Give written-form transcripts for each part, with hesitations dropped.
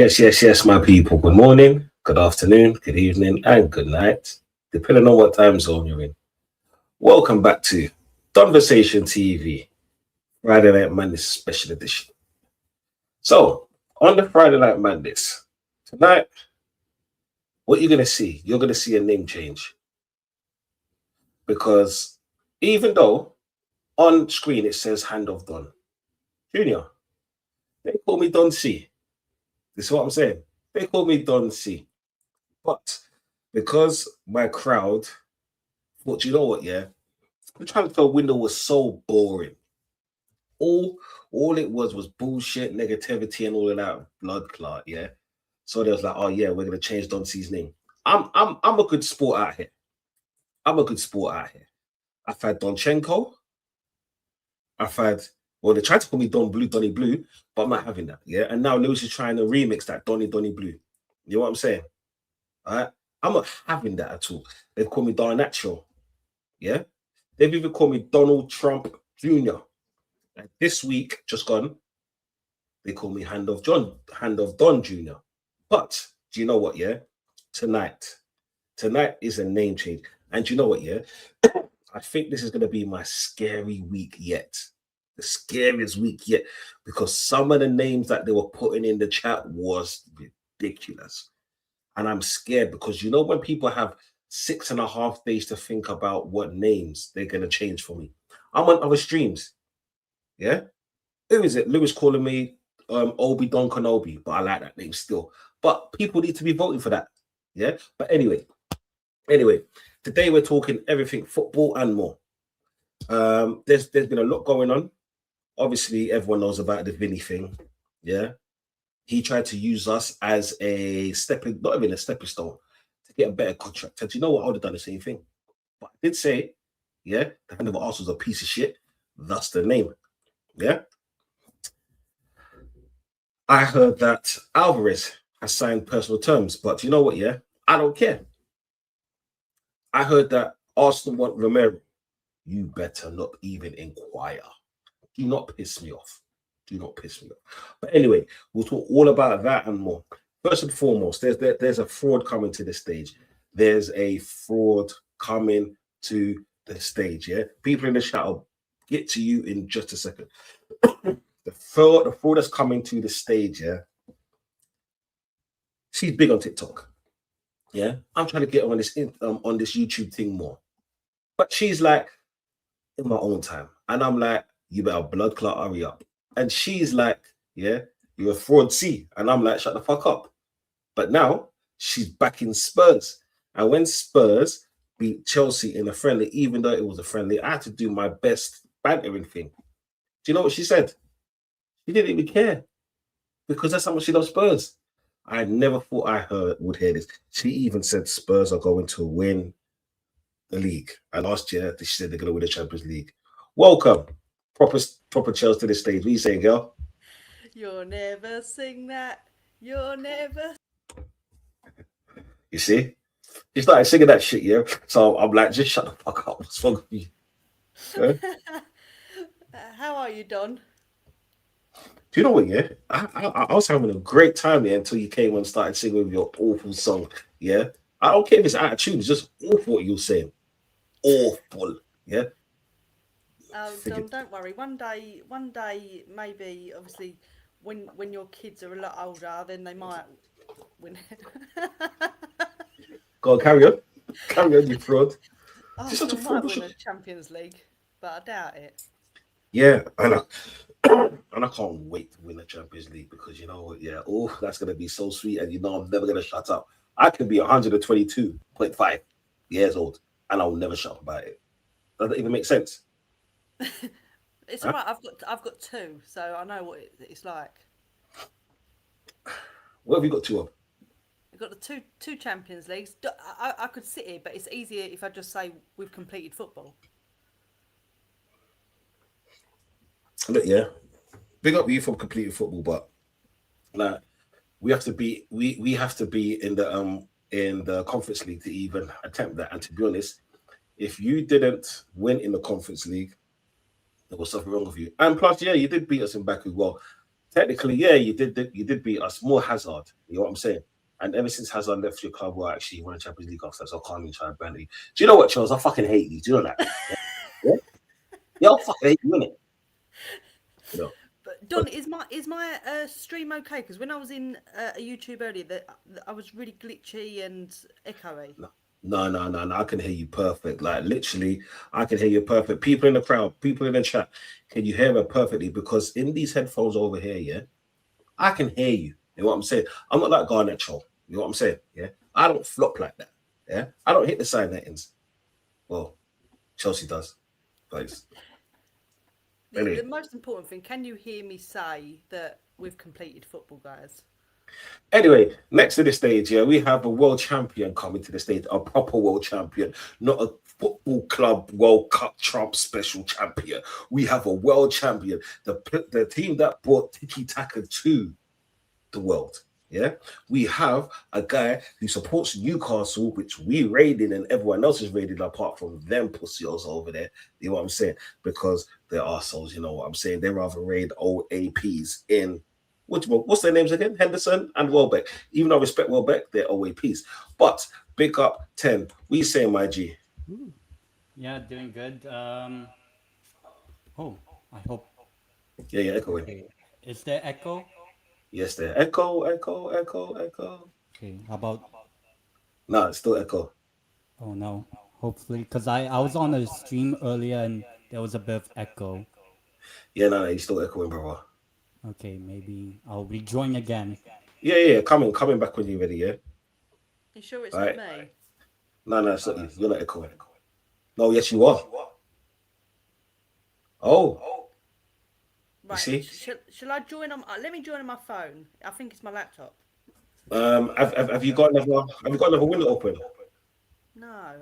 Yes, my people. Good morning, good afternoon, good evening, and good night, depending on what time zone you're in. Welcome back to Donversation TV, Friday Night Madness Special Edition. So, on the Friday Night Madness, tonight, what you're going to see, you're going to see a name change. Because even though on screen it says Hand of Don Jr., they call me Don C. This is what I'm saying. They call me Don C. But because my crowd thought, you know what, yeah, the transfer window was so boring. All all it was bullshit, negativity, and all of that blood clot, yeah. So they was like, oh yeah, we're gonna change Don C's name. I'm a good sport out here. I'm a good sport out here. I've had Donchenko. I've had they tried to call me Don Blue, Donny Blue, but I'm not having that. Yeah. And now Lewis is trying to remix that Donny Blue. You know what I'm saying? All right. I'm not having that at all. They call me Don Natural. Yeah. They've even called me Donald Trump Jr. And this week, just gone, they call me Hand of Don Jr. But do you know what? Yeah. Tonight is a name change. And do you know what? Yeah. I think this is going to be my scary week yet. The scariest week yet. Because some of the names that they were putting in the chat was ridiculous. And I'm scared because you know when people have 6.5 days to think about what names they're going to change for me. I'm on other streams. Yeah. Who is it? Lewis calling me Obi Don Kenobi, but I like that name still. But people need to be voting for that. Yeah. But anyway, today we're talking everything football and more. There's been a lot going on. Obviously, everyone knows about the Vinny thing. Yeah. He tried to use us as not even a stepping stone to get a better contract. And you know what? I would have done the same thing. But I did say, yeah, the hand of Arsenal's a piece of shit. That's the name. Yeah. I heard that Alvarez has signed personal terms, but you know what? Yeah, I don't care. I heard that Arsenal want Romero. You better not even inquire. Do not piss me off. Do not piss me off. But anyway, we'll talk all about that and more. First and foremost, there's a fraud coming to the stage. There's a fraud coming to the stage. Yeah, people in the chat will get to you in just a second. The fraud that's coming to the stage. Yeah, she's big on TikTok. Yeah, I'm trying to get on this YouTube thing more, but she's like in my own time, and I'm like, you better blood clot, hurry up. And she's like, yeah, you're a fraud C. And I'm like, shut the fuck up. But now she's backing Spurs. And when Spurs beat Chelsea in a friendly, even though it was a friendly, I had to do my best bantering thing. Do you know what she said? She didn't even care because that's how much she loves Spurs. I never thought I would hear this. She even said Spurs are going to win the league. And last year, she said they're going to win the Champions League. Welcome. Proper Chelsea to the stage. What are you saying, girl? You'll never sing that. You'll never. You see? She started singing that shit, yeah? So I'm like, just shut the fuck up. What's wrong with you? Yeah? How are you, Don? Do you know what, yeah? I was having a great time there until you came and started singing with your awful song, yeah? I don't care if it's out of tune. It's just awful what you're saying. Awful, yeah? Oh, Don, don't worry. One day, maybe, obviously, when your kids are a lot older, then they might win. Go on, carry on. Carry on, you fraud. Arsenal might win the Champions League, but I doubt it. Yeah, and I can't wait to win the Champions League because you know what? Yeah, that's gonna be so sweet, and you know I'm never gonna shut up. I can be 122.5 years old, and I'll never shut up about it. Does that even make sense? It's all right. I've got two, so I know what it's like. What have you got two of? I've got the two Champions Leagues. I could sit here, but it's easier if I just say we've completed football. Look, yeah, big up you for completing football, but like we have to be in the conference league to even attempt that. And to be honest, if you didn't win in the conference league, there was something wrong with you. And plus, yeah, you did beat us in Baku. Well, technically, yeah, you did beat us. More Hazard. You know what I'm saying? And ever since Hazard left your club, well, actually, you won the Champions League after, so I can't even try to ban you. Do you know what, Charles? I fucking hate you. Do you know that? Yeah, yeah, I fucking hate you, innit? You know. But But Don, is my stream okay? Because when I was in a YouTube earlier, that I was really glitchy and echoey. no, no. I can hear you perfect. Like literally, I can hear you perfect. People in the crowd, people in the chat, can you hear me perfectly? Because in these headphones over here, yeah, I can hear you. You know what I'm saying? I'm not like Garnet Troll. You know what I'm saying? Yeah. I don't flop like that. Yeah. I don't hit the side nettings. Well, Chelsea does. But The anyway. most important thing, can you hear me say that we've completed football, guys? Anyway, next to the stage, yeah, we have a world champion coming to the stage, a proper world champion, not a football club World Cup Trump special champion. We have a world champion, the team that brought Tiki Taka to the world. Yeah, we have a guy who supports Newcastle, which we raided and everyone else is raided apart from them pussies over there. You know what I'm saying? Because they're arseholes, you know what I'm saying? They rather raid old APs in what's their names again? Henderson and Welbeck. Even though I respect Welbeck, they're OAPs. But big up 10. We say my G. Ooh. Yeah, doing good. Oh, I hope. Yeah, echoing. Okay. Is there echo? Yes, there. Echo. Okay. How about? No, it's still echo. Oh no. Hopefully, because I was on a stream earlier and there was a bit of echo. Yeah, no, he's still echoing, brother. Okay, maybe I'll rejoin again. Yeah. Coming back when you're ready, yeah? You sure it's All not right. me? No, it's not you. You're not echoing. No, yes, you are. Oh, you Right. see? Shall I join on? Let me join on my phone. I think it's my laptop. Have you got another window open? No, I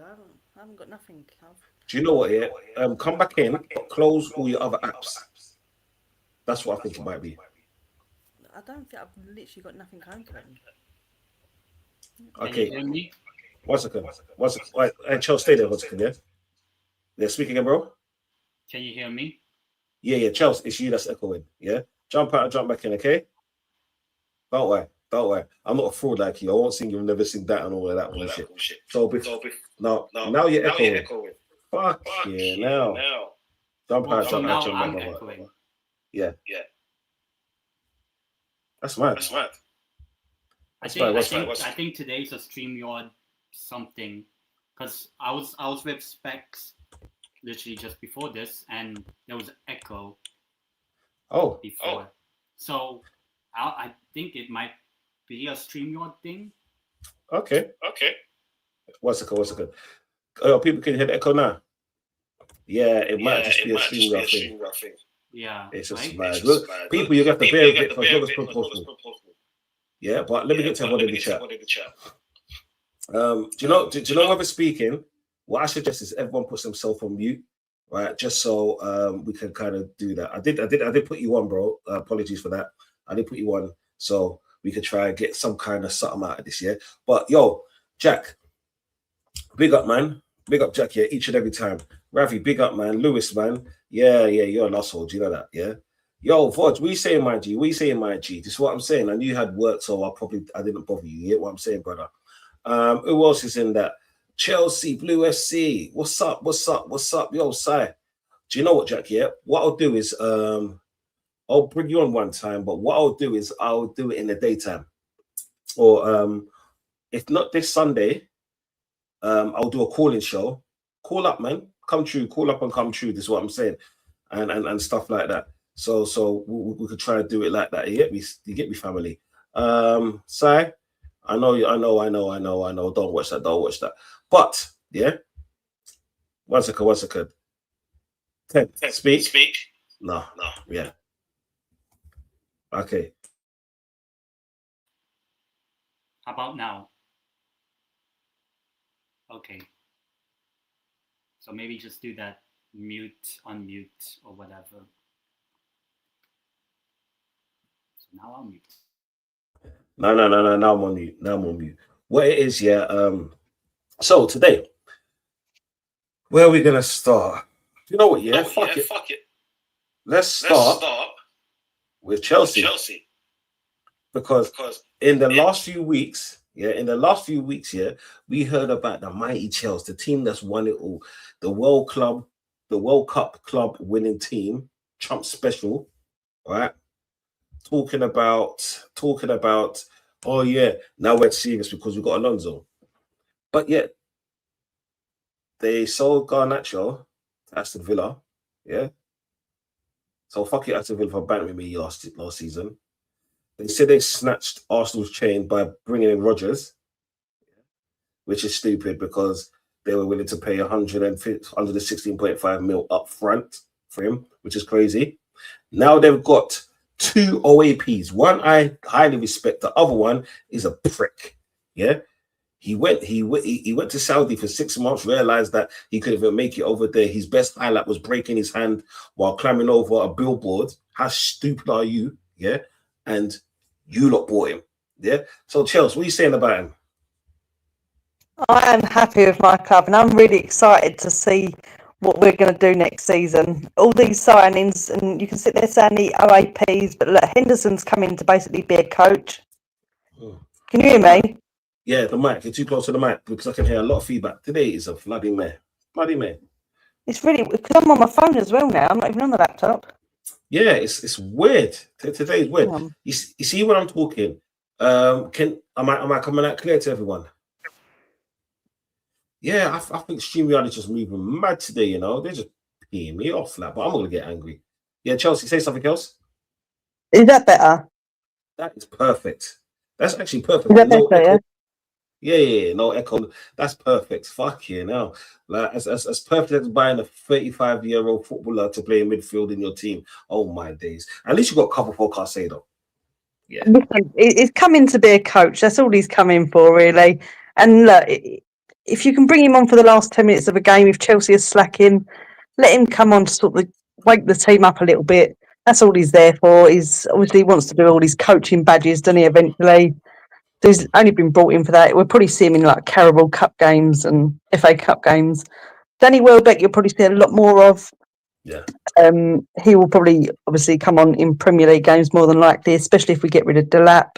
haven't got nothing. Do you know what? Yeah. Come back in, but close all your other apps. That's what I think it might be. I don't think I've literally got nothing open. Can you Okay. hear me? 1 second. 1 second. Right, hey, Chelsea, stay there 1 second, yeah? Yeah, speak again, bro. Can you hear me? Yeah, Chelsea, it's you that's echoing, yeah? Jump out and jump back in, okay? Don't worry. I'm not a fraud like you. I won't sing you've never seen that and all of that bullshit. So now you're echoing. Fuck yeah, now. Jump Oh, out, so jump out, now jump I'm back. echoing. Yeah. That's mad. I That's think fine. I think today's a StreamYard something, because I was with Specs literally just before this, and there was echo Oh, before. So I think it might be a StreamYard thing. okay. 1 second. People can hear the echo now. Yeah, it might just be a stream rough thing. Yeah, It's just right? mad. Look, people, you have to bear with it for as long as possible. Yeah, but let me get to everyone in the chat. Do you know whether speaking? What I suggest is everyone puts themselves on mute, right? Just so we can kind of do that. I did put you on, bro. Apologies for that. I did put you on, so we could try and get some kind of something out of this, yeah. But yo, Jack, big up, man. Big up, Jack. Yeah, each and every time. Ravi, big up, man. Lewis, man. Yeah, you're an asshole. Do you know that? Yeah. Yo, Vod, we saying my G. We saying my G. This is what I'm saying. I knew you had work, so I didn't bother you. You get what I'm saying, brother? Who else is in that? Chelsea, Blue FC. What's up? Yo, Sai. Do you know what, Jack? Yeah. What I'll do is I'll bring you on one time, but what I'll do is I'll do it in the daytime. Or if not this Sunday, I'll do a calling show. Call up, man. Come true. Call up and come true. This is what I'm saying. And stuff like that. So we could try to do it like that. You get me, family. Sai, I know. Don't watch that. But yeah, 1 second. 10. Speak. No. Yeah. Okay. How about now? Okay. So maybe just do that mute, unmute, or whatever. So now I'll mute. No. Now I'm on mute. What it is, yeah. So today, where are we gonna start? You know what? Yeah, fuck it. Let's start with Chelsea. Because in the last few weeks, we heard about the mighty Chelsea, the team that's won it all, the World Cup club winning team, Trump special, right? Talking about, oh yeah, now we're serious because we got Alonso. But yet, they sold Garnacho to Aston Villa, yeah? So fuck it, Aston Villa for bantering me last season. They said they snatched Arsenal's chain by bringing in Rodgers, which is stupid because they were willing to pay 116.5 mil up front for him, which is crazy. Now they've got 2 OAPs. One I highly respect. The other one is a prick. Yeah, he went to Saudi for 6 months. Realized that he couldn't even make it over there. His best highlight was breaking his hand while climbing over a billboard. How stupid are you? Yeah, and you lot bought him. Yeah. So Chelsea, what are you saying about him? I am happy with my club, and I'm really excited to see what we're going to do next season. All these signings, and you can sit there saying the OAPs, but look, Henderson's coming to basically be a coach. Can you hear me? Yeah, the mic. You're too close to the mic because I can hear a lot of feedback. Today is a bloody mare. It's really, because I'm on my phone as well now. I'm not even on the laptop. Yeah, it's weird. Today is weird. You see when I'm talking, am I coming out clear to everyone? Yeah, I think StreamYard is just moving mad today, you know. They're just peeing me off, like, but I'm gonna get angry. Yeah, Chelsea, say something else. Is that better? That is perfect. That's actually perfect. Is that No better, echo. Yeah, no echo. That's perfect. Fuck you now. Like as perfect as buying a 35-year-old footballer to play midfield in your team. Oh my days. At least you got a couple for Caicedo. Yeah. Listen, he's coming to be a coach. That's all he's coming for, really. And look, if you can bring him on for the last 10 minutes of a game, if Chelsea is slacking, let him come on to sort of wake the team up a little bit. That's all he's there for. He's obviously wants to do all these coaching badges, doesn't he, eventually? So he's only been brought in for that. We'll probably see him in like Carabao Cup games and FA Cup games. Danny Welbeck, you'll probably see a lot more of. Yeah. He will probably obviously come on in Premier League games more than likely, especially if we get rid of Delap.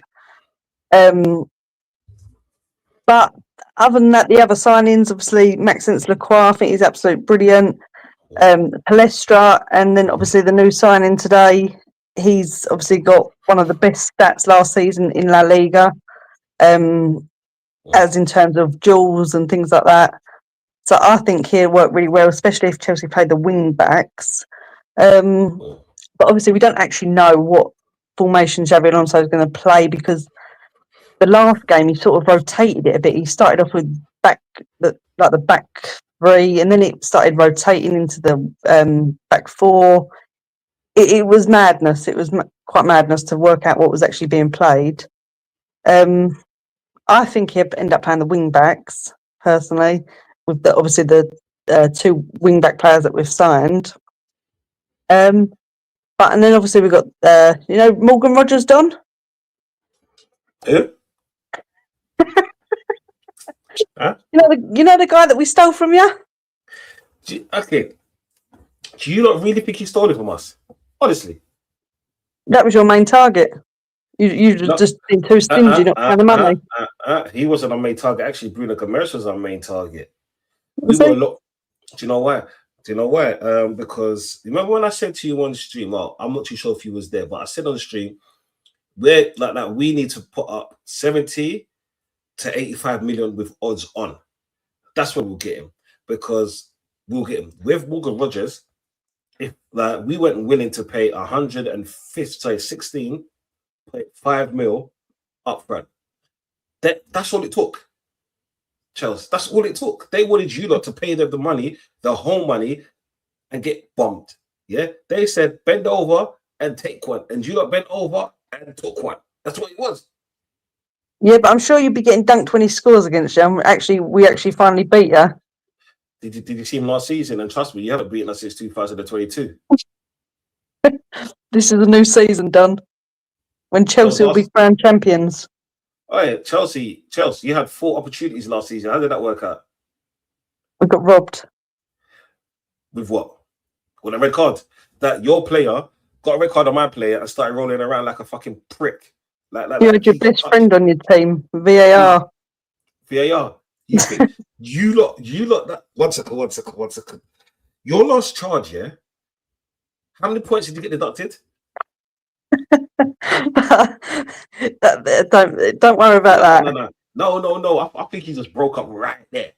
But other than that, the other signings, obviously Maxence Lacroix, I think he's absolutely brilliant. Palestra, and then obviously the new signing today. He's obviously got one of the best stats last season in La Liga, as in terms of duels and things like that. So I think he'll work really well, especially if Chelsea play the wing backs. But obviously we don't actually know what formation Xabi Alonso is going to play because the last game he sort of rotated it a bit. He started off with the back three, and then it started rotating into the back four. It was madness. It was quite madness to work out what was actually being played. I think he'll end up playing the wing backs personally, with obviously the 2 wing back players that we've signed. But and then obviously we've got Morgan Rogers, Don. Who? Huh? You know the guy that we stole from you. Okay. Do you not really think he stole it from us? Honestly. That was your main target. You just been too stingy not paying the money. He wasn't our main target. Actually, Bruno Gomes was our main target. Was We were he? Do you know why? Because remember when I said to you on the stream, well, I'm not too sure if you was there, but I said on the stream, we're like we need to put up 70 to 85 million with odds on. That's what we'll get him, because we'll get him with Morgan Rogers. If we weren't willing to pay 16.5 mil up front, that's all it took. Chelsea, that's all it took. They wanted you lot to pay them the money, the whole money, and get bombed. Yeah, they said bend over and take one, and you lot bent over and took one. That's what it was. Yeah, but I'm sure you'll be getting dunked when he scores against you. We actually finally beat you. Did you see him last season? And trust me, you haven't beaten us since 2022. This is a new season done. When Chelsea will be crowned champions. Oh yeah, Chelsea, you had 4 opportunities last season. How did that work out? We got robbed. With what? With a red card. That your player got a red card on my player and started rolling around like a fucking prick. You had your he got best touched. friend on your team, VAR. VAR. You think you lot that 1 second. Your last charge, yeah? How many points did you get deducted? Don't worry about that. No. I think he just broke up right there.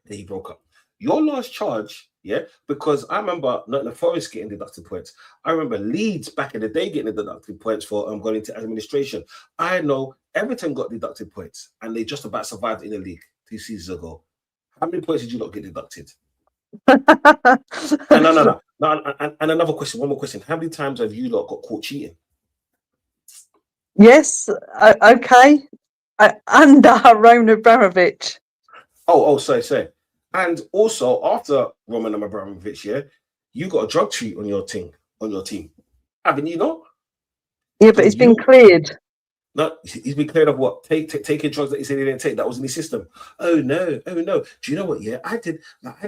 He broke up. Your last charge, yeah, because I remember not the Forest getting deducted points. I remember Leeds back in the day getting deducted points for going into administration. I know Everton got deducted points and they just about survived in the league 2 seasons ago. How many points did you not get deducted? No. And another question, one more question. How many times have you lot got caught cheating? Yes, okay. Under Roman Abramovich. Sorry. And also after Roman Abramovich, yeah, you got a drug treat on your team, haven't you not? Yeah, but it's been cleared. No, he's been cleared of what? Taking drugs that he said he didn't take. That was in his system. Oh no. Do you know what? Yeah, I did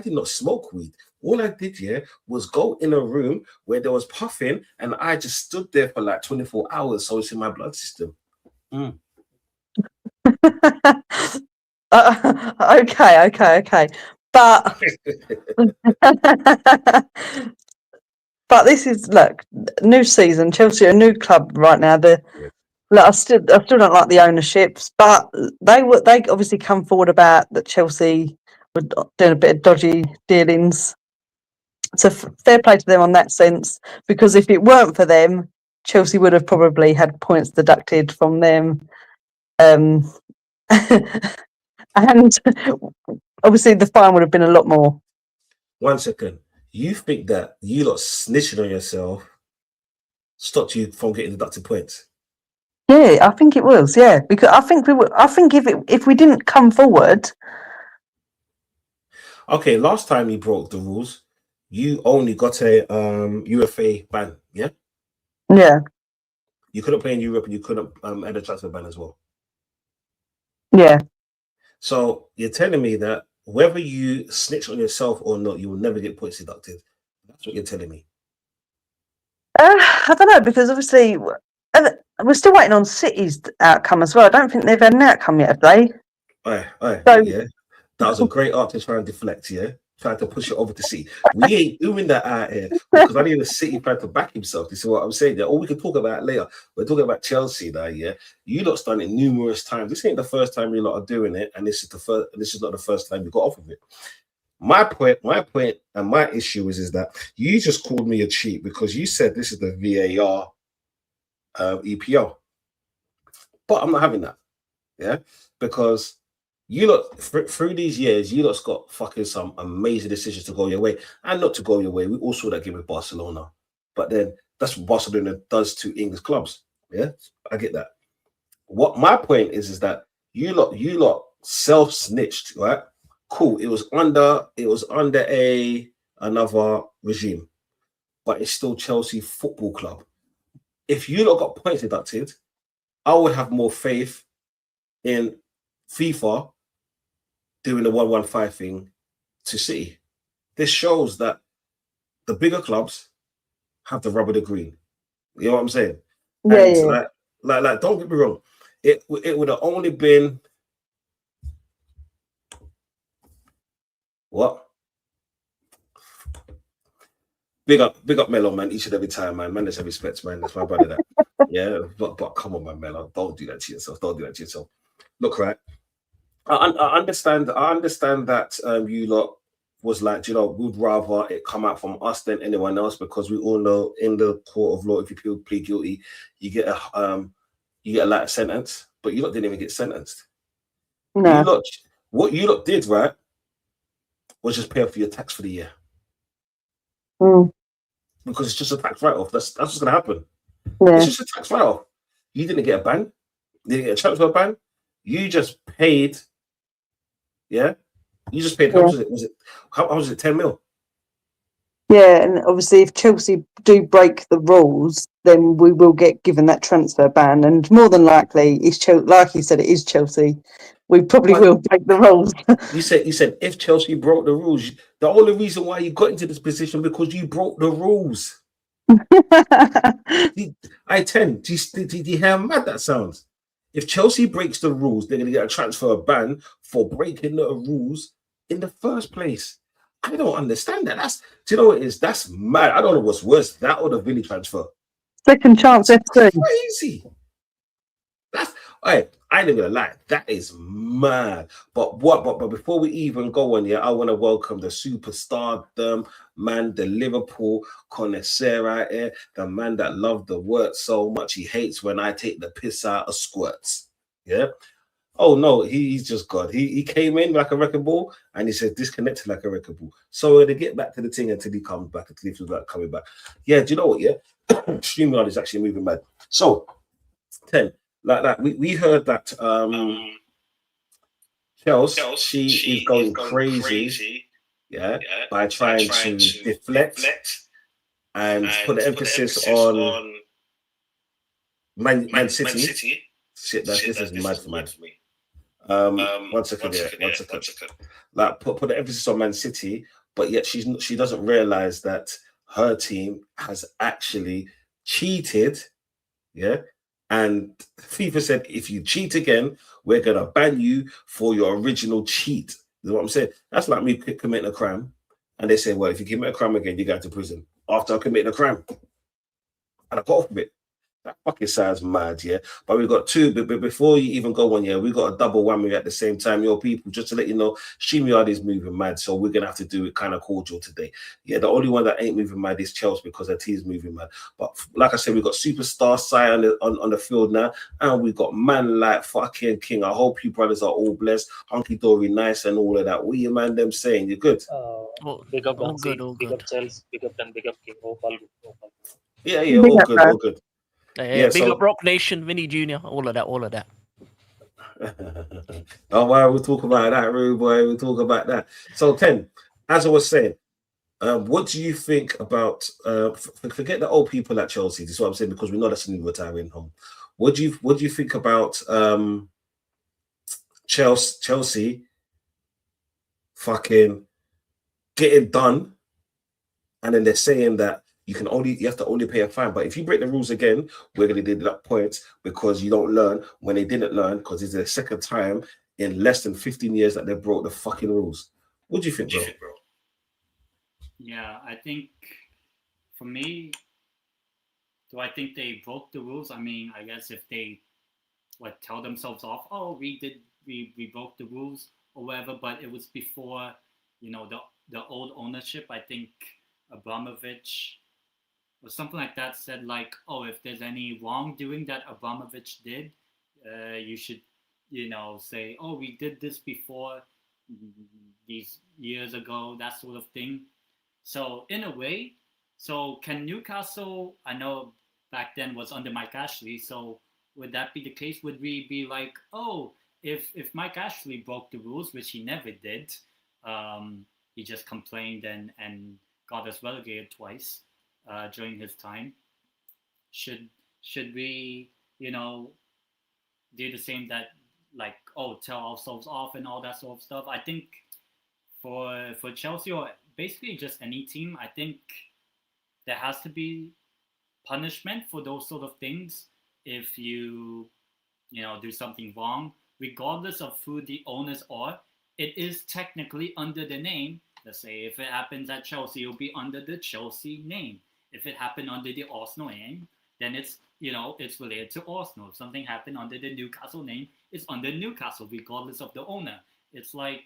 not smoke weed. All I did, yeah, was go in a room where there was puffing, and I just stood there for like 24 hours, so it's in my blood system. Okay. But but this is new season. Chelsea are a new club right now. I still don't like the ownerships, but they obviously come forward about that Chelsea were doing a bit of dodgy dealings. So fair play to them on that sense, because if it weren't for them, Chelsea would have probably had points deducted from them. And obviously the fine would have been a lot more. 1 second. You think that you lot snitching on yourself stopped you from getting deducted points? Yeah, I think it was. Yeah, because I think if we didn't come forward. Okay, last time you broke the rules, you only got a UFA ban. Yeah. Yeah. You couldn't play in Europe, and you couldn't add a transfer ban as well. Yeah. So you're telling me that whether you snitch on yourself or not, you will never get points deducted. That's what you're telling me. I don't know, because obviously we're still waiting on City's outcome as well. I don't think they've had an outcome yet, have they? Yeah. That was a great art to try and deflect, yeah? Trying to push it over to City. We ain't doing that out here because I need a City fan to back himself. You see what I'm saying? Yeah? Or we can talk about it later. We're talking about Chelsea now, yeah? You lot's done it numerous times. This ain't the first time you lot are doing it, and this is not the first time you got off of it. My point, and my issue is that you just called me a cheat because you said this is the VAR EPL. But I'm not having that, yeah? Because you lot, through these years, you lot's got fucking some amazing decisions to go your way and not to go your way. We all saw that game with Barcelona. But then that's what Barcelona does to English clubs. Yeah, I get that. What my point is that you lot self-snitched, right? Cool. It was under another regime, but it's still Chelsea Football Club. If you lot got points deducted, I would have more faith in FIFA doing the 115 thing to City. This shows that the bigger clubs have the rub of the green. You know what I'm saying? Yeah, and yeah. Like, don't get me wrong. It would have only been what? Big up Melo, man. Each and every time, man. Man, there's some respect, man. That's my brother. That. Yeah, but come on, man, Melo. Don't do that to yourself. Look, right. I understand that you lot was like, we'd rather it come out from us than anyone else, because we all know in the court of law, if you plead guilty, you get a light sentence, but you lot didn't even get sentenced. No. What you lot did, right, was just pay for your tax for the year. Because it's just a tax write-off. That's what's gonna happen. Yeah. It's just a tax write-off. You didn't get a ban, you didn't get a transfer ban, you just paid. Yeah, you just paid. How much was it? How was it? 10 mil. Yeah, and obviously, if Chelsea do break the rules, then we will get given that transfer ban, and more than likely, it's like you said, it is Chelsea. We probably will break the rules. You said if Chelsea broke the rules, the only reason why you got into this position because you broke the rules. I 10. Do you hear how mad that sounds? If Chelsea breaks the rules, they're going to get a transfer ban for breaking the rules in the first place. I don't understand that. Do you know what it is? That's mad. I don't know what's worse, that or the Vinny transfer. Second chance FC. Crazy. That's I ain't gonna lie, that is mad. But before we even go on, yeah, I want to welcome the superstar, man, the Liverpool connoisseur out here, the man that loved the word so much he hates when I take the piss out of squirts. Yeah. Oh no, he's just God. He came in like a wrecking ball and he said disconnected like a wrecking ball. So we're gonna get back to the thing until he comes back, until he feels like coming back. Yeah, do you know what? Yeah, StreamYard is actually moving mad. So 10. Like that, we heard that Chelsea is going crazy, yeah, by trying to deflect and put the emphasis on Man City. Shit, this is mad for me. One second. Like put the emphasis on Man City, but yet she doesn't realize that her team has actually cheated, yeah. And FIFA said, if you cheat again, we're gonna ban you for your original cheat. You know what I'm saying? That's like me committing a crime, and they say, well, if you commit a crime again, you go to prison. After I committed a crime, and I got off with it. That fucking sounds mad, yeah. But we got two. But before you even go on, yeah, we got a double whammy at the same time. Your people, just to let you know, StreamYard is moving mad, so we're gonna have to do it kind of cordial today. Yeah, the only one that ain't moving mad is Chelsea because their team's moving mad. But like I said, we got superstar Sai on the field now, and we got man like fucking King. I hope you brothers are all blessed, hunky dory, nice, and all of that. What you man them saying? You're good. Big up all Dancy, good, all big good. up Chelsea, big up Dan, big up King. Hope all good. Hope all good. Yeah, Big all up, good, man. all good. Yeah, big so- up Rock Nation, Vinny Jr., all of that. Oh, well, we'll talk about that, rude boy. We'll talk about that. So, 10, as I was saying, what do you think about forget the old people at Chelsea? This is what I'm saying because we know that's a new retiring home. What do you think about Chelsea fucking getting done, and then they're saying that you have to only pay a fine, but if you break the rules again, we're gonna deduct points because you don't learn when they didn't learn because it's the second time in less than 15 years that they broke the fucking rules. What do you think, bro? Yeah, I think for me, do I think they broke the rules? I mean, I guess if they tell themselves off, oh, we broke the rules or whatever, but it was before, the old ownership. I think Abramovich or something like that said like, oh, if there's any wrongdoing that Abramovich did, you should, say, oh, we did this before these years ago, that sort of thing. So in a way, so can Newcastle, I know back then was under Mike Ashley, so would that be the case? Would we be like, oh, if Mike Ashley broke the rules, which he never did, he just complained and got us relegated twice during his time. Should we, do the same that like, oh, tell ourselves off and all that sort of stuff? I think for Chelsea or basically just any team, I think there has to be punishment for those sort of things if you do something wrong, regardless of who the owners are. It is technically under the name. Let's say if it happens at Chelsea, it'll be under the Chelsea name. If it happened under the Arsenal name, then it's it's related to Arsenal. If something happened under the Newcastle name, it's under Newcastle, regardless of the owner. It's like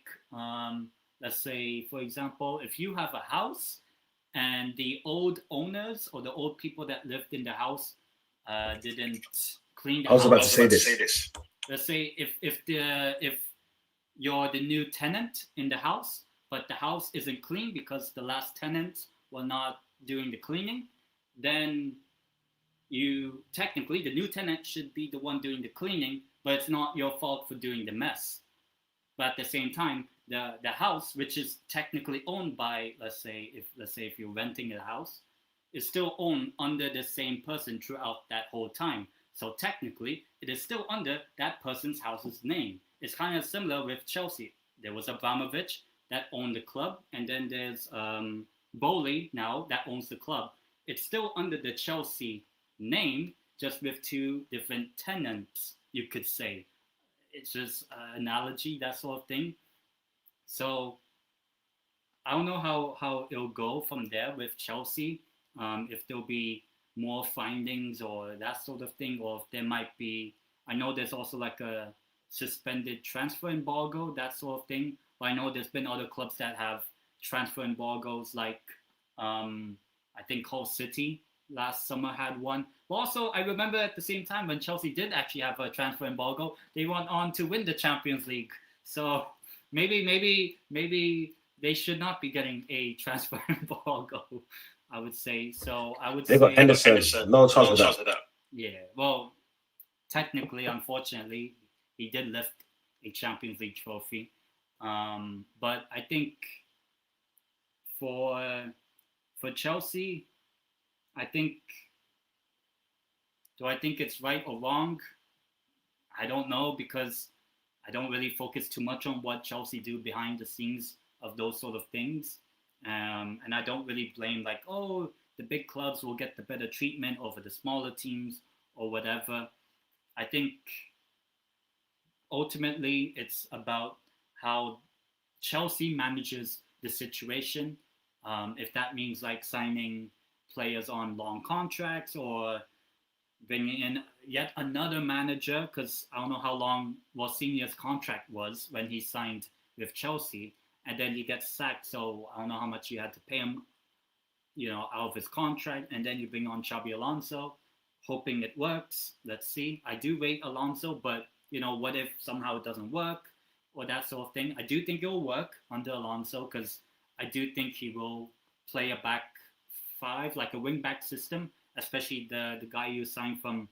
let's say, for example, if you have a house and the old owners or the old people that lived in the house didn't clean the house. I was about to say this. Let's say if you're the new tenant in the house, but the house isn't clean because the last tenants were not doing the cleaning, then you technically, the new tenant should be the one doing the cleaning, but it's not your fault for doing the mess. But at the same time, the house, which is technically owned by, let's say if you're renting a house, is still owned under the same person throughout that whole time. So technically, it is still under that person's house's name. It's kind of similar with Chelsea. There was Abramovich that owned the club, and then there's Bowley now that owns the club. it's still under the Chelsea name, just with two different tenants, you could say. It's just an analogy, that sort of thing. So I don't know how it'll go from there with Chelsea. If there'll be more findings or that sort of thing, or if there might be. I know there's also like a suspended transfer embargo, that sort of thing. But I know there's been other clubs that have transfer embargoes, like I think Hull City last summer had one. But also, I remember at the same time when Chelsea did actually have a transfer embargo, they went on to win the Champions League. So maybe they should not be getting a transfer embargo, I would say. So I would They say got Henderson. No chance with that. yeah, well, technically, unfortunately, he did lift a Champions League trophy. But I think for Chelsea, I think, do I think it's right or wrong? I don't know, because I don't really focus too much on what Chelsea do behind the scenes of those sort of things. And I don't really blame, like, oh, the big clubs will get the better treatment over the smaller teams or whatever. I think ultimately it's about how Chelsea manages the situation. If that means like signing players on long contracts or bringing in yet another manager, because I don't know how long Rossini's contract was when he signed with Chelsea, and then he gets sacked. So I don't know how much you had to pay him, out of his contract, and then you bring on Xabi Alonso, hoping it works. Let's see. I do rate Alonso, but what if somehow it doesn't work or that sort of thing? I do think it will work under Alonso, because I do think he will play a back five, like a wing back system, especially the guy you signed from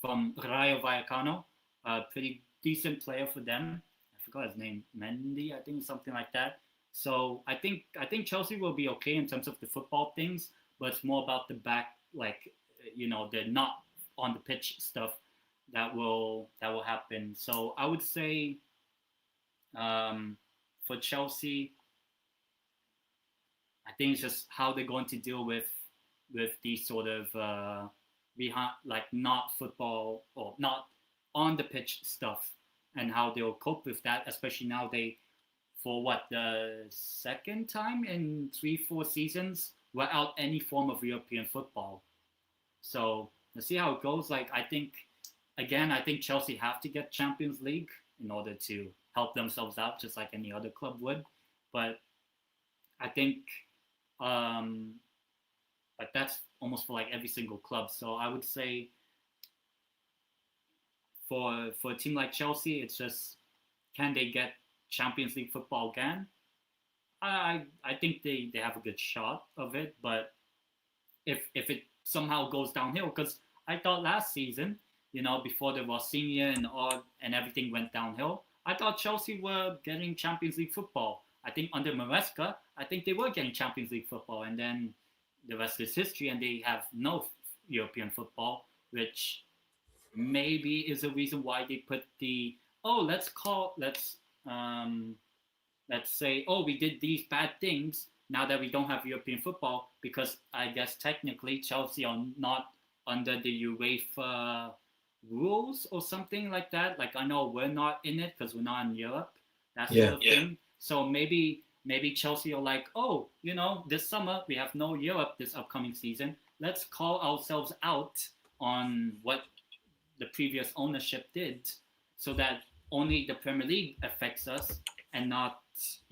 Rayo Vallecano, a pretty decent player for them. I forgot his name, Mendy, I think, something like that. So I think Chelsea will be okay in terms of the football things, but it's more about the back, like the not on the pitch stuff that will happen. So I would say for Chelsea, I think it's just how they're going to deal with these sort of behind, like, not football or not on the pitch stuff, and how they'll cope with that, especially now for the second time in 3-4 seasons without any form of European football. So let's see how it goes. Like, I think Chelsea have to get Champions League in order to help themselves out, just like any other club would. But I think like that's almost for like every single club. So I would say for a team like Chelsea, it's just, can they get Champions League football again? I think they have a good shot of it, but if it somehow goes downhill, because I thought last season, before the Rossini and everything went downhill, I thought Chelsea were getting Champions League football. I think under Maresca, I think they were getting Champions League football, and then the rest is history, and they have no European football, which maybe is a reason why they put let's say, oh, we did these bad things now that we don't have European football, because I guess technically Chelsea are not under the UEFA rules or something like that. Like, I know we're not in it because we're not in Europe, that sort of thing. So maybe Chelsea are like, oh, this summer we have no Europe this upcoming season. Let's call ourselves out on what the previous ownership did, so that only the Premier League affects us and not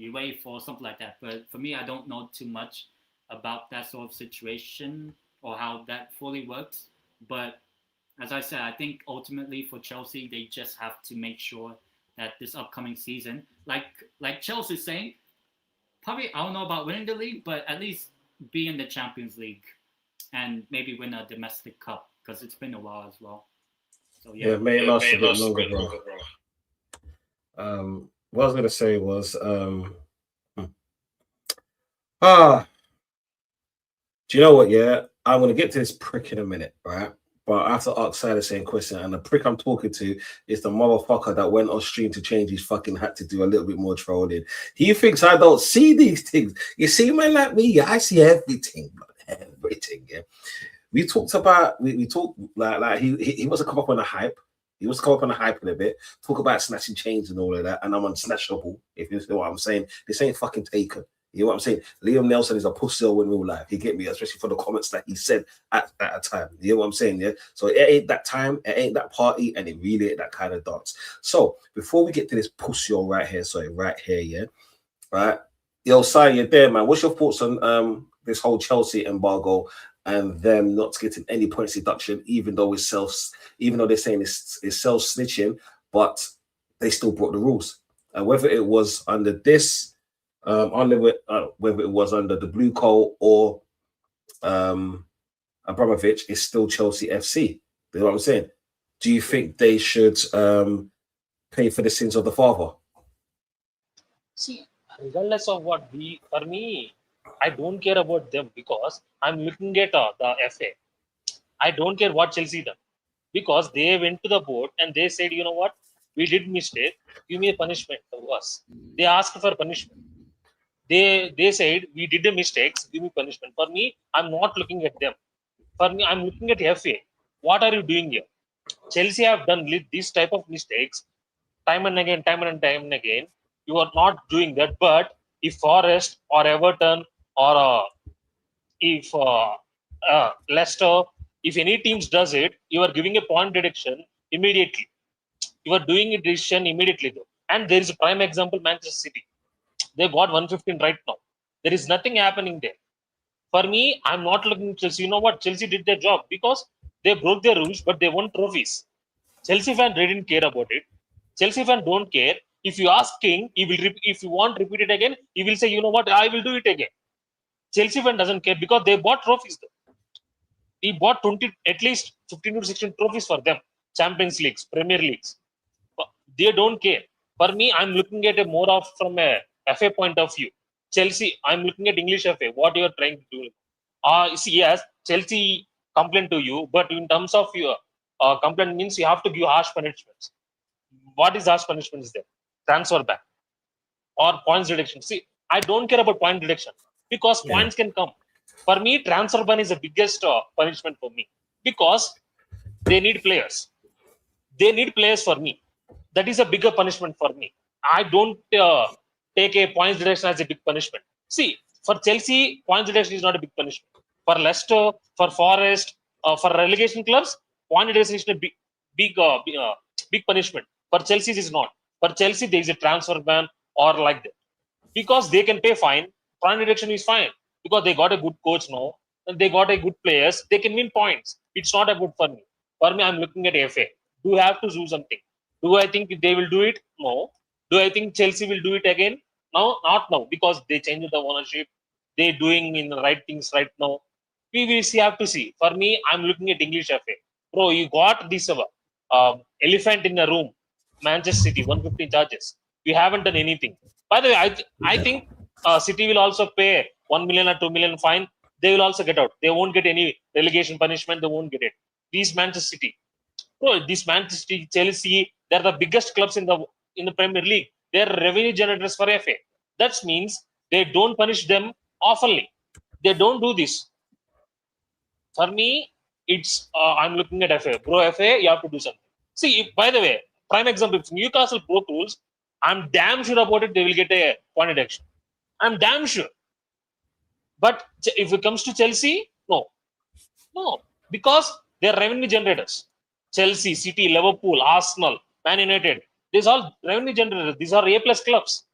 UEFA or something like that. But for me, I don't know too much about that sort of situation or how that fully works. But as I said, I think ultimately for Chelsea, they just have to make sure that this upcoming season, like Chelsea's saying, probably, I don't know about winning the league, but at least be in the Champions League and maybe win a domestic cup, because it's been a while as well. So Yeah, may it last a bit longer, bro. What I was gonna say was, do you know what? Yeah, I'm gonna get to this prick in a minute, right? But I have to ask Silas the same question, and the prick I'm talking to is the motherfucker that went on stream to change his fucking hat to do a little bit more trolling. He thinks I don't see these things. You see, man, like me, I see everything, everything. Yeah. We talked about we talked like he wants to come up on a hype. He wants to come up on a hype in a bit. Talk about snatching chains and all of that, and I'm unsnatchable. If you know what I'm saying, this ain't fucking Taken. You know what I'm saying? Liam Nelson is a pussy in real life. You get me, especially for the comments that he said at a time. You know what I'm saying? Yeah. So it ain't that time, it ain't that party, and it really ain't that kind of dance. So before we get to this pussy right here, yeah, right. Yo, Si, you're there, man. What's your thoughts on this whole Chelsea embargo and them not getting any points deduction, even though they're saying it's self snitching, but they still brought the rules, and whether it was under this. Whether it was under the blue coat or Abramovich, is still Chelsea FC. You know what I'm saying? Do you think they should pay for the sins of the father? See, regardless of what for me, I don't care about them because I'm looking at the FA. I don't care what Chelsea done because they went to the board and they said, you know what, we did mistake, give me a punishment to us. They asked for punishment. They said we did the mistakes, give me punishment. For me, I'm not looking at them. For me, I'm looking at FA. What are you doing here? Chelsea have done this type of mistakes time and again. You are not doing that. But if Forest or Everton or if Leicester, if any teams does it, you are giving a point deduction immediately. You are doing a decision immediately though. And there is a prime example, Manchester City. They got 115 right now. There is nothing happening there. For me, I'm not looking at Chelsea. You know what? Chelsea did their job because they broke their rules, but they won trophies. Chelsea fan didn't care about it. Chelsea fan don't care. If you ask King, he will. If you want repeat it again, he will say, you know what? I will do it again. Chelsea fan doesn't care because they bought trophies. Though. He bought 20, at least 15 to 16 trophies for them. Champions Leagues, Premier Leagues. But they don't care. For me, I'm looking at it more of from a FA point of view. Chelsea, I'm looking at English FA. What you're trying to do? See, yes, Chelsea complain to you, but in terms of your complaint means you have to give harsh punishments. What is harsh punishments there? Transfer ban or points reduction. See, I don't care about point reduction because points can come. For me, transfer ban is the biggest punishment for me because they need players. They need players for me. That is a bigger punishment for me. I don't take a points reduction as a big punishment. See, for Chelsea, points reduction is not a big punishment. For Leicester, for Forest, for relegation clubs, point reduction is a big punishment. For Chelsea, it is not. For Chelsea, there is a transfer ban or like that. Because they can pay fine, point reduction is fine. Because they got a good coach now, and they got a good players, they can win points. It's not a good for me. For me, I'm looking at FA. Do you have to do something? Do I think they will do it? No. Do I think Chelsea will do it again? No, not now because they changed the ownership. They're doing in the right things right now. We will see. Have to see. For me, I'm looking at English FA. Bro, you got this elephant in the room. Manchester City 115 charges. We haven't done anything. By the way, I think City will also pay 1 million or 2 million fine. They will also get out. They won't get any relegation punishment. They won't get it. These Manchester City. Bro, this Manchester City, Chelsea, they're the biggest clubs in the Premier League. They're revenue generators for FA. That means they don't punish them awfully. They don't do this. For me, it's I'm looking at FA. Bro, FA, you have to do something. See, by the way, prime example, if Newcastle broke rules, I'm damn sure about it, they will get a point deduction. I'm damn sure. But if it comes to Chelsea, no. No, because they're revenue generators. Chelsea, City, Liverpool, Arsenal, Man United. These are all revenue generators. These are A+ clubs.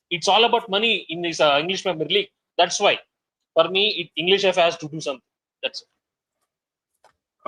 It's all about money in this English Premier League. That's why, for me, English FA has to do something. That's it.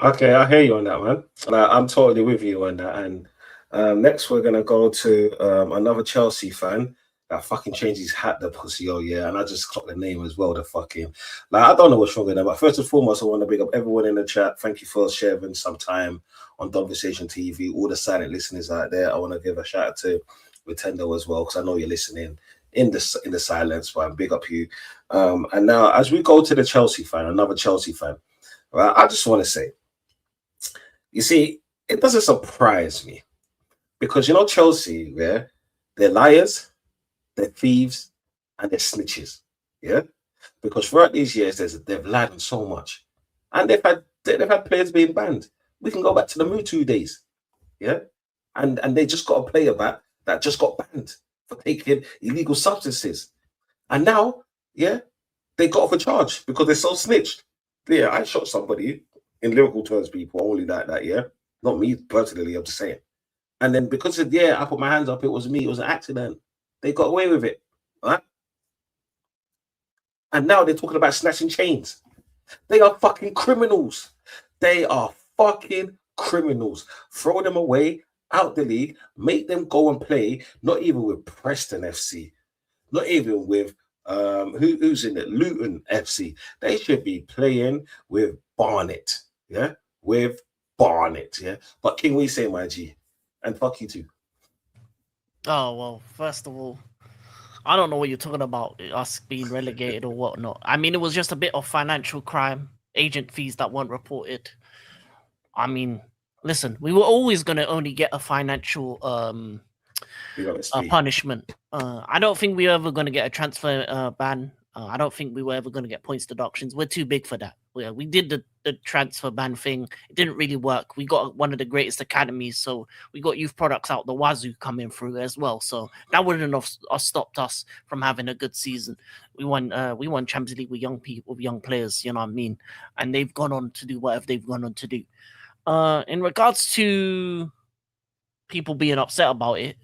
Okay, I hear you on that, man. I'm totally with you on that. And next, we're gonna go to another Chelsea fan that fucking changed his hat, the pussy. Oh yeah, and I just clocked the name as well. The fucking I don't know what's wrong with them. But first and foremost, I want to big up everyone in the chat. Thank you for sharing some time on Donversation TV. All the silent listeners out there. I want to give a shout out to Retendo as well because I know you're listening in the silence. But big up you. And now, as we go to the Chelsea fan, another Chelsea fan, right? I just want to say, You see, it doesn't surprise me because Chelsea, yeah, they're liars, they're thieves, and they're snitches. Yeah, because throughout these years, they've lied on so much, and they've had players being banned. We can go back to the Mutu days. Yeah, and they just got a player back that just got banned for taking illegal substances, and now, yeah, they got off a charge because they're so snitched. Yeah, I shot somebody in lyrical terms, people only that. Yeah, not me personally. I'm just saying. And then because of I put my hands up. It was me. It was an accident. They got away with it, right? And now they're talking about snatching chains. They are fucking criminals. They are fucking criminals. Throw them away out the league. Make them go and play. Not even with Preston FC. Not even with who's in it? Luton FC. They should be playing with Barnet. Yeah, with Barnet. Yeah, but King, we say my G, and fuck you too. Oh well, first of all, I don't know what you're talking about, us being relegated or whatnot. I mean, it was just a bit of financial crime, agent fees that weren't reported. I mean, listen, we were always going to only get a financial punishment. I don't think we were ever going to get a transfer ban. I don't think we were ever going to get points deductions. We're too big for that. We did the transfer ban thing. It didn't really work. We got one of the greatest academies, so we got youth products out the wazoo coming through as well. So that wouldn't have stopped us from having a good season. We won Champions League with young people, with young players. You know what I mean? And they've gone on to do whatever they've gone on to do. In regards to people being upset about it,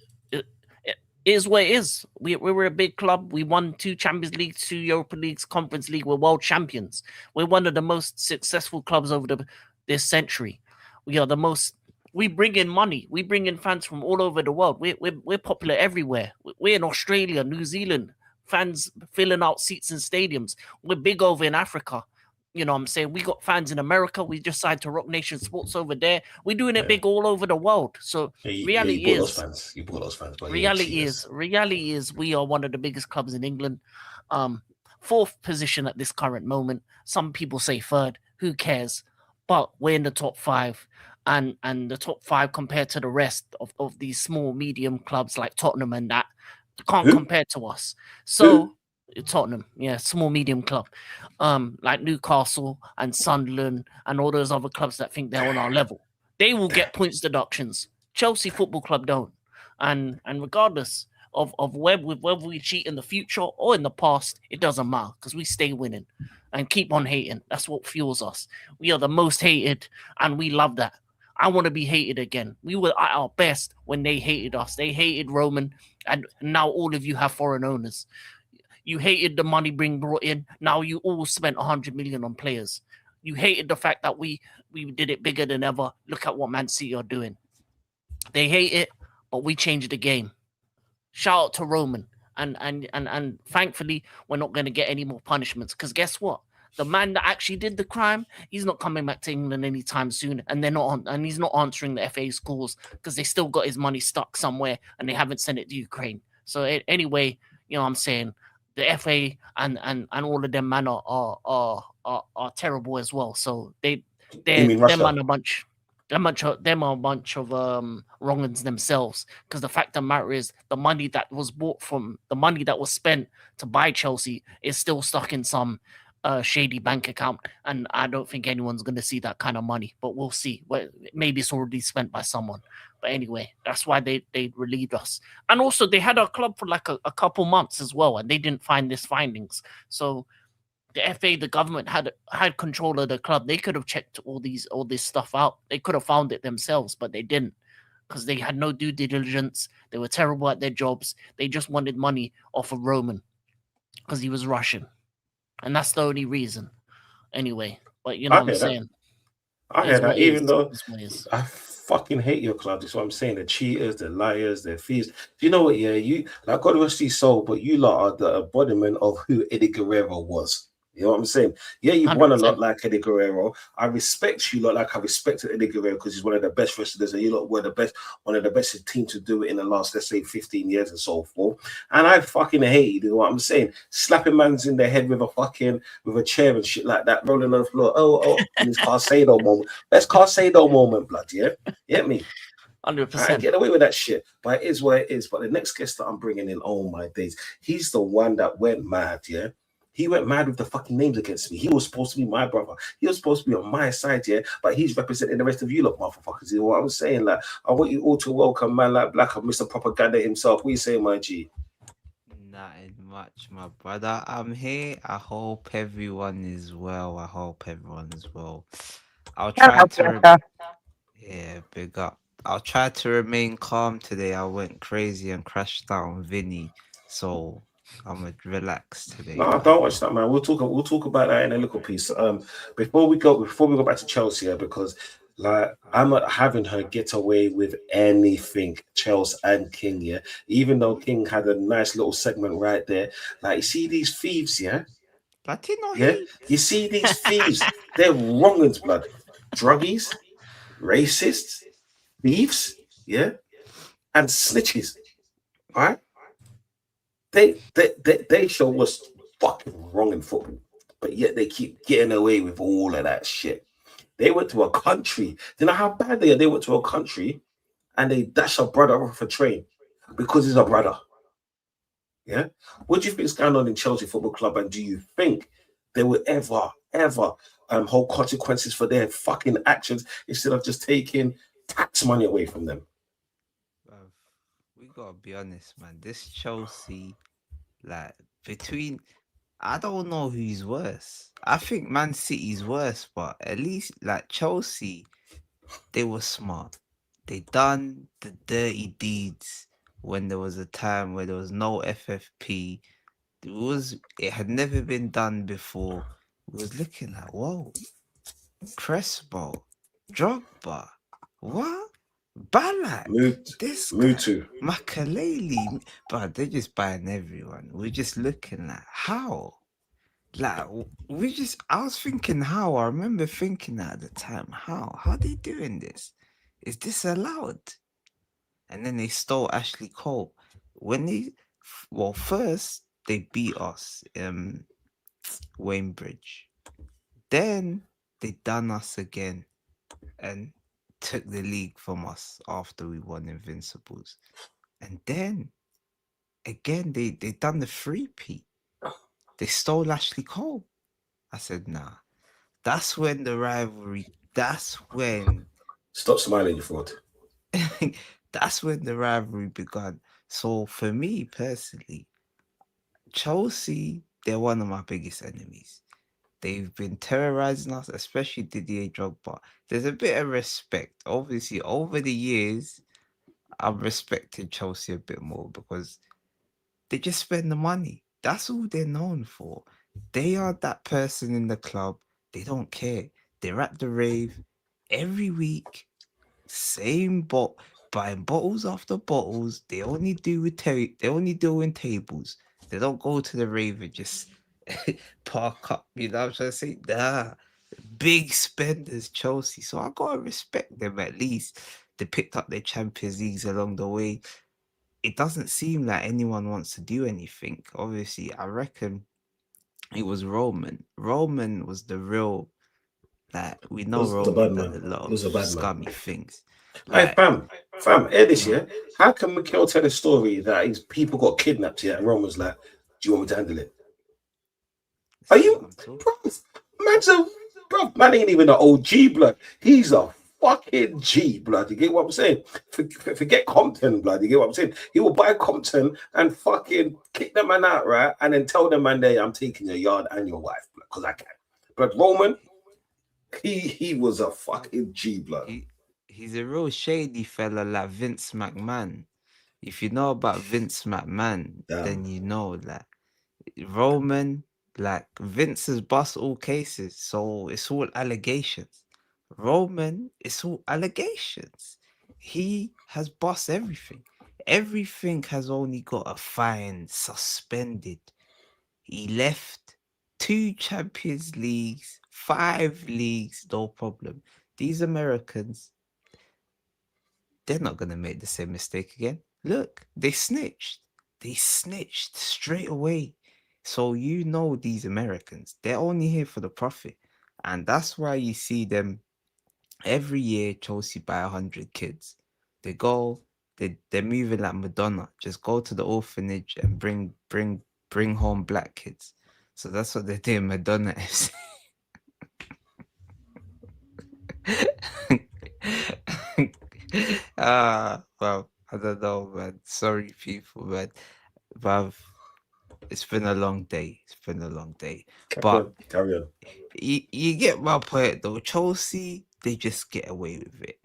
it is what it is. We were a big club. We won 2 Champions League, 2 Europa Leagues, Conference League. We're world champions. We're one of the most successful clubs over this century. We are the most. We bring in money. We bring in fans from all over the world. We're popular everywhere. We're in Australia, New Zealand. Fans filling out seats in stadiums. We're big over in Africa. You know what I'm saying? We got fans in America. We just signed to Rock Nation Sports over there. We're doing it big all over the world. So reality you bought is, those fans. You bought those fans. But reality is, we are one of the biggest clubs in England. 4th position at this current moment. Some people say 3rd. Who cares? But we're in the top 5, and the top 5 compared to the rest of these small, medium clubs like Tottenham and that can't compare to us. So. Tottenham, yeah, small medium club, like Newcastle and Sunderland and all those other clubs that think they're on our level. They will get points deductions. Chelsea Football Club don't, and regardless of whether we cheat in the future or in the past, it doesn't matter because we stay winning and keep on hating. That's what fuels us. We are the most hated, and we love that. I want to be hated again. We were at our best when they hated us. They hated Roman, and now all of you have foreign owners. You hated the money being brought in. Now you all spent 100 million on players. You hated the fact that we did it bigger than ever. Look at what Man City are doing. They hate it, but we changed the game. Shout out to Roman. And thankfully, we're not going to get any more punishments. Because guess what? The man that actually did the crime, he's not coming back to England anytime soon. And he's not answering the FA's calls because they still got his money stuck somewhere and they haven't sent it to Ukraine. So anyway, you know what I'm saying? The FA and all of them man are terrible as well. So them are a bunch. Them are a bunch of wrong'uns themselves. Because the fact of the matter is, the money that was spent to buy Chelsea is still stuck in some shady bank account, and I don't think anyone's going to see that kind of money. But we'll see. Well, maybe it's already spent by someone. But anyway, that's why they relieved us. And also, they had our club for like a couple months as well, and they didn't find these findings. So the FA, the government had control of the club. They could have checked all this stuff out. They could have found it themselves, but they didn't because they had no due diligence. They were terrible at their jobs. They just wanted money off of Roman because he was Russian. And that's the only reason. Anyway, but you know what I'm saying? I hear that, even though I fucking hate your club. That's what I'm saying. The cheaters, the liars, the thieves. Do you know what? Yeah, you like God rest his soul, but you lot are the embodiment of who Eddie Guerrero was. You know what I'm saying? Yeah, you've won a 100%. lot like Eddie Guerrero. I respect you lot like I respected Eddie Guerrero because he's one of the best wrestlers, and you lot were the best, one of the best team to do it in the last, let's say, 15 years and so forth. And I fucking hate, you know what I'm saying? Slapping man's in the head with a chair and shit like that, rolling on the floor. Oh, and it's Carcedo moment. Best Carcedo moment, blood, yeah? You get me? I 100%. get away with that shit, but it is what it is. But the next guest that I'm bringing in, oh my days, he's the one that went mad, yeah? He went mad with the fucking names against me. He was supposed to be my brother. He was supposed to be on my side, yeah. But he's representing the rest of you lot, motherfuckers. You know what I'm saying? Like, I want you all to welcome man like Black and Mr. Propaganda himself. What you saying, my G? Nothing much, my brother. I'm here. I hope everyone is well. I hope everyone is well. I'll try Hello, to, Becca. yeah, big up. I'll try to remain calm today. I went crazy and crashed out on Vinny, so I'm gonna relax today, No, man. don't watch that, man. We'll talk about that in a little piece. Before we go back to Chelsea, yeah, because like I'm not having her get away with anything, Chelsea and King, yeah. Even though King had a nice little segment right there, like you see these thieves, yeah, Latino yeah. heat. You see these thieves, they're wrong in blood, druggies, racists, thieves, yeah, and snitches. All right, they show us fucking wrong in football, but yet they keep getting away with all of that shit. They went to a country. You know how bad they are? They went to a country and they dash a brother off a train because he's a brother. Yeah. What do you think is going on in Chelsea Football Club? And do you think they will ever hold consequences for their fucking actions instead of just taking tax money away from them? Bruv, we gotta be honest, man. This Chelsea, like between, I don't know who's worse. I think Man City's worse, but at least like Chelsea, they were smart. They done the dirty deeds when there was a time where there was no FFP. It had never been done before. We was looking like, whoa, Crespo, Drogba, what? Ballack, Mood, this mood guy, too. Makaleli, but they're just buying everyone. We're just looking like how? Like we just I was thinking how I remember thinking that at the time, how they doing this? Is this allowed? And then they stole Ashley Cole. When well, first they beat us Wayne Bridge. Then they done us again and took the league from us after we won Invincibles. And then again they done the 3P. They stole Ashley Cole. I said, nah. That's when the rivalry. That's when. Stop smiling, you fraud. That's when the rivalry began. So for me personally, Chelsea, they're one of my biggest enemies. They've been terrorizing us, especially Didier Drogba. There's a bit of respect. Obviously, over the years, I've respected Chelsea a bit more because they just spend the money. That's all they're known for. They are that person in the club. They don't care. They're at the rave every week. Same buying bottles after bottles. They only do they only do in tables. They don't go to the rave and just park up. You know what I'm trying to say? Nah. Big spenders, Chelsea. So I gotta respect them at least. They picked up their Champions Leagues along the way. It doesn't seem like anyone wants to do anything. Obviously, I reckon it was Roman. Roman was the real, like, we know Was a bad Roman done man. a lot He of was a bad man. scummy things. Hey, Like, fam, hear this, yeah? How can Mikhail tell a story that his people got kidnapped here and Roman's like, do you want me to handle it? this Are is what you, I'm talking. bro, man ain't even an OG blood. He's a fucking G blood. You get what I'm saying? Forget Compton blood. You get what I'm saying? He will buy Compton and fucking kick the man out, right? And then tell the man, there, I'm taking your yard and your wife, because I can. But Roman, he was a fucking G blood. He's a real shady fella like Vince McMahon. If you know about Vince McMahon, Damn. then you know that Roman, like Vince has bust all cases, so it's all allegations. Roman, it's all allegations. He has bust everything. Everything has only got a fine, suspended. He left 2 Champions Leagues, 5 leagues, no problem. These Americans, they're not gonna make the same mistake again. Look, they snitched. They snitched straight away. So you know these Americans, they're only here for the profit. And that's why you see them every year. Chelsea buy 100 kids. They go, they're moving like Madonna. Just go to the orphanage and bring home black kids. So that's what they're doing, Madonna FC. Well, I don't know, man. Sorry, people, man. But it's been a long day. It's been a long day. But Carry on. you get my point, though. Chelsea, they just get away with it.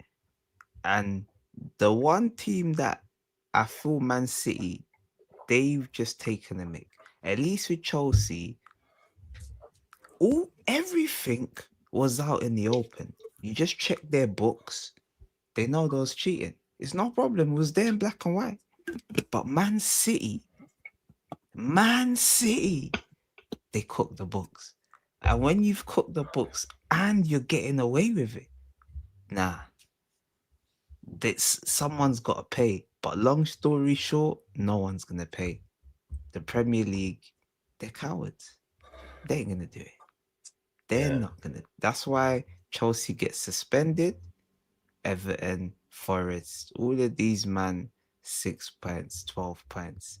And the one team that I feel, Man City, they've just taken a mick. At least with Chelsea, everything was out in the open. You just check their books. They know there was cheating. It's no problem. It was there in black and white. But Man City, they cook the books. And when you've cooked the books and you're getting away with it, nah, someone's got to pay. But long story short, no one's going to pay. The Premier League, they're cowards. They ain't going to do it. They're not going to. That's why Chelsea gets suspended. Everton, Forest, all of these, man, 6 points, 12 points.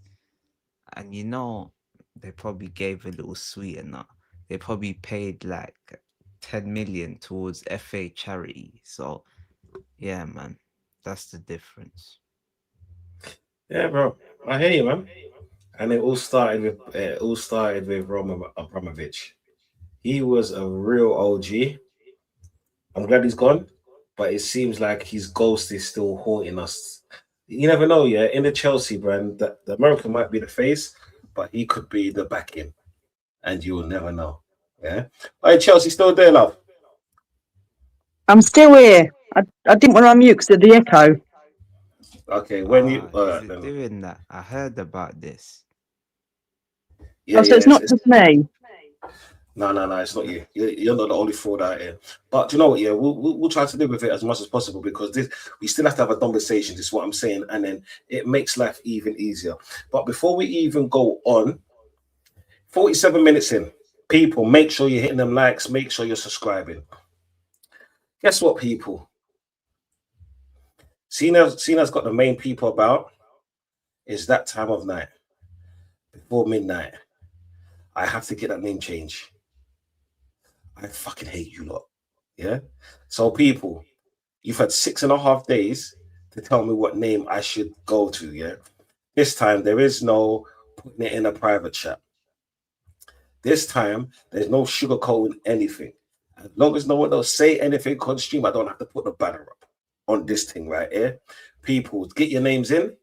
And you know, they probably gave a little sweetener. They probably paid like 10 million towards FA charity. So, yeah, man, that's the difference. Yeah, bro. I hear you, man. And it all started with Roman Abramovich. He was a real OG. I'm glad he's gone, but it seems like his ghost is still haunting us. You never know, yeah. In the Chelsea brand, the American might be the face, but he could be the backing, and you will never know. Yeah. All right, Chelsea still there, love. I'm still here. I didn't want to unmute because of the echo. Okay, when you is it doing that? I heard about this. yeah, So it's not just me. No, it's not you. You're not the only fraud out here. But you know what? Yeah, we'll try to live with it as much as possible because we still have to have a conversation. This is what I'm saying, and then it makes life even easier. But before we even go on, 47 minutes in, people, make sure you're hitting them likes. Make sure you're subscribing. Guess what, people? Cena's got the main people about. It's that time of night before midnight. I have to get that name change. I fucking hate you lot. Yeah. So people, you've had 6.5 days to tell me what name I should go to. Yeah. This time there is no putting it in a private chat. This time there's no sugarcoating anything. As long as no one else say anything on stream, I don't have to put the banner up on this thing right here. People, get your names in.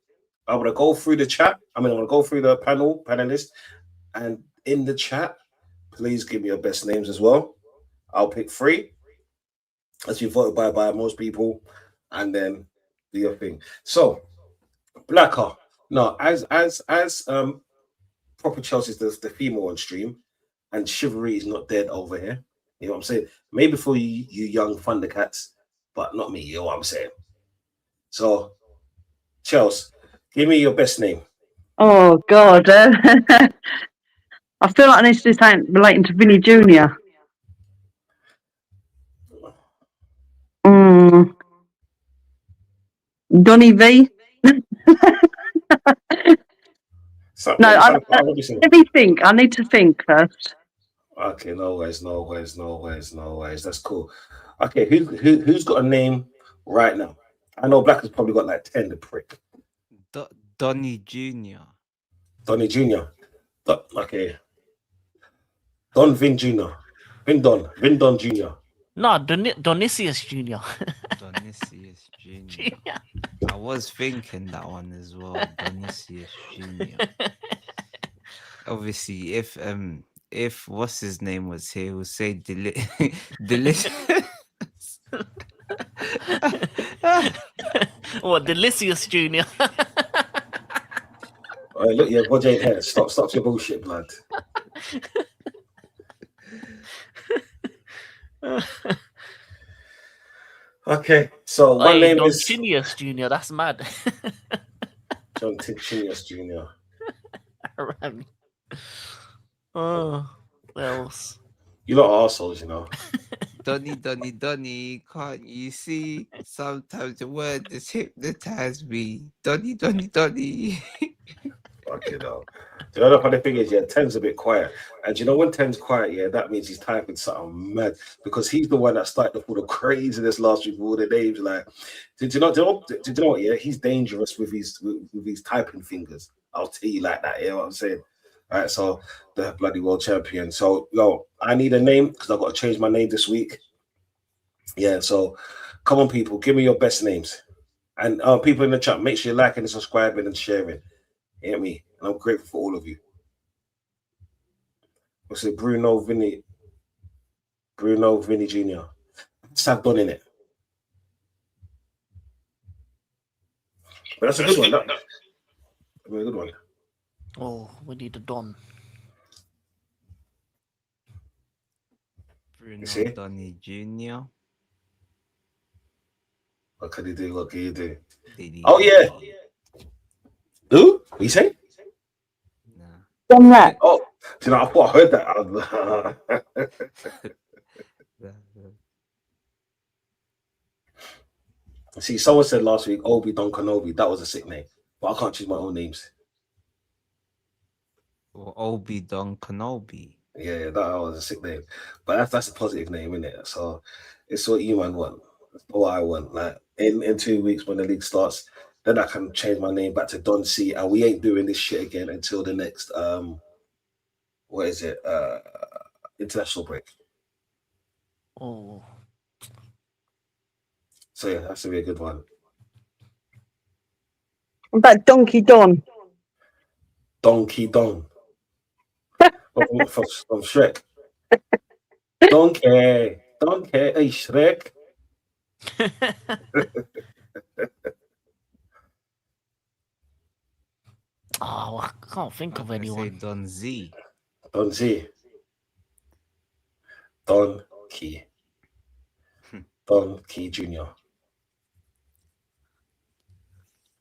I'm gonna go through the chat. I'm gonna go through the panelists, and in the chat, please give me your best names as well. I'll pick 3 as you voted by most people, and then do your thing. So, Blacker, no, as proper Chelsea's the female on stream, and chivalry is not dead over here. You know what I'm saying? Maybe for you young Thundercats, but not me. You know what I'm saying? So, Chelsea, give me your best name. Oh God. I feel like I need to do something relating to Vinny Jr. Donny V. Let me think. I need to think first. Okay, no worries. That's cool. Okay, who's got a name right now? I know Black has probably got like 10 to prick. Donny Jr. Donny Jr. Okay. Don Vin Jr. Vin Don Jr. No, Donisius Jr. Donisius Jr. I was thinking that one as well. Donisius Jr. Obviously, if what's his name was here, he would say delicious. What, Delicious Jr.? All right, look, yeah, Roger ain't here. Stop your bullshit, blood. Okay, so one Hey, name Don is Chinius Jr. That's mad. John Tinchinius Jr. Rami. Oh, what else? You lot are assholes, you know. Donny, can't you see? Sometimes the word just hypnotized me. Donny. Fucking hell. Do you know the funny thing is, yeah, Ten's a bit quiet. And do you know when Ten's quiet, yeah, that means he's typing something mad because he's the one that started all the craziness last week with all the names. Like, did you know what? Yeah, he's dangerous with his typing fingers. I'll tell you like that. You know what I'm saying? All right, so the bloody world champion. So, yo, I need a name because I've got to change my name this week. Yeah, so come on, people, give me your best names. And people in the chat, make sure you're liking and subscribing and sharing. Hear me? And I'm grateful for all of you. What's it? Bruno Vinny Jr. Just have Don in it. But that's a good one. That's a very good one. Oh, we need a Don. Bruno see? Donny Jr. What can you do? What can you do? Diddy. Oh, yeah. Who? What you say? Nah. Don Rat. Oh, do you know, I thought I heard that. See, someone said last week, Obi Don Kenobi. That was a sick name. But I can't choose my own names. Or Obi Don Kenobi. Yeah, that was a sick name. But that's a positive name, isn't it? So it's what you man want. That's what I want. Like in 2 weeks when the league starts, then I can change my name back to Don C. And we ain't doing this shit again until the next what is it? International break. Oh, So yeah, that's gonna be a good one. What about Donkey Don? Donkey Don. from Shrek. Donkey. Hey Shrek. oh, I can't think of I say anyone. Don Z. Don Z. Don Key. Don Key Jr.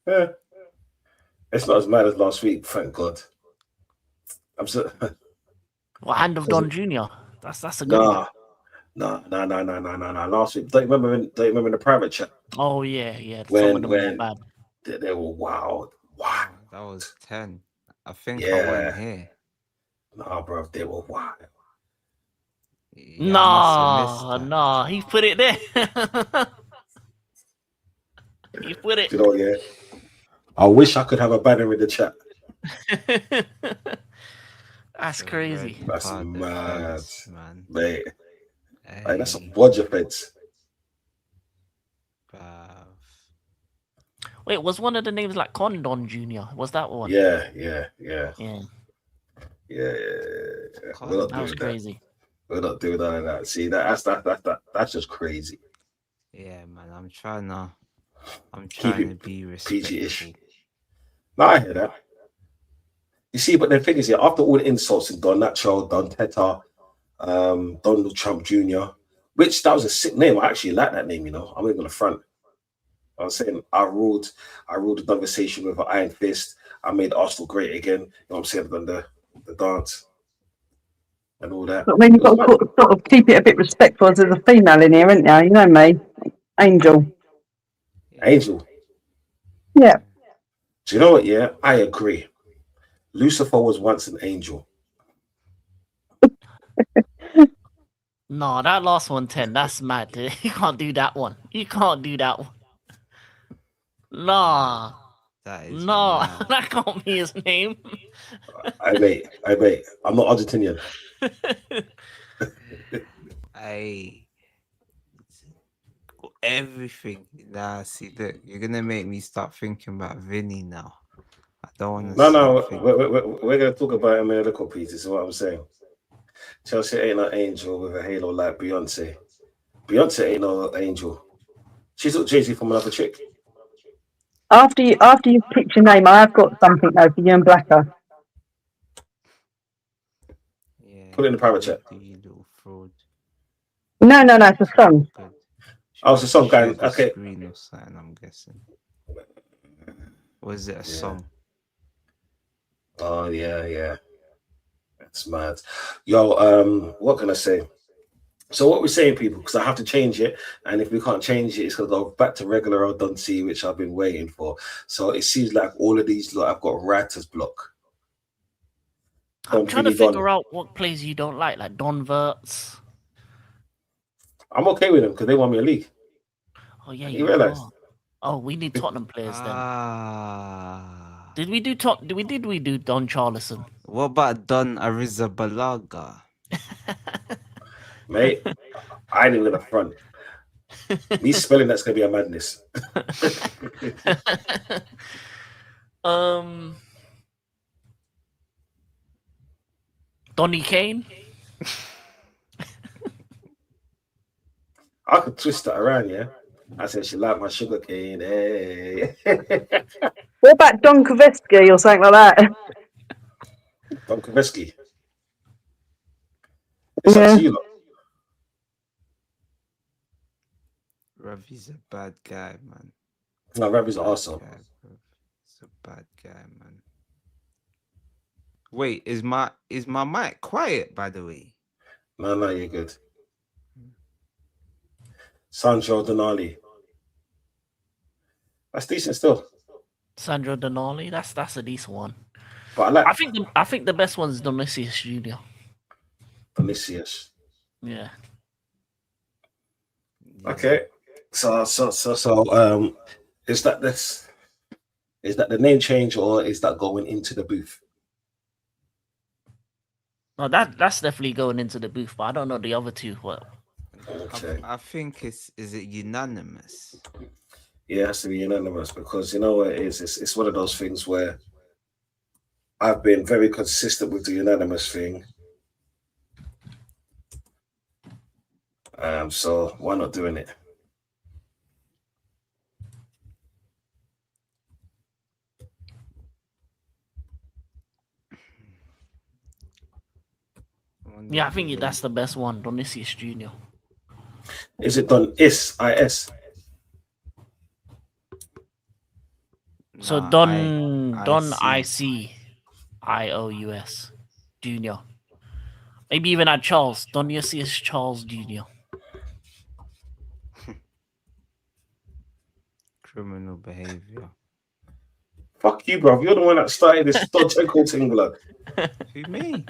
Yeah. It's not as mad as last week, thank God. I'm so Well, Hand of Is Don it- Jr. That's a good one. nah. Last week, don't you remember in the private chat Oh yeah. Some when of them were bad. they were wild. Wow. Oh, that was 10. I think I Yeah. went here. Nah, bro, they were wild. Yeah, I must have missed that. Nah, he put it there. He put it. You know, yeah. I wish I could have a banner in the chat. That's The crazy. red That's card mad, defense, man. mate. Like, that's a Hey, Roger fence. bruv. Wait, was one of the names like Condon Jr.? Was that one? Yeah. Yeah, We're not that was doing that. crazy. We're not doing none of that. See, that's just crazy. Yeah, man. I'm trying Keep to it be PG-ish. respectful. No, I hear that. You see, but the thing is, yeah, after all the insults in Don Nacho, Don Teta, Donald Trump Jr., which that was a sick name. I actually like that name, you know. I'm even gonna front. I was saying I ruled the Donversation with an iron fist. I made Arsenal great again. You know what I'm saying? Done the dance and all that. But when you've It was got to sort of keep it a bit respectful as there's a female in here, isn't there? You know me. Angel. Yeah. Angel. Yeah. Do you know what? Yeah, I agree. Lucifer was once an angel. No, that last one, 10, that's mad. You can't do that one. You can't do that one. Nah. That is No, mad. that can't be his name. I mate. I'm not Argentinian. Hey, everything. Nah, see, look, you're gonna make me start thinking about Vinny now. I don't want to No, start thinking. we're gonna talk about him in a little piece. This is what I'm saying. Chelsea ain't no angel with a halo like Beyonce. Beyonce ain't no angel. She's not Jay-Z from another chick. After you've picked your name, I have got something though for you and Blacker. Yeah. Put it in the private you chat. do, you little fraud. No, it's a song. Good. Oh, it's a song, Share going, the okay. screen or something, I'm guessing. Or is it a Yeah. song? Oh yeah. That's mad. Yo, what can I say? So what we're saying, people, because I have to change it, and if we can't change it, it's gonna go back to regular old Duncy, which I've been waiting for. So it seems like all of these, I've got writer's block. I'm trying to Really done. figure out what plays you don't like Donverts. I'm okay with them because they won me a league. Oh yeah, You you realise? are. Oh, we need Tottenham players then. Ah. Did we do Don Charlison? What about Don Arrizabalaga? Mate, I ain't even gonna front. Me spelling that's gonna be a madness. Donny Kane. I could twist that around, yeah. I said she liked my sugar cane. Hey. What about Don Koveski or something like that? Don Koveski. It's up Yeah. to you, lot. Ravi's a bad guy, man. No, Ravi's Bad awesome. guy, bro. He's a bad guy, man. Wait, is my mic quiet, by the way? No, you're good. Sancho Donali. That's decent still. Sandro Donali. That's a decent one. But I like I think the best one is Donisius Junior. Vinicius. Yeah. Okay. So is that the name change or is that going into the booth? No, that's definitely going into the booth, but I don't know the other two. What? Okay. I think is it unanimous? Yeah, it has to be unanimous because you know what it is. It's one of those things where I've been very consistent with the unanimous thing. So why not doing it? Yeah, I think that's the best one, Donisius Junior. Is it done is? So Nah, Don IC. ICIOUS Junior. Maybe even add Charles. Donisius Charles Junior. Criminal behavior. Fuck you, bro. You're the one that started this Dodgeco thing, blood. Who, me?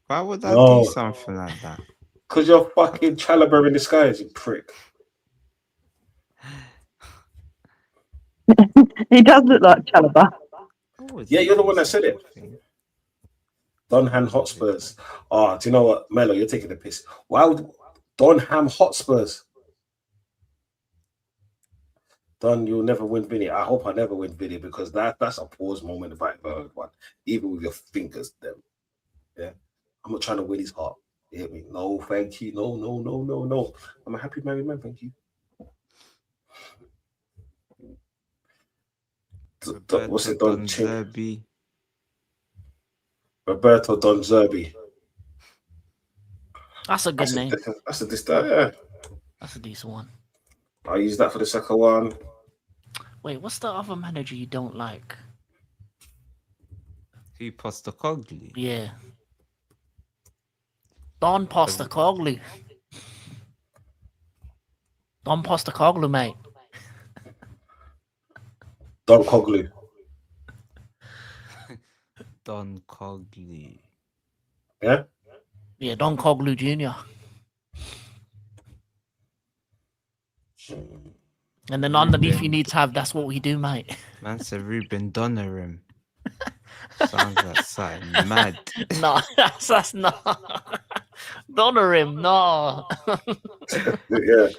Why would I No. do something like that? Because you're fucking Chalabur in disguise, you prick. He does look like Chalaba. Yeah, you're the one that said it. Donham Hotspurs. Oh, do you know what, Melo? You're taking the piss. Why would Donham Hotspurs? Don, you'll never win Vinny. I hope I never win Vinny because that's a pause moment if I ever heard one. Even with your fingers, them. Yeah. I'm not trying to win his heart. You hear me? No, thank you. No. I'm a happy married man, thank you. What's it, Don Zerbi? Roberto Don Zerbi. That's a good name. That's a distant, yeah. That's a decent one. I'll use that for the second one. Wait, what's the other manager you don't like? Who, Postacoglu? Yeah. Don Postacoglu. Don Postacoglu, mate. Don Coglu. Don Coglu. Yeah? Yeah, Don Coglu Jr. And then underneath you need to have that's what we do, mate. Man said Ruben Donnerim. Sounds like something mad. No, that's not. Donnerim, no. Yeah.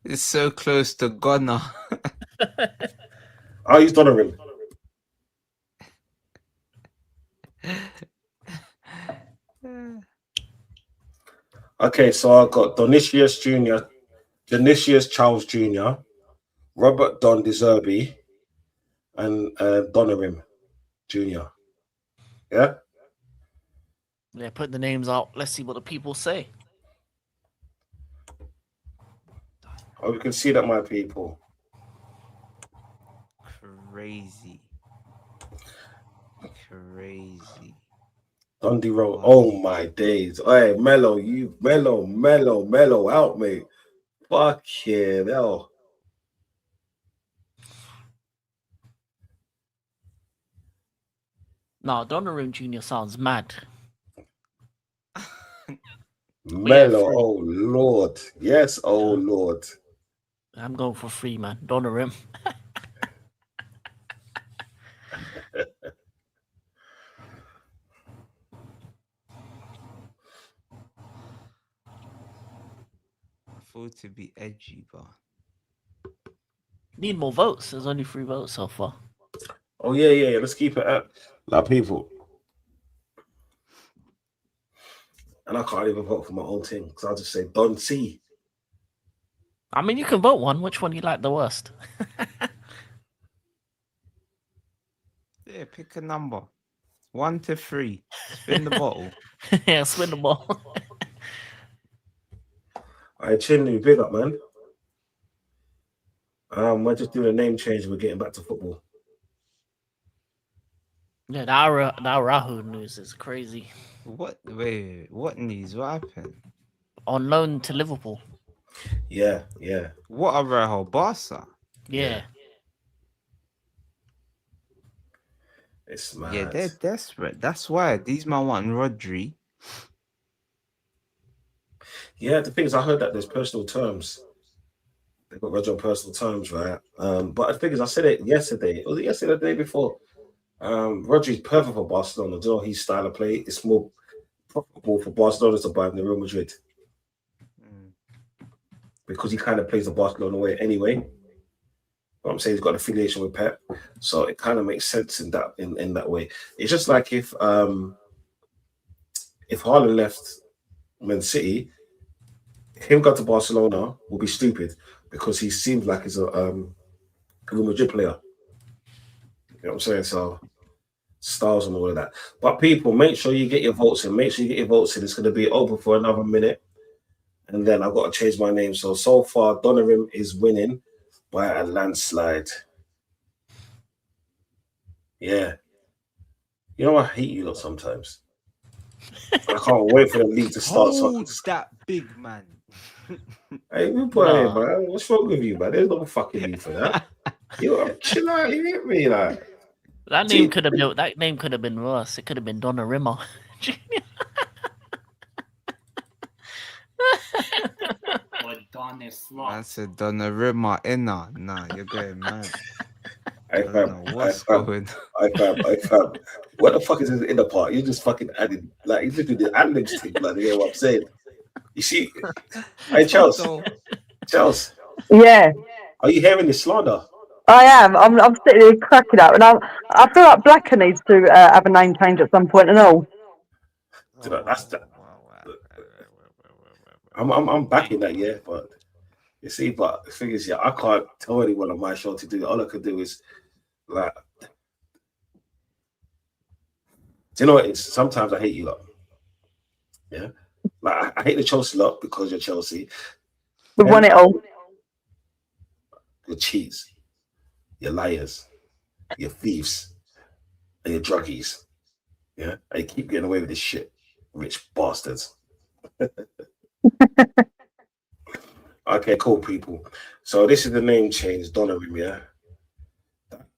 It's so close to Ghana. I'll use Donovan. Okay, so I've got Donisius Jr., Donisius Charles Jr., Robert Don DeZerbi, and Donorim Jr. Yeah? Yeah, put the names out. Let's see what the people say. Oh, you can see that, my people. Crazy. Crazy. Dundee Road. Wow. Oh my days. Hey, Mello, you Mello out, mate. Fuck yeah, hell. No, Donnarumma Jr. sounds mad. Mello, free. oh Lord. Yes, oh Yeah. Lord. I'm going for 3, man. Donnarumma. Thought to be edgy, but Need more votes. There's only 3 votes so far. Oh yeah. Let's keep it up. Like people. And I can't even vote for my own thing because I'll just say Don C. I mean, you can vote one. Which one you like the worst? yeah, pick a number. 1 to 3. Spin the bottle. Yeah, spin the ball. Alright, Chinlu, big up, man. We're just doing a name change. We're getting back to football. Yeah, the Rahu news is crazy. What? Wait. What news? What happened? On loan to Liverpool. Yeah. What a Real Barca? Yeah. It's mad. Yeah, they're desperate. That's why these man want Rodri. Yeah, the thing is, I heard that there's personal terms. They got Roger on personal terms, right? But the thing is, I said it yesterday. Was it yesterday or the day before? Rodri's perfect for Barcelona. Do you know his style of play? It's more profitable for Barcelona to buy him than Real Madrid because he kind of plays the Barcelona way anyway. What I'm saying, he's got an affiliation with Pep, so it kind of makes sense in that way. It's just like if Haaland left Man City, him go to Barcelona will be stupid because he seems like he's a Real Madrid player. You know what I'm saying? So styles and all of that. But people, make sure you get your votes in. Make sure you get your votes in. It's going to be open for another minute. And then I've got to change my name. So far, Donnarumma is winning by a landslide. Yeah. You know, I hate you lot sometimes. I can't wait for the league to start. Hold that big man. Hey, boy, man, what's wrong with you, man? There's no fucking need for that. You chill out, you hit me, like. That name could have been worse. It could have been Donnarumma. Or Don is I lost. said Donnarumma inner. Nah, you're going mad. I don't know what's going I fam. What the fuck is this in the part? You just fucking added, like, you just do the ad-libs thing, like, you hear what I'm saying? You see, hey, Chelsea. Yeah, Are you hearing this slander? I am. I'm sitting here cracking up, and I feel like Blacker needs to have a name change at some point and all. That's that. I'm backing that, yeah, but you see, but the thing is, yeah, I can't tell anyone on my show to do it. All I can do is, like, do you know what it is? Sometimes I hate you lot. Yeah, like I hate the Chelsea lot because you're Chelsea. We've won it all. You're cheats, you're liars, you're thieves, and you're druggies. Yeah, and you keep getting away with this shit, rich bastards. Okay, cool, people. So this is the name change, Donnarumma. Yeah,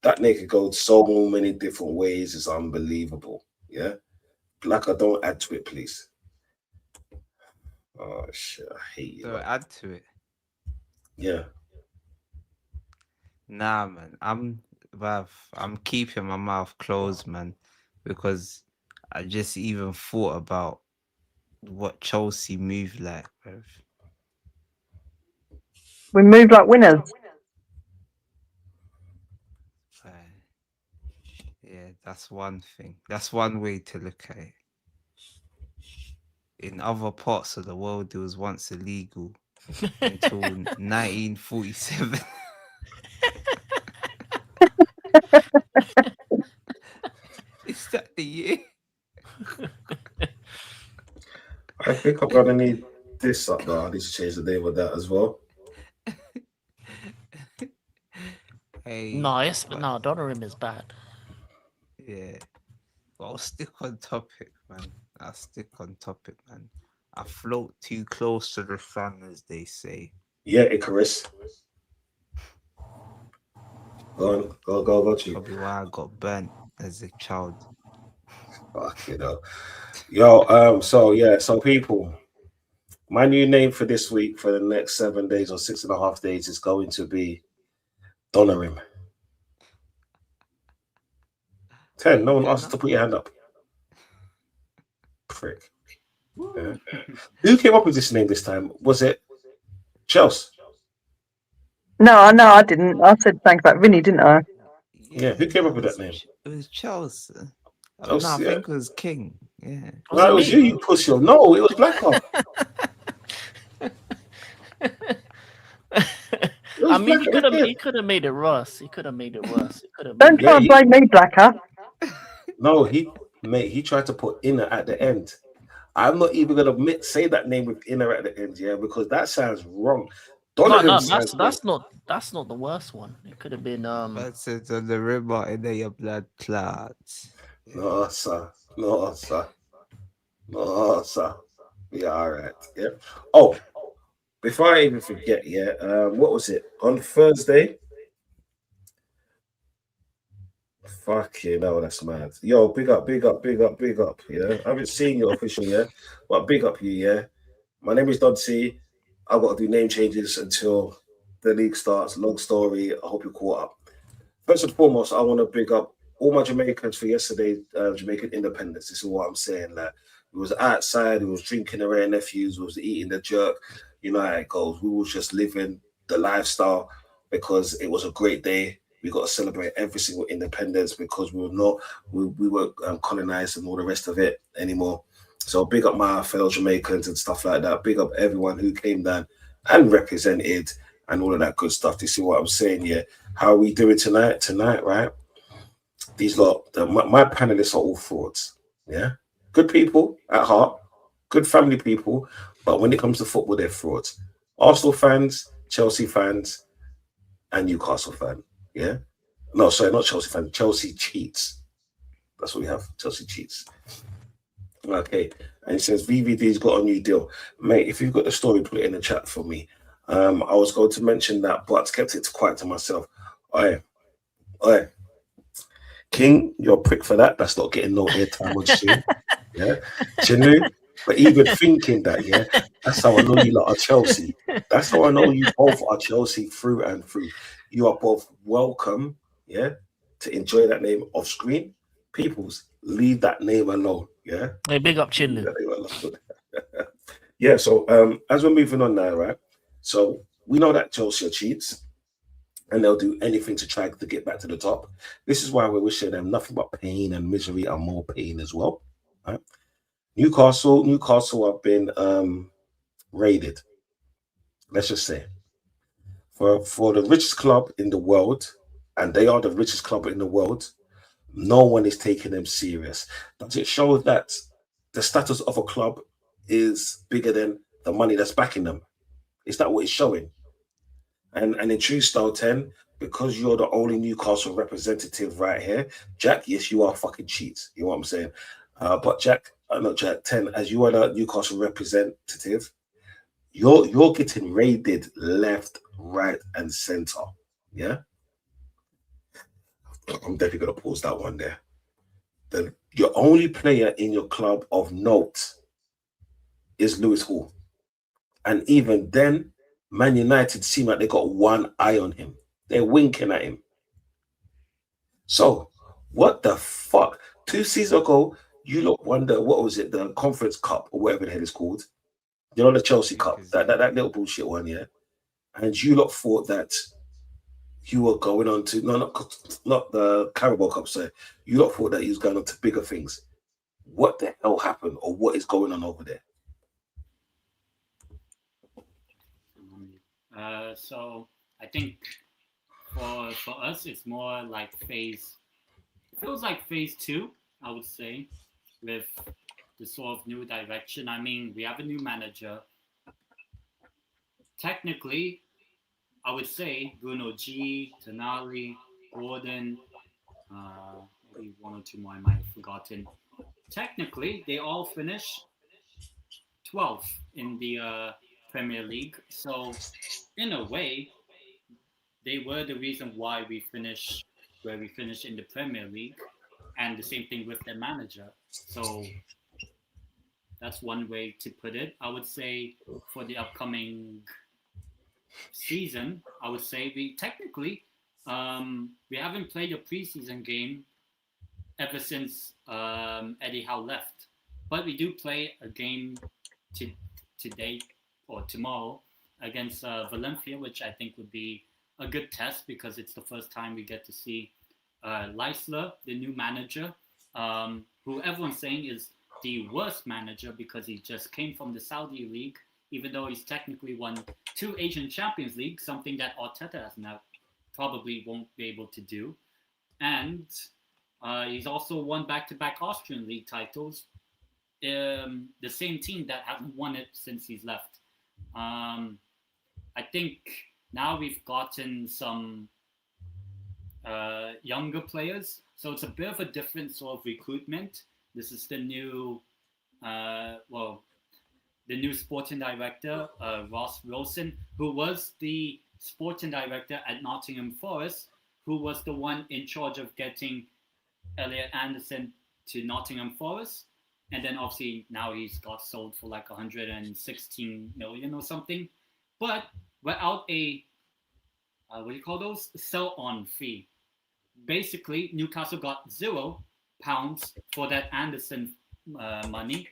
that name could go so many different ways. It's unbelievable. Yeah, Blacker, don't add to it, please. Oh shit, I hate you. So add to it. Yeah. Nah, man. I'm keeping my mouth closed, man, because I just even thought about what Chelsea move like, bruv. We move like winners. Yeah, that's one thing. That's one way to look at it. In other parts of the world, it was once illegal until 1947. Is that the year? I think I'm gonna need this up though. I need to change the name of that as well. Hey, No, it's but no. Donnarumma is bad. yeah, but I'll stick on topic, man. I'll stick on topic, man. I float too close to the sun, as they say. Yeah, Icarus. Go on, go to you. Probably why I got burnt as a child. Fuck, you know. Yo, so people, my new name for this week for the next 7 days or 6.5 days is going to be Donorim. 10. No one Fair asked enough. to put your hand up. Prick. Yeah. Who came up with this name this time? Was it Chelsea? No, I didn't. I said thanks about Vinny, didn't I? Yeah, who came no, up with that name? It was Chelsea. No, I Chelsea, yeah. think it was King. Yeah. Was No, it it was me? you pussy. No, it was Blacker. It I was mean, Blacker. he could have made it worse. He could have made it worse. He could have Don't made try Yeah, and blame me, Blacker. No, he tried to put inner at the end. I'm not even gonna say that name with inner at the end, yeah, because that sounds wrong. no, Donovan sounds good. that's not the worst one. It could have been But it's on the river in your blood clots. No, sir. No, sir. No, sir. Yeah, all right. Yeah. Oh, before I even forget, yeah, what was it? On Thursday? Fuck you, no, that's mad. Yo, big up, big up, big up, big up. Yeah. I haven't seen you official, yeah. But big up you, yeah. My name is Don C. I've got to do name changes until the league starts. Long story. I hope you're caught up. First and foremost, I want to big up all my Jamaicans for yesterday, Jamaican independence. This is what I'm saying. Like, we was outside, we was drinking the rare nephews, we was eating the jerk. You know how it goes. We was just living the lifestyle because it was a great day. We got to celebrate every single independence because we were colonized and all the rest of it anymore. So big up my fellow Jamaicans and stuff like that. Big up everyone who came down and represented and all of that good stuff. You see what I'm saying? Yeah. How are we doing tonight? Tonight, right? These my panelists are all frauds. Yeah. Good people at heart, good family people. But when it comes to football, they're frauds. Arsenal fans, Chelsea fans, and Newcastle fan. Yeah. No, sorry, not Chelsea fan. Chelsea cheats. That's what we have. Chelsea cheats. Okay. And it says VVD's got a new deal. Mate, if you've got the story, put it in the chat for me. I was going to mention that, but kept it quiet to myself. Oi. King, you're a prick for that. That's not getting no airtime on stream. Yeah. Chinu, but even thinking that, yeah, that's how I know you lot are Chelsea. That's how I know you both are Chelsea through and through. You are both welcome, yeah, to enjoy that name off screen. Peoples, leave that name alone, yeah. hey, big up Chinlu. Yeah, so as we're moving on now, right? So we know that Chelsea cheats and they'll do anything to try to get back to the top. This is why we're wishing them nothing but pain and misery and more pain as well. Right? Newcastle have been raided. Let's just say for the richest club in the world, and they are the richest club in the world. No one is taking them serious. Does it show that the status of a club is bigger than the money that's backing them? Is that what it's showing? And in true style 10, because you're the only Newcastle representative right here, Jack, yes, you are fucking cheats. You know what I'm saying? But Jack, not Jack, 10, as you are the Newcastle representative, you're getting raided left, right, and center. Yeah? I'm definitely gonna pause that one there. Your only player in your club of note is Lewis Hall. And even then, Man United seem like they got one eye on him. They're winking at him. So, what the fuck? 2 seasons ago, you lot won the, what was it, the Conference Cup or whatever the hell it's called. You know, the Chelsea Cup, that little bullshit one, yeah? And you lot thought that you were going on to, not the Carabao Cup, sorry. You lot thought that you was going on to bigger things. What the hell happened or what is going on over there? So I think for us, it's more like phase. It feels like phase 2, I would say, with the sort of new direction. I mean, we have a new manager. Technically, I would say Bruno G, Tonali, Gordon, maybe one or two more I might have forgotten. Technically, they all finished 12th in the Premier League. So, in a way, they were the reason why we finished where we finished in the Premier League, and the same thing with their manager. So that's one way to put it. I would say for the upcoming season, I would say we technically we haven't played a preseason game ever since Eddie Howe left, but we do play a game to today or tomorrow against Valencia, which I think would be a good test because it's the first time we get to see Leisler, the new manager, who everyone's saying is the worst manager because he just came from the Saudi League, even though he's technically won 2 Asian Champions League, something that Arteta has now probably won't be able to do. And he's also won back-to-back Austrian League titles. The same team that hasn't won it since he's left. I think now we've gotten some younger players, so it's a bit of a different sort of recruitment. This is the new, the new sporting director, Ross Wilson, who was the sporting director at Nottingham Forest, who was the one in charge of getting Elliot Anderson to Nottingham Forest. And then obviously now he's got sold for like 116 million or something. But without a, what do you call those? Sell-on fee. Basically, Newcastle got £0 for that Anderson money.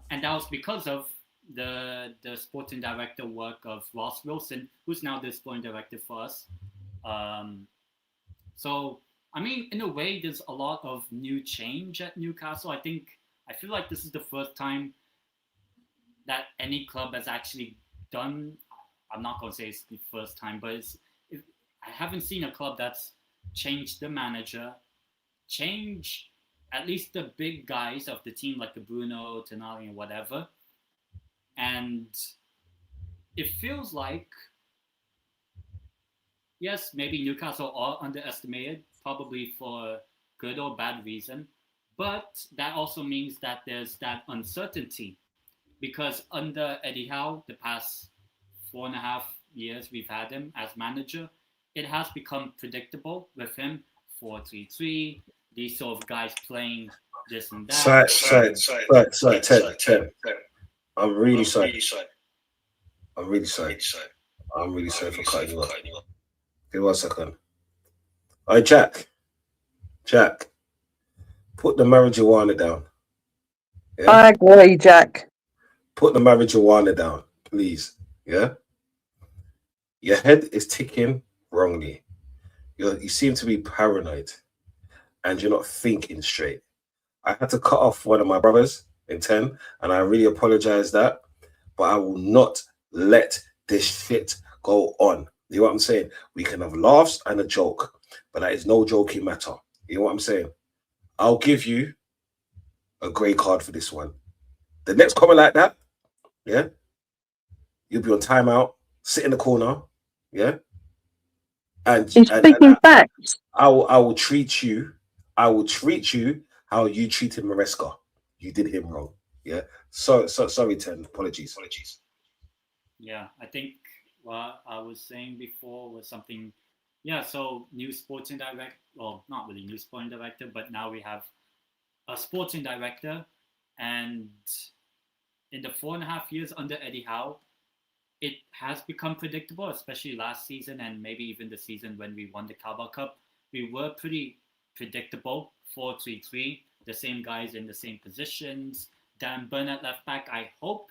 And that was because of the sporting director work of Ross Wilson, who's now the sporting director for us. So, I mean, in a way, there's a lot of new change at Newcastle. I feel like this is the first time that any club has actually done. I'm not going to say it's the first time, but I haven't seen a club that's changed the manager, change at least the big guys of the team, like the Bruno, Tonali, and whatever. And it feels like, yes, maybe Newcastle are underestimated, probably for good or bad reason. But that also means that there's that uncertainty because under Eddie Howe, the past 4.5 years we've had him as manager, it has become predictable with him 4-3-3, these sort of guys playing this and that. Sorry, Ted. I'm really sorry. I'm really sorry for cutting you off. Give me 1 second. All right, Jack, put the marijuana down. Yeah? I agree, Jack. Put the marijuana down, please. Yeah? Your head is ticking wrongly. You seem to be paranoid and you're not thinking straight. I had to cut off one of my brothers in 10, and I really apologize that, but I will not let this shit go on. You know what I'm saying? We can have laughs and a joke, but that is no joking matter. You know what I'm saying? I'll give you a grey card for this one. The next comment like that, yeah, you'll be on timeout, sit in the corner, yeah, and He's speaking facts. I will treat you how you treated Maresca. You did him wrong. Yeah. So sorry, Ten. Apologies. Yeah, I think what I was saying before was something. Yeah, so new sporting director. Well, not really new sporting director, but now we have a sporting director, and in the 4.5 years under Eddie Howe, it has become predictable, especially last season and maybe even the season when we won the Carabao Cup. We were pretty predictable, 4-3-3, the same guys in the same positions. Dan Burn at left back. I hope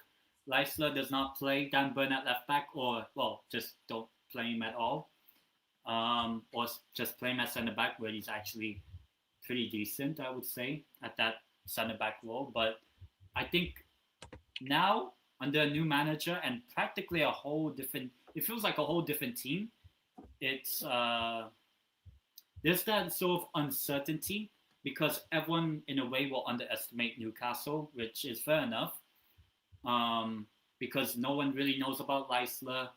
Leisler does not play Dan Burn at left back, or, well, just don't play him at all. Or just play him at centre back where he's actually pretty decent, I would say, at that centre back role. But I think now, under a new manager and practically a whole different, it feels like a whole different team. It's there's that sort of uncertainty because everyone in a way will underestimate Newcastle, which is fair enough. Because no one really knows about Leisler.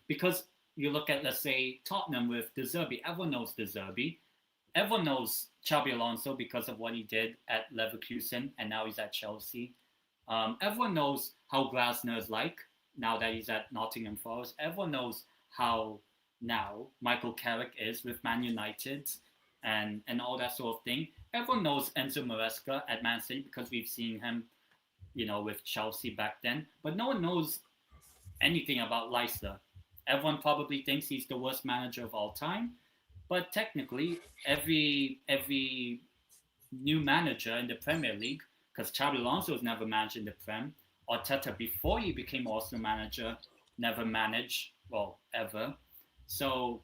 Because you look at, let's say, Tottenham with De Zerbi. Everyone knows De Zerbi. Everyone knows Xabi Alonso because of what he did at Leverkusen, and now he's at Chelsea. Everyone knows how Glasner is like now that he's at Nottingham Forest. Everyone knows how now Michael Carrick is with Man United and all that sort of thing. Everyone knows Enzo Maresca at Man City because we've seen him, with Chelsea back then. But no one knows anything about Leicester. Everyone probably thinks he's the worst manager of all time. But technically, every new manager in the Premier League, because Xabi Alonso was never managed in the Prem, Arteta, before he became Arsenal manager, never managed, ever. So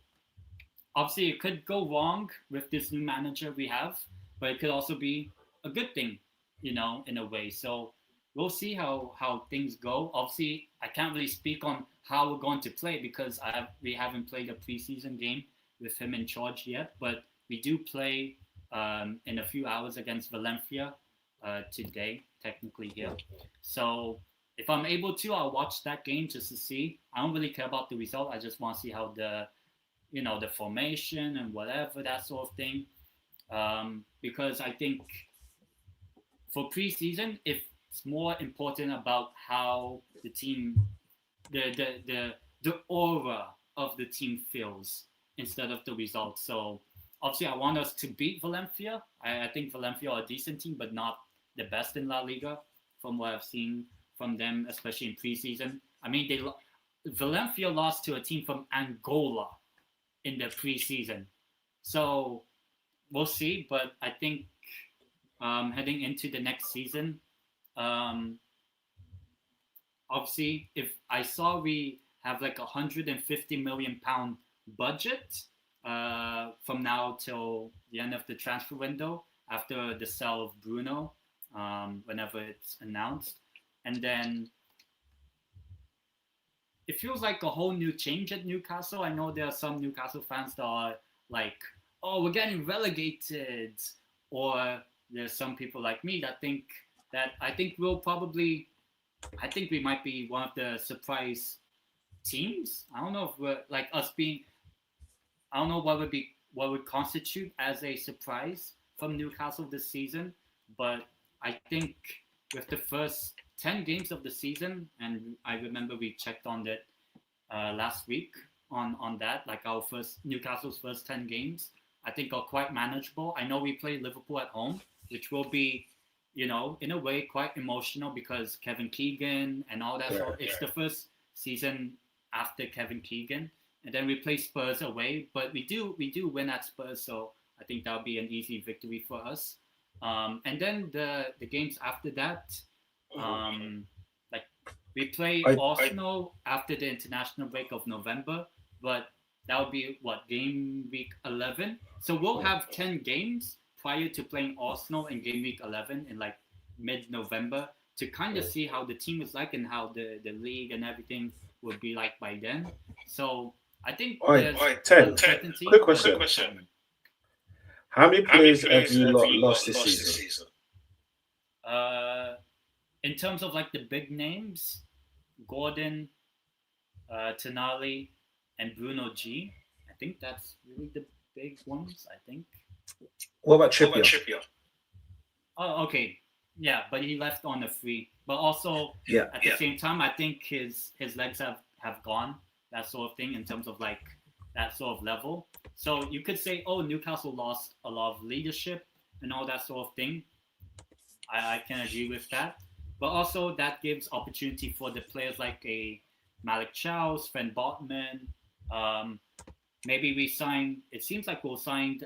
obviously it could go wrong with this new manager we have, but it could also be a good thing, in a way. So we'll see how things go. Obviously, I can't really speak on how we're going to play because we haven't played a preseason game with him in charge yet, but we do play in a few hours against Valencia today, technically here. So if I'm able to, I'll watch that game just to see. I don't really care about the result. I just want to see how the formation and whatever, that sort of thing. Because I think for preseason, it's more important about how the team, the aura of the team feels instead of the results. So obviously, I want us to beat Valencia. I think Valencia are a decent team, but not the best in La Liga from what I've seen from them, especially in preseason. I mean, Valencia lost to a team from Angola in the preseason. So we'll see, but I think heading into the next season, obviously, if I saw we have like £150 million budget from now till the end of the transfer window after the sale of Bruno, whenever it's announced. And then it feels like a whole new change at Newcastle. I know there are some Newcastle fans that are like, oh, we're getting relegated. Or there's some people like me that think that I think we might be one of the surprise teams. I don't know if we're like us being, I don't know what would constitute as a surprise from Newcastle this season, but I think with the first 10 games of the season, and I remember we checked on that last week on that, like Newcastle's first 10 games, I think are quite manageable. I know we play Liverpool at home, which will be, in a way quite emotional because Kevin Keegan and all that. Yeah, so it's the first season after Kevin Keegan. And then we play Spurs away, but we do win at Spurs, so I think that'll be an easy victory for us. And then the games after that, like we play Arsenal after the international break of November, but that would be game week 11. So we'll have 10 games prior to playing Arsenal in game week 11 in like mid-November to kind of see how the team is like and how the league and everything will be like by then. So I think there's uncertainty. Quick question. How many players have you lost this season? In terms of like the big names, Gordon, Tonali, and Bruno G. I think that's really the big ones, I think. What about Trippier? Oh, okay. Yeah, but he left on a free. But also, at the same time, I think his legs have gone, that sort of thing, in terms of like that sort of level. So you could say, oh, Newcastle lost a lot of leadership and all that sort of thing. I can agree with that. But also that gives opportunity for the players like a Malik Chow, Sven Botman. Maybe we sign. It seems like we'll sign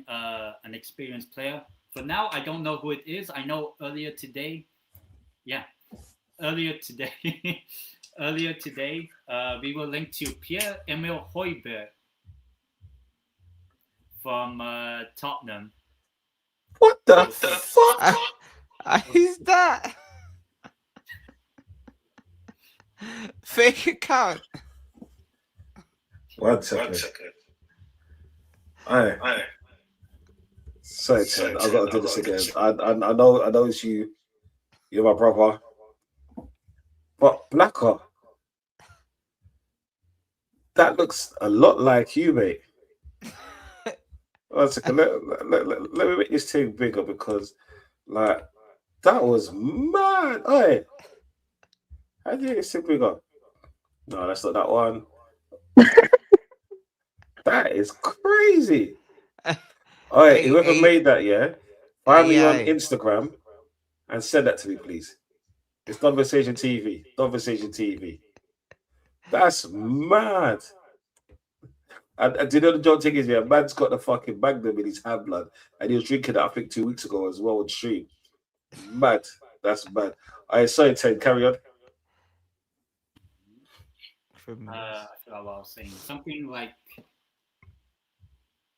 an experienced player. For now, I don't know who it is. I know earlier today, we were linked to Pierre-Emile Højbjerg from Tottenham. What the fuck? Who's that? Fake account. One second. Aye. Sorry, Ted. I've got to do this again. I know it's you. You're my brother. But Blacker. That looks a lot like you, mate. One second, let me make this thing bigger because, like, that was mad. Oi, how do you make this thing bigger? No, that's not that one. That is crazy. Oi, whoever made that, yeah, find me on AI. Instagram and send that to me, please. It's Donversation TV. Donversation TV. That's mad. And do you know the John thing is, yeah, man's got the fucking magnum in his hand, blood, and he was drinking that I think 2 weeks ago as well on stream. Mad. That's mad. I sorry, Ted, carry on. I forgot what I was saying. Something like,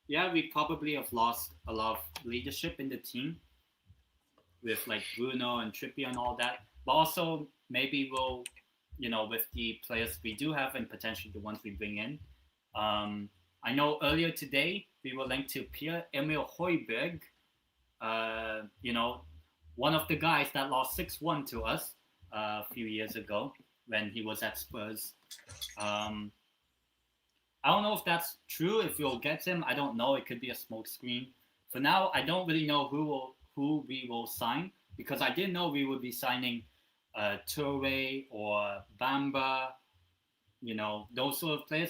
yeah, we probably have lost a lot of leadership in the team with like Bruno and Trippier and all that. But also maybe we'll, with the players we do have and potentially the ones we bring in. I know earlier today we were linked to Pierre-Emile Højbjerg, one of the guys that lost 6-1 to us a few years ago when he was at Spurs. I don't know if that's true. If we'll get him, I don't know. It could be a smokescreen. For now, I don't really know who we will sign because I didn't know we would be signing Toure or Bamba. Those sort of players.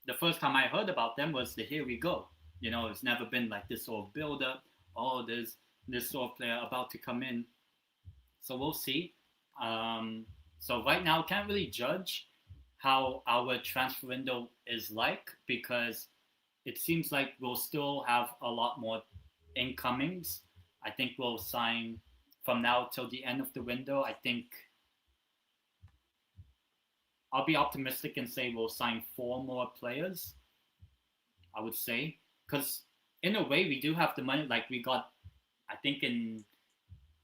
The first time I heard about them was the Here We Go. It's never been like this sort of build up. Oh, there's this sort of player about to come in. So we'll see. So right now, can't really judge how our transfer window is like because it seems like we'll still have a lot more incomings. I think we'll sign from now till the end of the window. I think I'll be optimistic and say we'll sign 4 more players, I would say. Because in a way, we do have the money. Like we got, I think in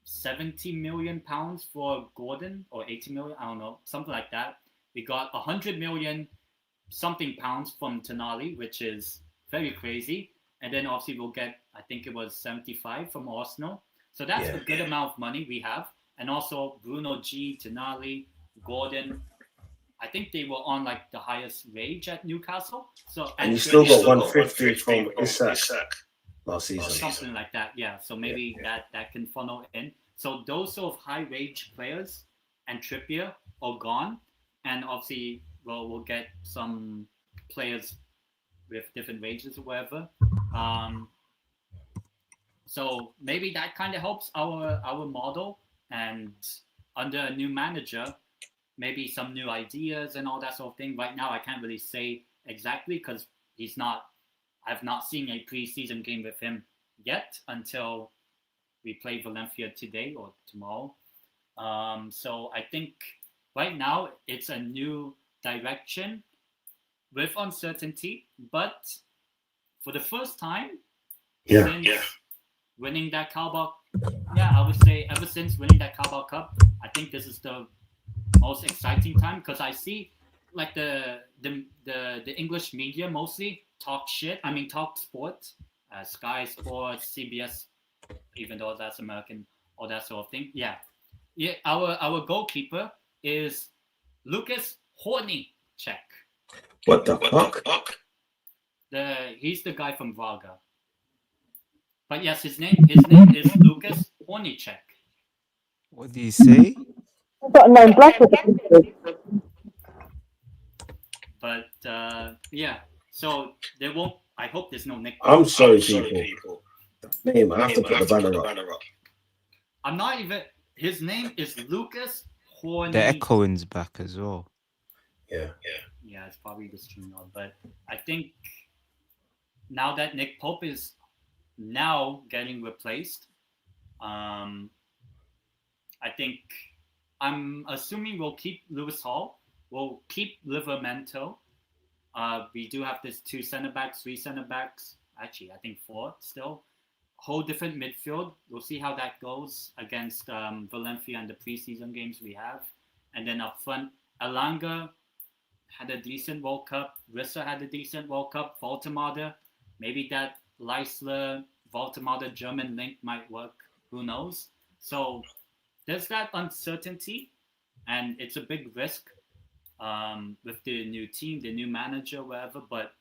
70 million pounds for Gordon or 80 million, I don't know, something like that. We got 100 million something pounds from Tonali, which is very crazy. And then obviously we'll get, I think it was 75 from Arsenal. So that's a good amount of money we have. And also Bruno G, Tonali, Gordon. I think they were on like the highest wage at Newcastle. So and you still got 150 from Isak last season. Something like that, yeah. So maybe that can funnel in. So those sort of high wage players and Trippier are gone. And obviously, we'll get some players with different wages or whatever. So maybe that kind of helps our model. And under a new manager, maybe some new ideas and all that sort of thing. Right now, I can't really say exactly because I've not seen a preseason game with him yet until we play Valencia today or tomorrow. So I think right now it's a new direction with uncertainty, but for the first time since winning that Carabao, I would say ever since winning that Carabao Cup, I think this is the most exciting time because I see like the English media mostly talk shit. I mean, talk sport, Sky Sports, CBS, even though that's American, all that sort of thing. Yeah. Our goalkeeper is Lucas Hornychek. What the fuck? He's the guy from Varga. But yes, his name is Lucas Hornychek. What do you say? I've got a name black. But so there won't. I hope there's no Nick. I'm sorry, people. Name, I have to put the banner up. I'm not even. His name is Lucas Horny. The echoing's back as well. Yeah, it's probably the stream now. But I think now that Nick Pope is now getting replaced, I think I'm assuming we'll keep Lewis Hall. We'll keep Livramento. We do have this 2 center backs, 3 center backs. Actually, I think 4 still. Whole different midfield. We'll see how that goes against Valencia and the preseason games we have. And then up front, Alanga had a decent World Cup. Rissa had a decent World Cup. Voltemade, maybe that Leisler, Voltemade German link might work. Who knows? So there's that uncertainty, and it's a big risk. with the new team, the new manager, whatever. But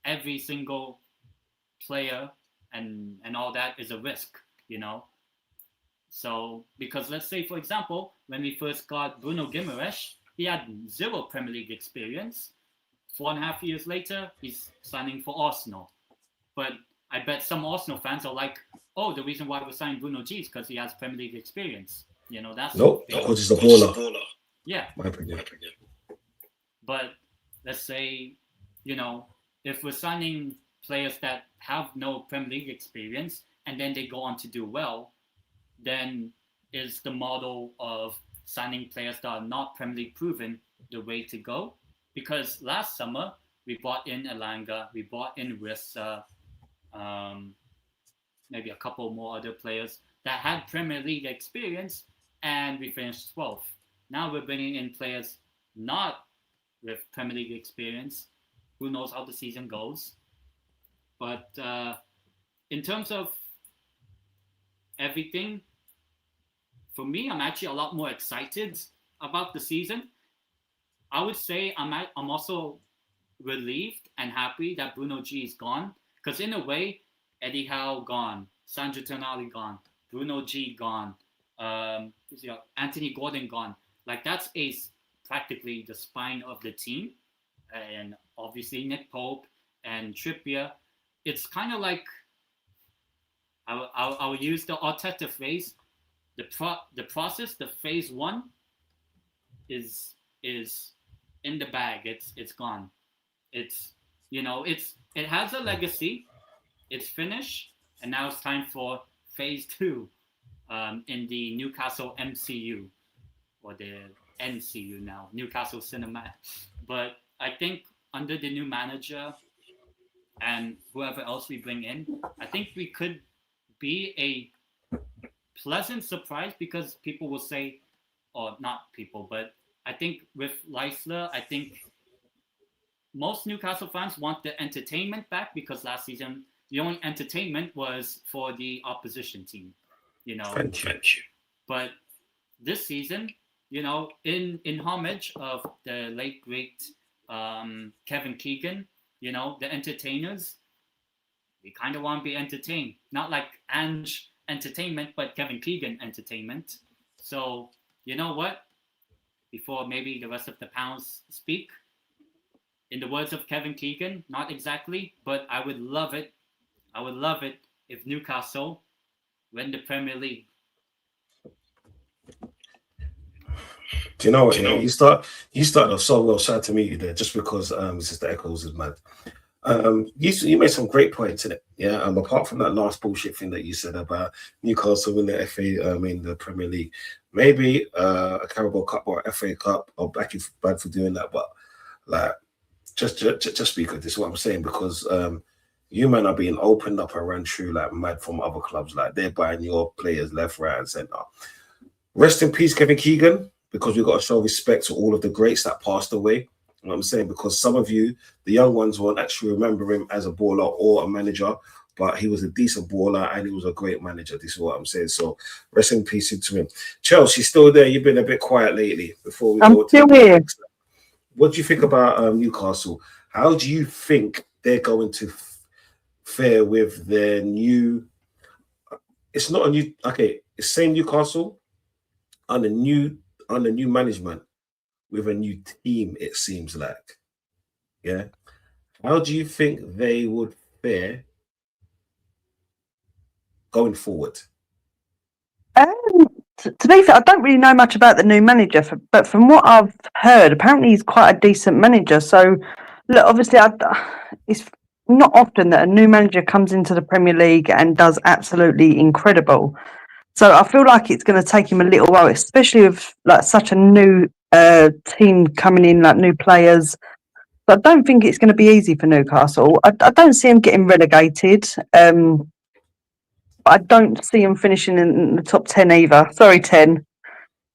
every single player and all that is a risk. So because let's say, for example, when we first got Bruno Guimaraes, he had 0 Premier League experience. 4.5 years later, he's signing for Arsenal. But I bet some Arsenal fans are like, oh, the reason why we're signing Bruno G is because he has Premier League experience. That's Nope, because he's a baller. Yeah. My opinion. But let's say, if we're signing players that have no Premier League experience and then they go on to do well, then is the model of signing players that are not Premier League proven the way to go? Because last summer, we brought in Elanga, we brought in Rissa, maybe a couple more other players that had Premier League experience, and we finished 12th. Now we're bringing in players not with Premier League experience. Who knows how the season goes? But in terms of everything, for me, I'm actually a lot more excited about the season. I would say I'm also relieved and happy that Bruno G is gone, because in a way, Eddie Howe gone, Sandro Tonali gone, Bruno G gone, Anthony Gordon gone. Like, that's practically the spine of the team, and obviously Nick Pope and Trippier. It's kind of like, I'll use the Arteta phrase, the process, the phase 1 is in the bag. It's gone. It has a legacy. It's finished, and now it's time for phase 2 in the Newcastle MCU, or the NCU now, Newcastle Cinema. But I think under the new manager and whoever else we bring in, I think we could be a pleasant surprise, because people will say, or not people, but I think with Leisler, I think most Newcastle fans want the entertainment back, because last season the only entertainment was for the opposition team, Thank you. But this season, in homage of the late great Kevin Keegan, the entertainers, we kind of want to be entertained, not like Ange entertainment, but Kevin Keegan entertainment. So you know what? Before maybe the rest of the Pounds speak, in the words of Kevin Keegan, not exactly, but I would love it if Newcastle win the Premier League. Do you know what? You started off so well. Shout out to me there, just because it's just the echoes is mad. You made some great points in it, yeah. Apart from that last bullshit thing that you said about Newcastle in the FA, in the Premier League, maybe a Carabao Cup or a FA Cup, or back if bad for doing that, but like just be good. This is what I'm saying, because you men are being opened up and ran through like mad from other clubs. Like, they're buying your players left, right, and centre. Rest in peace, Kevin Keegan, because we've got to show respect to all of the greats that passed away. You know what I'm saying? Because some of you, the young ones, won't actually remember him as a baller or a manager, but he was a decent baller and he was a great manager. This is what I'm saying. So rest in peace to him. Chelsea, still there? You've been a bit quiet lately. Before we go still to here. What do you think about Newcastle? How do you think they're going to fare with their new? It's not a new. Okay, it's same Newcastle under new management with a new team. It seems like, yeah. How do you think they would fare going forward? To be fair, I don't really know much about the new manager, but from what I've heard, apparently he's quite a decent manager. So, look, obviously, it's not often that a new manager comes into the Premier League and does absolutely incredible. So I feel like it's going to take him a little while, especially with like such a new team coming in, like new players. But I don't think it's going to be easy for Newcastle. I don't see him getting relegated. But I don't see him finishing in the top 10 either. Sorry, 10.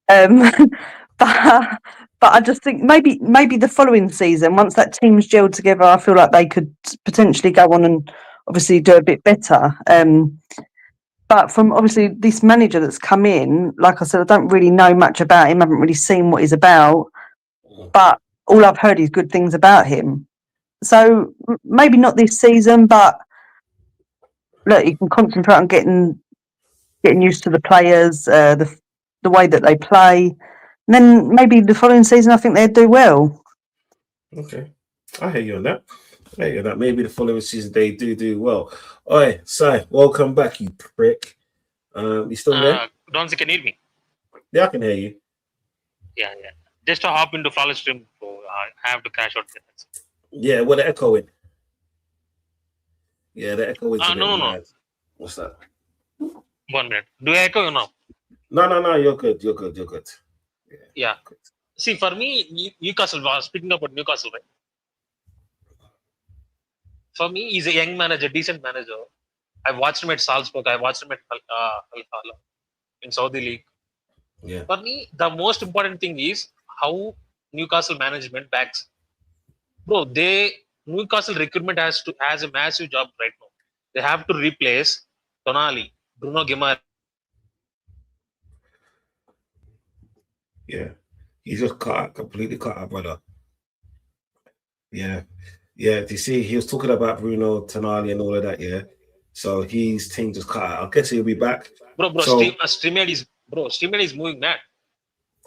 But I just think maybe the following season, once that team's gelled together, I feel like they could potentially go on and obviously do a bit better. But from obviously this manager that's come in, like I said, I don't really know much about him. I haven't really seen what he's about. but all I've heard is good things about him. So maybe not this season, but look, you can concentrate on getting used to the players, the way that they play. And then maybe the following season, I think they'd do well. Okay, I hear you on that. I hear you on that. Maybe the following season they do well. Oi, Si, welcome back, you prick. You still there? Don't you can hear me? Yeah, I can hear you. Yeah. Just to hop into flawless stream, so I have to crash out. Yeah, what the echoing? Yeah, the echo is a bit No. mad. What's that? 1 minute. Do I echo you now? No, you're good. You're good. Yeah. Good. See, for me, Newcastle, speaking about Newcastle, right? For me, he's a young manager, decent manager. I watched him at Salzburg. I watched him at Al-Hilal in Saudi League. Yeah. For me, the most important thing is how Newcastle management backs. Bro, Newcastle recruitment has a massive job right now. They have to replace Tonali, Bruno Guimaraes. Yeah. He's just completely cut out, brother. Yeah. Do you see, he was talking about Bruno Tonali and all of that, yeah. So his team just cut out. I guess he'll be back. Bro, So, Streamed is moving mad.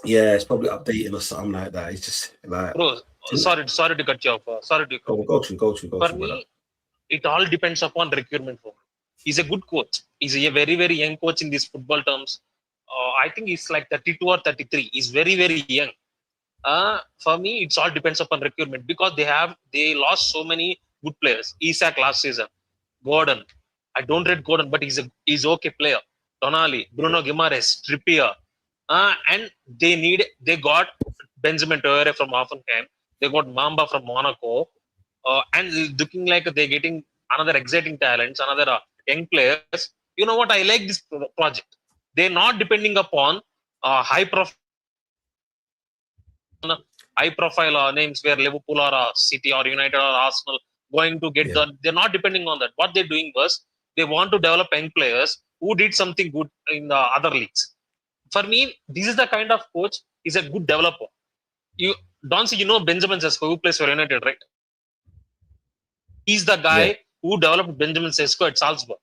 yeah, it's probably updating or something like that. It's just like, Bro, sorry to cut you off. Sorry to cut. go through, For brother. me, it all depends upon recruitment. He's a good coach. He's a very, very young coach in these football terms. I think he's like 32 or 33. He's very, very young. For me, it's all depends upon recruitment because they lost so many good players. Isak last season, Gordon. I don't rate Gordon, but he's okay player. Tonali, Bruno Guimaraes, Trippier, and they got Benjamin Traore from Hoffenheim. They got Mamba from Monaco, and looking like they're getting another exciting talents, another young players. You know what? I like this project. They're not depending upon high profile names where Liverpool or City or United or Arsenal going to get done. They're not depending on that. What they're doing was they want to develop young players who did something good in the other leagues. For me, this is the kind of coach. He's a good developer. You don't see, Benjamin Sesko who plays for United, right? He's the guy who developed Benjamin Sesko at Salzburg.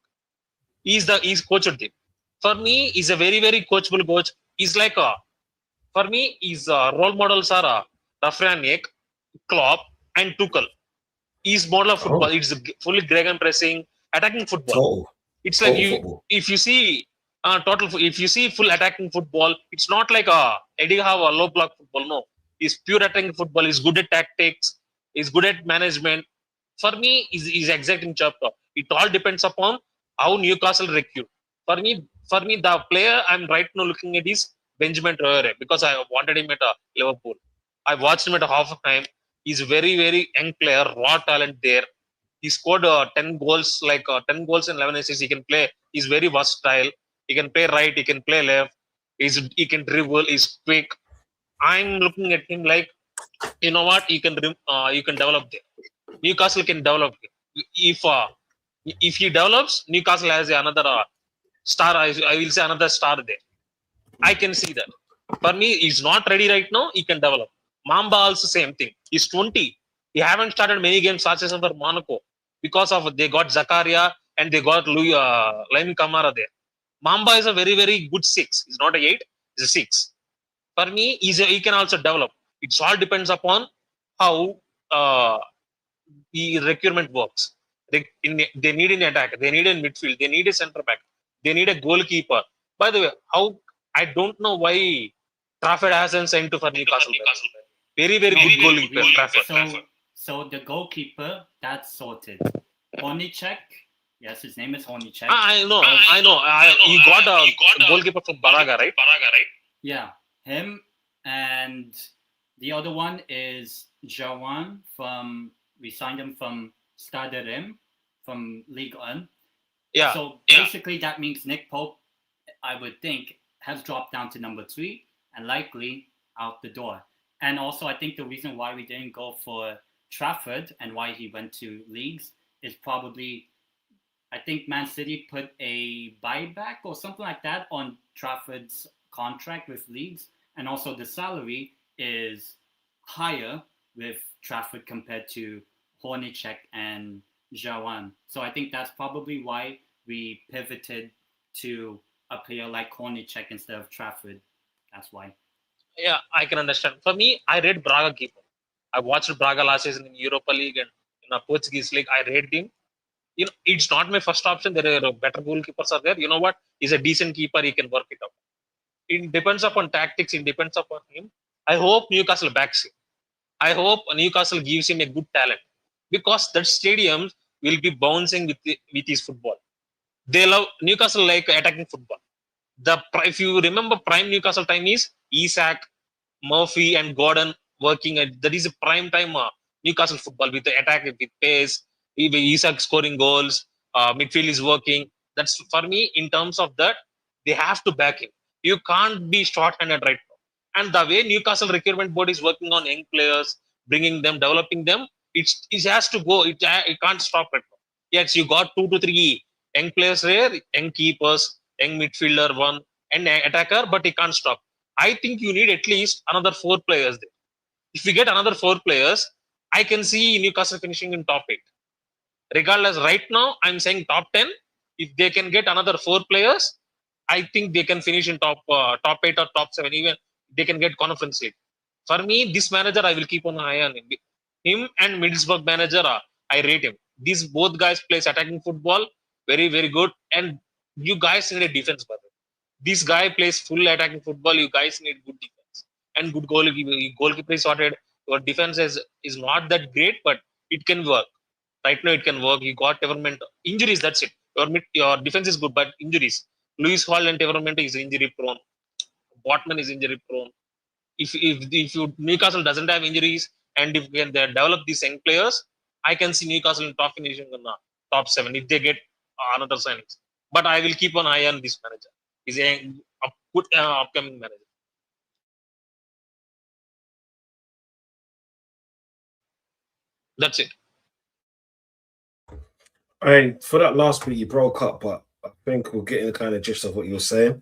He's coached him. For me, he's a very, very coachable coach. He's like for me, his role models are Rafraniak, Klopp, and Tuchel. His model of football, it's fully Gregor pressing, attacking football. Total. It's like football. if you see if you see full attacking football, it's not like Eddie Howe or low block football. No, it's pure attacking football. He's good at tactics. He's good at management. For me, is exacting chapter. It all depends upon how Newcastle recruit. For me, the player I'm right now looking at is Benjamin Traore because I wanted him at Liverpool. I watched him at Hoffenheim. He's a very, very young player, raw talent there. He scored 10 goals, 10 goals and 11 assists. He can play. He's very versatile. He can play right. He can play left. He can dribble. He's quick. I'm looking at him like, you know what? You can develop there. Newcastle can develop. If he develops, Newcastle has another star. I will say another star there. I can see that. For me, he's not ready right now. He can develop. Mamba also same thing. He's 20. He haven't started many games last season for Monaco because of they got Zakaria and they got Lamin Kamara there. Mamba is a very, very good 6. He's not a 8. He's a 6. For me, he can also develop. It all depends upon how the recruitment works. They need an attack. They need a midfield. They need a center back. They need a goalkeeper. By the way, I don't know why Trafford hasn't sent to for Newcastle. Very, very good goalkeeper, Trafford. So the goalkeeper, that's sorted. Hornicek, yes, his name is Hornicek. I know. He got a goalkeeper from Braga, right? Yeah, him, and the other one is Jawan we signed him from Stade Reims, from Ligue 1. Yeah. So basically that means Nick Pope, I would think, has dropped down to number 3 and likely out the door. And also, I think the reason why we didn't go for Trafford and why he went to Leeds is probably, I think Man City put a buyback or something like that on Trafford's contract with Leeds. And also the salary is higher with Trafford compared to Hornacek and Jawan. So I think that's probably why we pivoted to a player like Hornacek instead of Trafford. That's why. Yeah, I can understand. For me, I rate Braga keeper. I watched Braga last season in Europa League and in a Portuguese league. I rate him. It's not my first option. There are better goalkeepers are there. You know what? He's a decent keeper. He can work it out. It depends upon tactics. It depends upon him. I hope Newcastle backs him. I hope Newcastle gives him a good talent because that stadium will be bouncing with his football. They love Newcastle like attacking football. If you remember, prime Newcastle time is Isak, Murphy, and Gordon working. That is a prime time Newcastle football with the attack, with pace, with Isak scoring goals. Midfield is working. That's for me. In terms of that, they have to back him. You can't be short-handed right now. And the way Newcastle recruitment board is working on young players, bringing them, developing them, it has to go. It can't stop right now. Yes, you got 2 to 3 young players there, young keepers, young midfielder one, and attacker, but he can't stop. I think you need at least another 4 players there. If we get another 4 players, I can see Newcastle finishing in top 8. Regardless, right now I'm saying top 10. If they can get another 4 players, I think they can finish in top 8 or top 7. Even they can get conference league. For me, this manager I will keep an eye on him. Him and Middlesbrough manager, I rate him. These both guys plays attacking football, very very good. And you guys need a defense, brother. This guy plays full attacking football. You guys need good defense and good goalkeeper. Goalkeeper is sorted. Your defense is not that great, but it can work. Right now, it can work. You got Everment injuries. That's it. Your defense is good, but injuries. Lewis Hall and Everment is injury prone. Botman is injury prone. If you Newcastle doesn't have injuries and if they develop these young players, I can see Newcastle in top finishing in the top 7 if they get another signings. But I will keep an eye on this manager. He's a good upcoming manager. That's it. For that last bit, you broke up, but I think we're getting the kind of gist of what you were saying.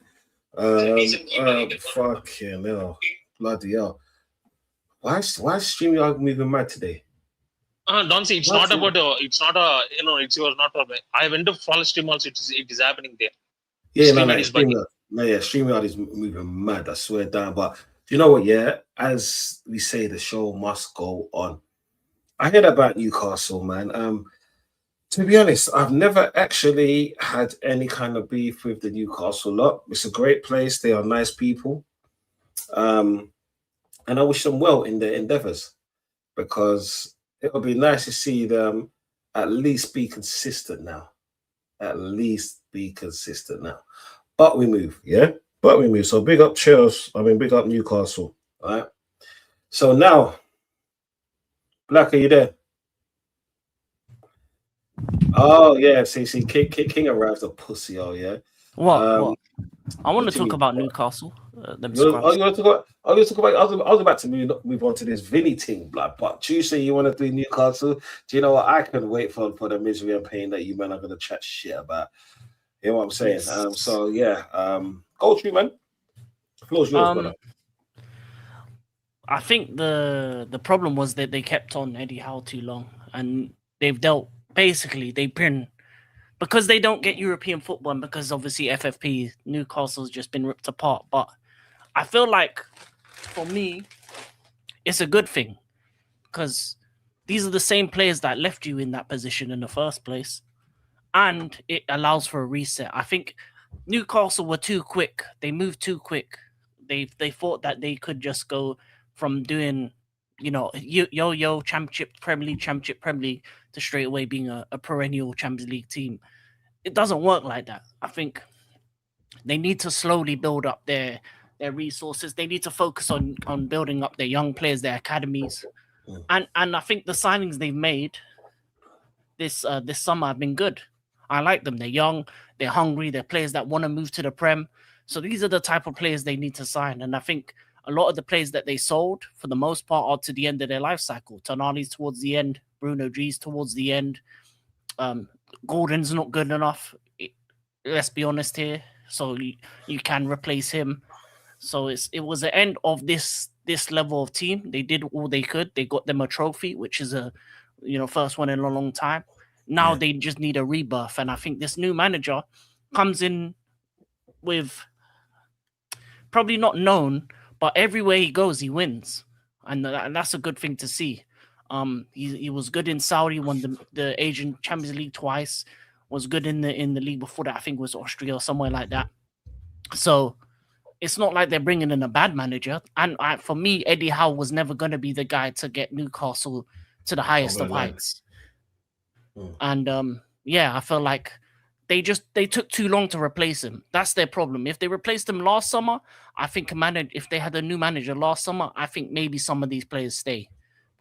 Fucking hell, bloody hell! Why is StreamYard moving mad today? Don't see. It's What's not about. It's not a. It's your not a. I went to follow stream also. It is happening there. Yeah, StreamYard is bugging. StreamYard is moving mad. I swear down. But do you know what? Yeah, as we say, the show must go on. I heard about Newcastle, man. To be honest, I've never actually had any kind of beef with the Newcastle lot. It's a great place. They are nice people. And I wish them well in their endeavors because it would be nice to see them at least be consistent now. At least be consistent now. But we move, yeah? But we move. So big up Chelsea. Big up Newcastle. All right. So now, Black, are you there? Oh yeah, see, King arrives a pussy. Oh yeah. What? I want what to do you talk mean, about what? Newcastle. You want to talk about? I was about to move on to this Vinny thing, blood. But you say you want to do Newcastle. Do you know what? I can wait for the misery and pain that you men are gonna chat shit about. You know what I'm saying? Yes. So yeah. Go through, man. The floor's yours, brother. I think the problem was that they kept on Eddie Howe too long, and they've dealt basically they've been because they don't get European football, and because obviously FFP Newcastle's just been ripped apart. But I feel like for me, it's a good thing because these are the same players that left you in that position in the first place, and it allows for a reset. I think Newcastle were too quick; they moved too quick. They thought that they could just go from doing, yo Championship, Premier League to straight away being a perennial Champions League team. It doesn't work like that. I think they need to slowly build up their resources. They need to focus on building up their young players, their academies, and I think the signings they've made this summer have been good. I like them. They're young, they're hungry, they're players that want to move to the Prem. So these are the type of players they need to sign. And I think a lot of the players that they sold, for the most part, are to the end of their life cycle. Tonali's towards the end, Bruno G's towards the end. Gordon's not good enough. Let's be honest here. So you can replace him. So it was the end of this this level of team. They did all they could. They got them a trophy, which is a first one in a long time. Now Yeah. they just need a rebirth, and I think this new manager comes in with probably not known, but everywhere he goes, he wins, and that's a good thing to see. He was good in Saudi, won the Asian Champions League twice, was good in the league before that. I think it was Austria or somewhere like that. So it's not like they're bringing in a bad manager. And for me, Eddie Howe was never going to be the guy to get Newcastle to the highest Over of the line. heights. Mm. And yeah, I feel like they took too long to replace him. That's their problem. If they replaced him last summer, I think if they had a new manager last summer, I think maybe some of these players stay,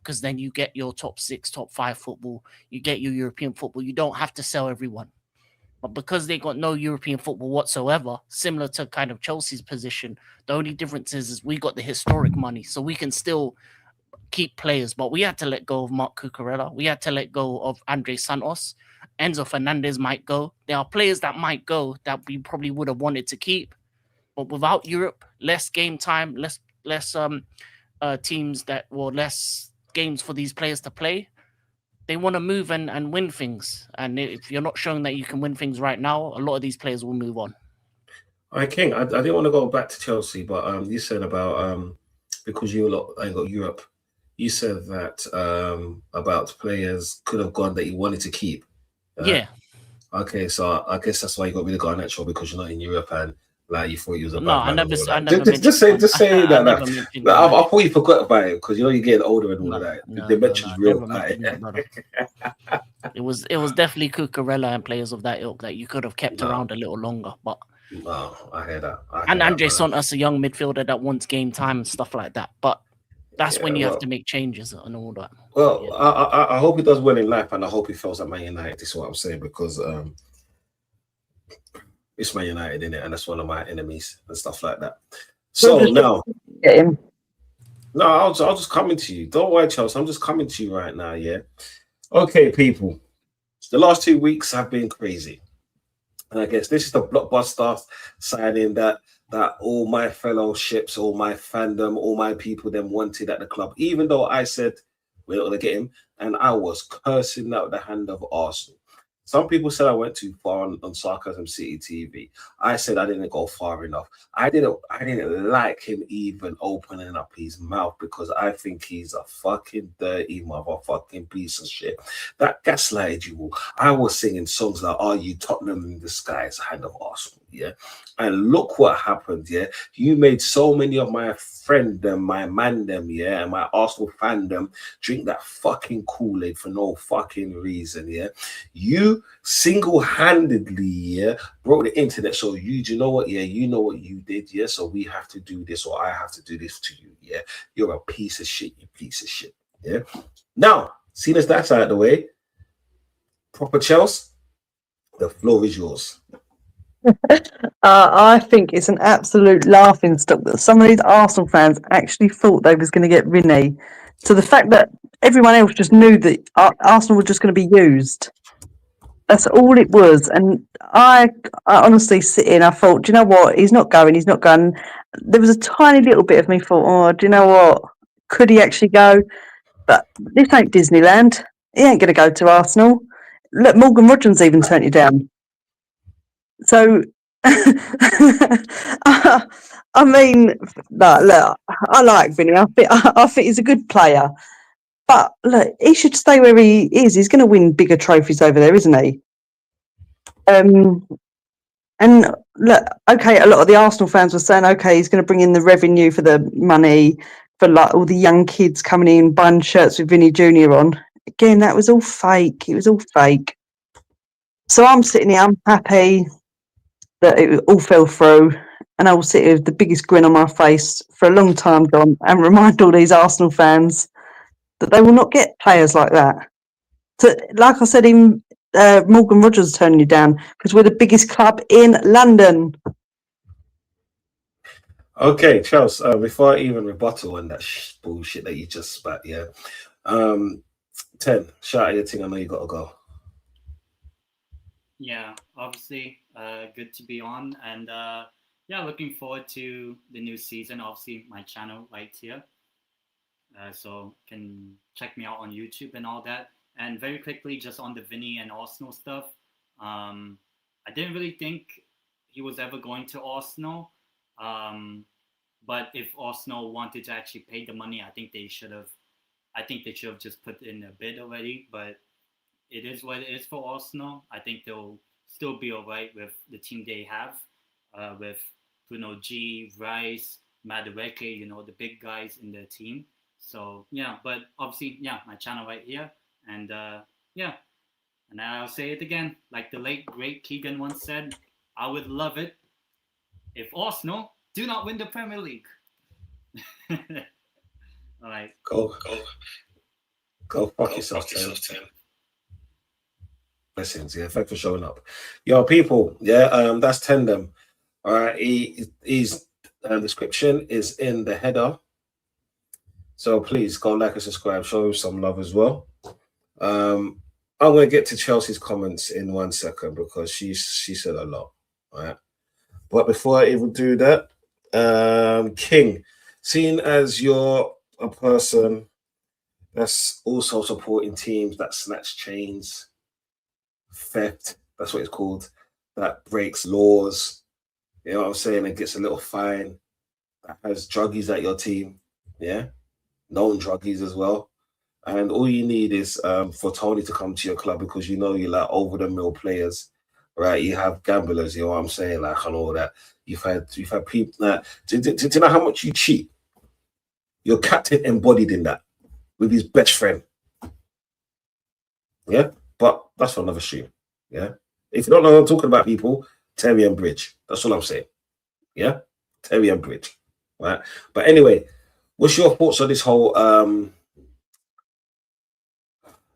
because then you get your top 6, top 5 football, you get your European football. You don't have to sell everyone. But because they got no European football whatsoever, similar to kind of Chelsea's position, the only difference is we got the historic money, so we can still keep players. But we had to let go of Mark Cucurella. We had to let go of Andre Santos. Enzo Fernandez might go. There are players that might go that we probably would have wanted to keep. But without Europe, less game time, less teams less games for these players to play. They want to move and win things. And if you're not showing that you can win things right now, a lot of these players will move on. All right, King, I didn't want to go back to Chelsea, but you said about because you lot ain't got Europe, you said that about players could have gone that you wanted to keep. Yeah. Okay, so I guess that's why you got rid of Garnacho, because you're not in Europe and like you thought he was a No, bad I man. never. and all I that. never. Just say I that. never mentioned I that. thought you forgot about it because you're getting older and all of that. No, The mention's real. never mentioned that, brother. It was definitely Cucurella and players of that ilk that you could have kept around a little longer. But No, I hear that. and Andre Santos, a young midfielder that wants game time and stuff like that. But that's when you have to make changes and all that. Well, yeah. I hope he does well in life, and I hope he fails at Man United. This is what I'm saying, because it's Man United, in it, and that's one of my enemies and stuff like that. So now, no, I'll just coming to you. Don't worry, Chelsea. I'm just coming to you right now. Yeah. Okay, people. The last 2 weeks have been crazy, and I guess this is the blockbuster signing that all my fellowships, all my fandom, all my people then wanted at the club. Even though I said we're not gonna get him, and I was cursing out the hand of Arsenal. Some people said I went too far on Sarcasm City TV. I said I didn't go far enough. I didn't like him even opening up his mouth, because I think he's a fucking dirty motherfucking piece of shit. That gaslighted you all. I was singing songs like "Are You Tottenham in the Skies," hand of Arsenal, yeah. And look what happened, yeah. You made so many of my friend them, my man them, yeah, and my Arsenal fandom drink that fucking Kool-Aid for no fucking reason, yeah. You single-handedly, yeah, broke the internet. So you know what, yeah, you know what you did, yeah. So we have to do this, or I have to do this to you, yeah. You're a piece of shit, you piece of shit, yeah. Now, seeing as that's out of the way, proper Chelsea, the floor is yours. I think it's an absolute laughing stock that some of these Arsenal fans actually thought they was going to get Vinny. So the fact that everyone else just knew that Arsenal were just going to be used. That's all it was. And I honestly sit in, I thought, do you know what? He's not going. There was a tiny little bit of me thought, oh, do you know what? Could he actually go? But this ain't Disneyland. He ain't going to go to Arsenal. Look, Morgan Rogers even turned you down. So, I mean, look, I like Vinny. I think he's a good player. But look, he should stay where he is. He's going to win bigger trophies over there, isn't he? And look, okay, a lot of the Arsenal fans were saying, okay, he's going to bring in the revenue for the money, for like all the young kids coming in, buying shirts with Vinny Jr. on. Again, that was all fake. It was all fake. So I'm sitting here, I'm happy that it all fell through, and I will sit here with the biggest grin on my face for a long time, Don, and remind all these Arsenal fans that they will not get players like that. So, like I said, Morgan Rogers turning you down because we're the biggest club in London. Okay, Charles, before I even rebuttal on that bullshit that you just spat, yeah. 10, shout out your thing, I know you gotta go. Yeah, obviously, good to be on. And yeah, looking forward to the new season. Obviously, my channel right here. So can check me out on YouTube and all that. And very quickly, just on the Vinny and Arsenal stuff, I didn't really think he was ever going to Arsenal. But if Arsenal wanted to actually pay the money, I think they should have. I think they should have just put in a bid already. But it is what it is for Arsenal. I think they'll still be all right with the team they have, with Bruno G, Rice, Madueke, the big guys in their team. So yeah, but obviously, yeah, my channel right here, and yeah, and I'll say it again, like the late great Keegan once said, I would love it if Arsenal do not win the Premier League. All right, Go fuck yourself, Tim. Blessings, yeah. Thanks for showing up. Yo, people, yeah, that's Tendem. All right, his description is in the header. So please go like and subscribe, show him some love as well. I'm gonna get to Chelsea's comments in 1 second because she said a lot. All right. But before I even do that, King, seeing as you're a person that's also supporting teams that snatch chains, theft, that's what it's called, that breaks laws, you know what I'm saying, and gets a little fine, that has druggies at your team, yeah, known druggies as well. And all you need is for Tony to come to your club because you know you like over the mill players, right? You have gamblers, you know what I'm saying, like and all that. You've had people that do you know how much you cheat? Your captain embodied in that with his best friend. Yeah, but that's for another stream. Yeah, if you don't know what I'm talking about, people, Terry and Bridge. That's all I'm saying. Yeah, Terry and Bridge. Right. But anyway, what's your thoughts on this whole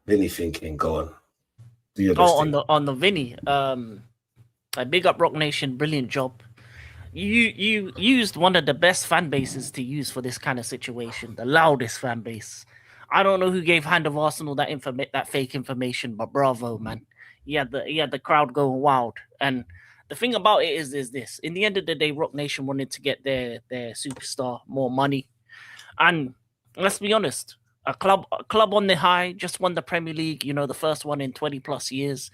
Vinny thinking? Go on. Do your best thing. on the Vinny. I big up Rock Nation, brilliant job. You used one of the best fan bases to use for this kind of situation, the loudest fan base. I don't know who gave Hand of Arsenal that fake information, but bravo, man. He had the crowd going wild. And the thing about it is this: in the end of the day, Rock Nation wanted to get their superstar more money. And let's be honest, a club on the high just won the Premier League. The first one in 20 plus years.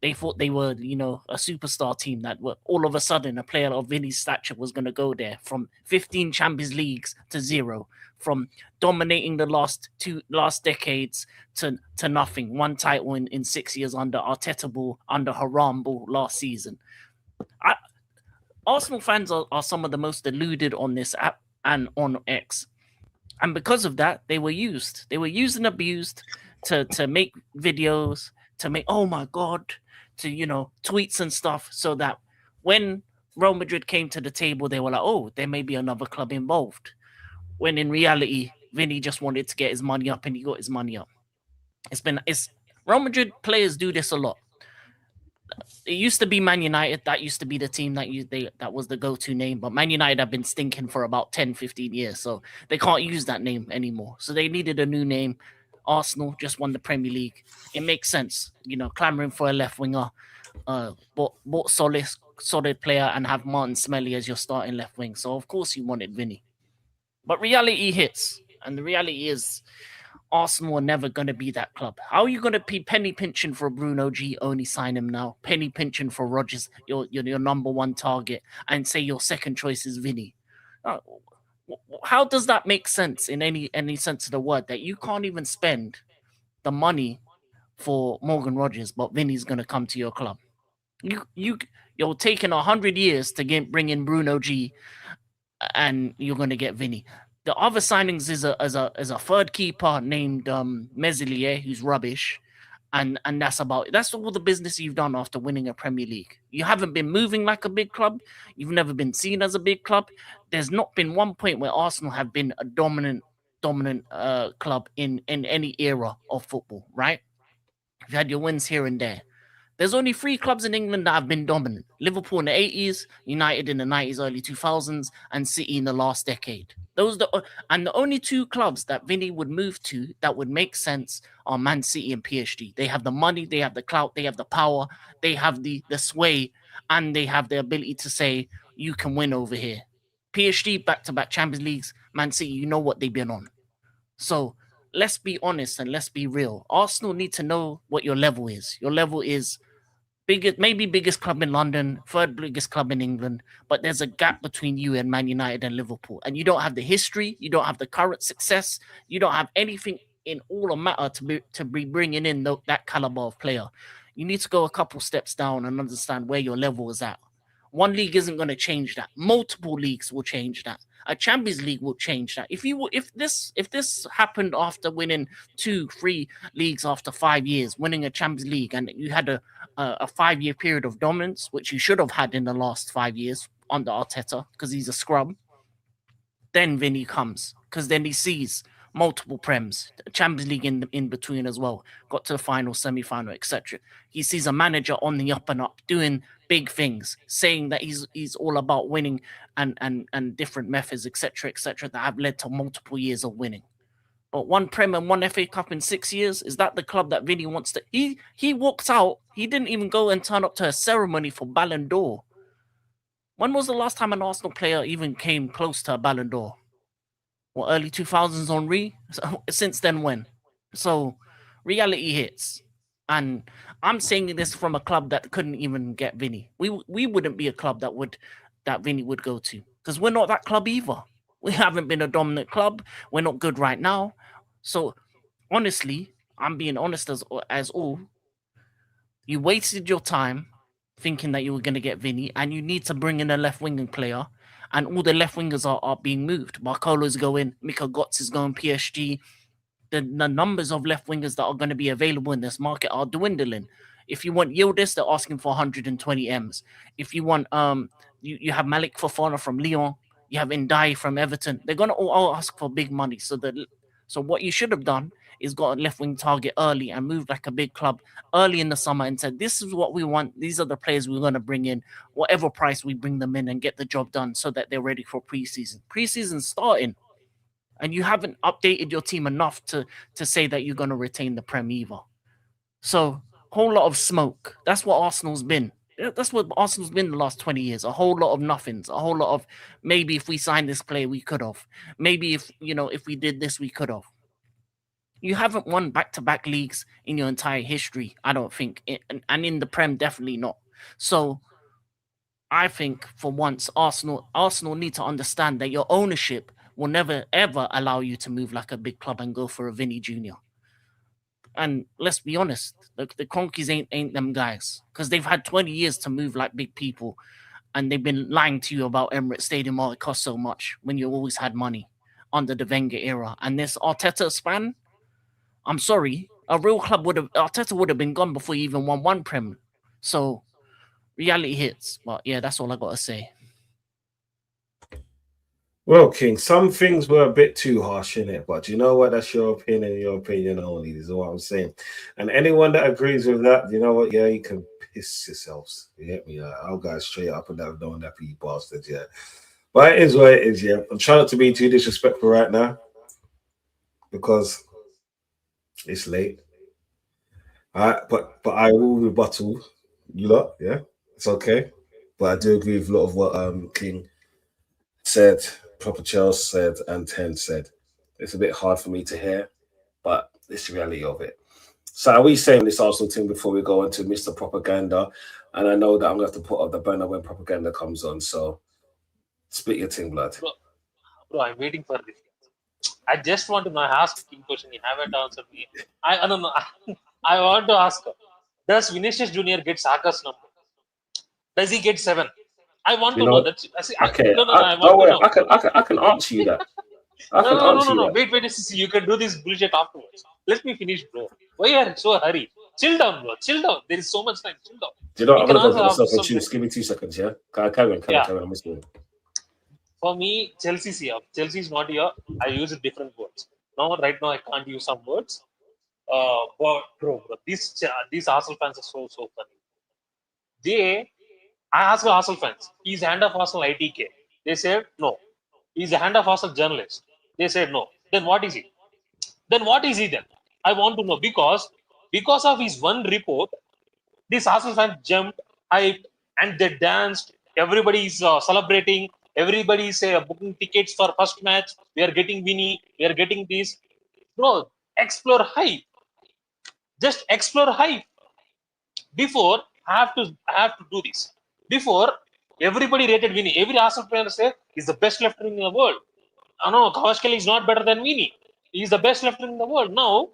They thought they were, a superstar team that were all of a sudden a player of Vinny's stature was going to go there from 15 Champions Leagues to 0, from dominating the last decades to nothing. One title in 6 years under Arteta ball, under Haram ball last season. Arsenal fans are some of the most deluded on this app and on X. And because of that, they were used. They were used and abused to make videos, to make, oh my God, to, tweets and stuff, so that when Real Madrid came to the table, they were like, oh, there may be another club involved. When in reality, Vinny just wanted to get his money up and he got his money up. Real Madrid players do this a lot. It used to be Man United. That used to be the team that was the go-to name. But Man United have been stinking for about 10, 15 years. So they can't use that name anymore. So they needed a new name. Arsenal just won the Premier League. It makes sense, clamoring for a left winger, bought solid player and have Martin Smelly as your starting left wing. So of course you wanted Vinny. But reality hits. And the reality is Arsenal are never going to be that club. How are you going to be penny pinching for Bruno G, only sign him now? Penny pinching for Rodgers, your number one target, and say your second choice is Vinny. How does that make sense in any sense of the word, that you can't even spend the money for Morgan Rodgers, but Vinny's going to come to your club? You're taking 100 years to bring in Bruno G, and you're going to get Vinny. The other signings is a third keeper named Meslier, who's rubbish, and that's all the business you've done after winning a Premier League. You haven't been moving like a big club. You've never been seen as a big club. There's not been one point where Arsenal have been a dominant club in any era of football, right? You've had your wins here and there. There's only 3 clubs in England that have been dominant: Liverpool in the 80s, United in the 90s, early 2000s, and City in the last decade. The only 2 clubs that Vinny would move to that would make sense are Man City and PSG. They have the money, they have the clout, they have the power, they have the sway and they have the ability to say you can win over here. PSG back-to-back Champions Leagues, Man City, you know what they've been on. So let's be honest and let's be real. Arsenal need to know what your level is. Your level is biggest club in London, third biggest club in England, but there's a gap between you and Man United and Liverpool. And you don't have the history, you don't have the current success, you don't have anything in all of matter to be bringing in that caliber of player. You need to go a couple steps down and understand where your level is at. One league isn't going to change that. Multiple leagues will change that. A Champions League will change that. If this happened after winning 2-3 leagues after 5 years, winning a Champions League, and you had a 5-year period of dominance, which you should have had in the last 5 years under Arteta, because he's a scrub, then Vinny comes, because then he sees multiple Prems, Champions League in between as well, got to the final, semi-final, etc. He sees a manager on the up and up, doing big things, saying that he's all about winning and different methods, etc., that have led to multiple years of winning. But one Prem and one FA Cup in 6 years, is that the club that Vinny wants to? He walks out. He didn't even go and turn up to a ceremony for Ballon d'Or. When was the last time an Arsenal player even came close to a Ballon d'Or? Well, early 2000s Henry? So, since then, when? So reality hits. And I'm saying this from a club that couldn't even get Vinny. We wouldn't be a club that Vinny would go to, because we're not that club either. We haven't been a dominant club. We're not good right now. So honestly, I'm being honest as all. You wasted your time thinking that you were going to get Vinny, and you need to bring in a left-winging player, and all the left wingers are being moved. Marcolo's going, Mika Götze is going PSG. The numbers of left wingers that are going to be available in this market are dwindling. If you want Yildiz, they're asking for 120 M's. If you want you have Malik Fofana from Lyon, you have Ndai from Everton. They're going to all ask for big money. So what you should have done is got a left wing target early and moved like a big club early in the summer and said, this is what we want. These are the players we're going to bring in, whatever price we bring them in, and get the job done so that they're ready for preseason. Preseason's starting, and you haven't updated your team enough to say that you're going to retain the Prem either. So, whole lot of smoke. That's what Arsenal's been. That's what Arsenal's been the last 20 years. A whole lot of nothings. A whole lot of maybe if we signed this player, we could have. Maybe if we did this, we could have. You haven't won back-to-back leagues in your entire history, I don't think. And in the Prem, definitely not. So, I think for once, Arsenal need to understand that your ownership will never, ever allow you to move like a big club and go for a Vinny Jr. And let's be honest, the Cronkies ain't them guys, because they've had 20 years to move like big people, and they've been lying to you about Emirates Stadium, oh, it costs so much, when you always had money under the Wenger era. And this Arteta span, I'm sorry, a real club Arteta would have been gone before he even won one Prem. So reality hits. But yeah, that's all I got to say. Well, King, some things were a bit too harsh in it, but you know what? That's your opinion only. This is what I'm saying. And anyone that agrees with that, you know what? Yeah, you can piss yourselves. You get me? I'll go straight up and down, knowing that for you bastards, yeah. But it is what it is, yeah. I'm trying not to be too disrespectful right now because it's late. All right, but I will rebuttal you lot, yeah. It's okay. But I do agree with a lot of what King said, Proper Charles said, and Ten said. It's a bit hard for me to hear, but it's the reality of it. So are we saying this Arsenal team before we go into Mr. Propaganda? And I know that I'm going to have to put up the banner when Propaganda comes on. So spit your team, blood. Bro, I'm waiting for this. I just want to ask King question. You haven't answered me. I don't know. I want to ask, does Vinicius Jr. get Saka's number? Does he get 7? I want to know that. Okay. I want to know. I can answer you that. No. Wait. You can do this bullshit afterwards. Let me finish, bro. Why are you so hurry? Chill down, bro. Chill down. There is so much time. Chill down. Do you know what? I'm going to go myself and choose. Give me 2 seconds, yeah? Carry on. I'm listening. For me, Chelsea's here. Chelsea's not here. I use different words. Right now, I can't use some words. But bro, these Arsenal fans are so funny. I asked the Arsenal fans, he's hand of Arsenal ITK. They said no. He's a hand of Arsenal journalist. They said no. Then what is he? Then? I want to know, because of his one report, this Arsenal fan jumped, hyped, and they danced. Everybody is celebrating. Everybody is booking tickets for first match. We are getting Vinny. We are getting this. Bro, explore hype. Just explore hype. Before I have to do this. Before everybody rated Vinny. Every Arsenal player say he's the best left wing in the world. No, Kvaratskhelia is not better than Vinny. He's the best left wing in the world. Now,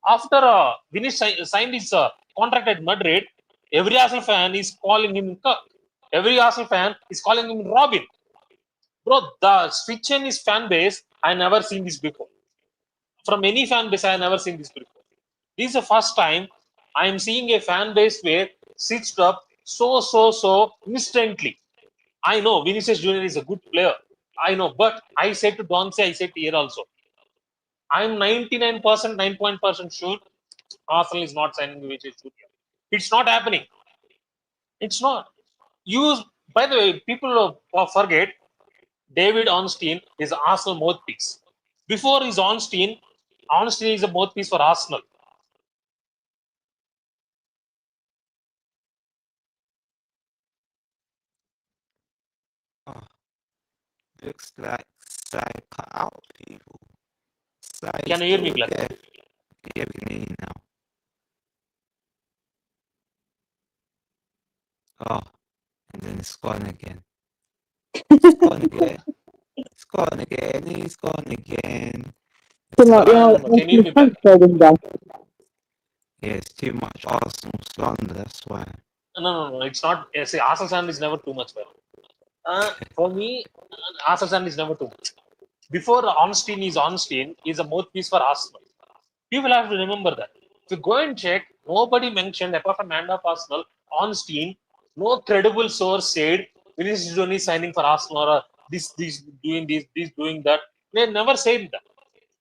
after Vinny signed his contract at Madrid, every Arsenal fan is calling him Kirk. Every Arsenal fan is calling him Robin. Bro, the switch in his fan base, I never seen this before. From any fan base, I never seen this before. This is the first time I am seeing a fan base where switched up so instantly. I know Vinicius Junior is a good player. I know, but I said to Don, I said here also. I'm 99%, 9% sure Arsenal is not signing Vinicius Junior. It's not happening. It's not. Use, by the way, people forget David Ornstein is Arsenal mouthpiece. Before he's Ornstein is a mouthpiece for Arsenal. Oh, looks like Sai cut out people. Sai Can you hear me, still Glenn? there. Yeah, we can hear you now. Oh, and then it's gone again. It's gone again. It's gone again. It's gone again. Feel like the No. Can you hear me back? transfer window. Yeah, it's too much Arsenal slander. That's why. No. It's not. See, Arsenal fan is never too much better. For me, Arsenal fan is never too much. Before Ornstein is a mouthpiece for Arsenal. People have to remember that. If you go and check, nobody mentioned apart from man of Arsenal, Ornstein, no credible source said Vinicius Junior is signing for Arsenal or this doing this doing that. They never said that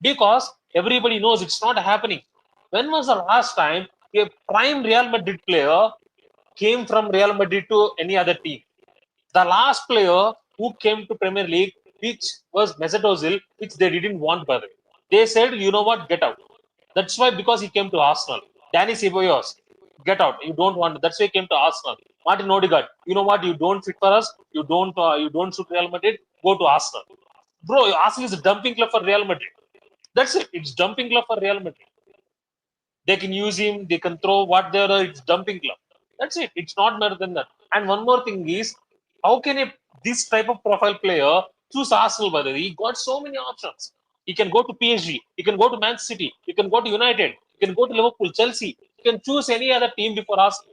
because everybody knows it's not happening. When was the last time a prime Real Madrid player came from Real Madrid to any other team? The last player who came to Premier League, which was Mesut Ozil, which they didn't want, by the way. They said, you know what, get out. That's why, because he came to Arsenal. Danny Ceballos, get out. You don't want. That's why he came to Arsenal. Martin Odegaard, you know what? You don't fit for us. You don't suit Real Madrid. Go to Arsenal. Bro, Arsenal is a dumping club for Real Madrid. That's it. It's dumping club for Real Madrid. They can use him. They can throw what they're. It's dumping club. That's it. It's not better than that. And one more thing is, how can this type of profile player choose Arsenal? By the way, he got so many options. He can go to PSG. He can go to Man City. He can go to United. He can go to Liverpool, Chelsea. He can choose any other team before Arsenal.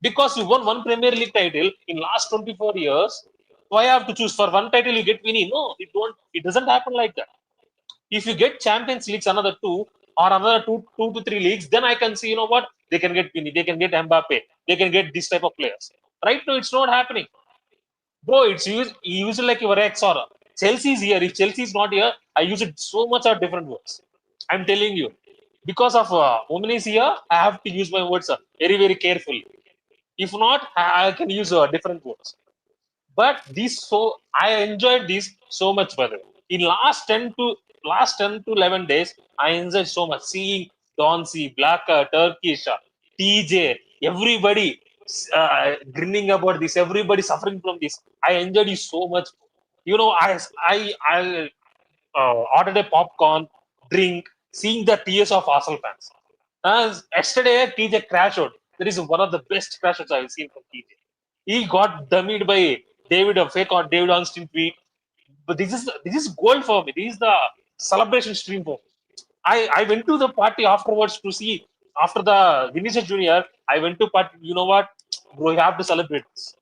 Because you won one Premier League title in last 24 years, why have to choose for one title you get winning? No, it don't. It doesn't happen like that. If you get Champions Leagues another two or another two to three leagues, then I can see, you know what, they can get Vini, they can get Mbappe, they can get this type of players. Right now, it's not happening. Bro, it's use it like your ex or Chelsea is here. If Chelsea is not here, I use it so much of different words. I'm telling you. Because of women is here, I have to use my words very carefully. If not, I can use different words. But I enjoyed this so much, by the way. In last 10 to 11 days, I enjoyed so much seeing Donsi, Blacker, Turkish, TJ, everybody grinning about this, everybody suffering from this. I enjoyed it so much. You know, I ordered a popcorn, drink, seeing the tears of Arsenal fans. Yesterday, TJ crashed out. That is one of the best crashes I've seen from TJ. He got dummied by fake or David Ornstein tweet. But this is gold for me. This is the celebration stream for me. I went to the party afterwards to see after the Vinicius Junior. I went to party. You know what, bro? You have to celebrate this.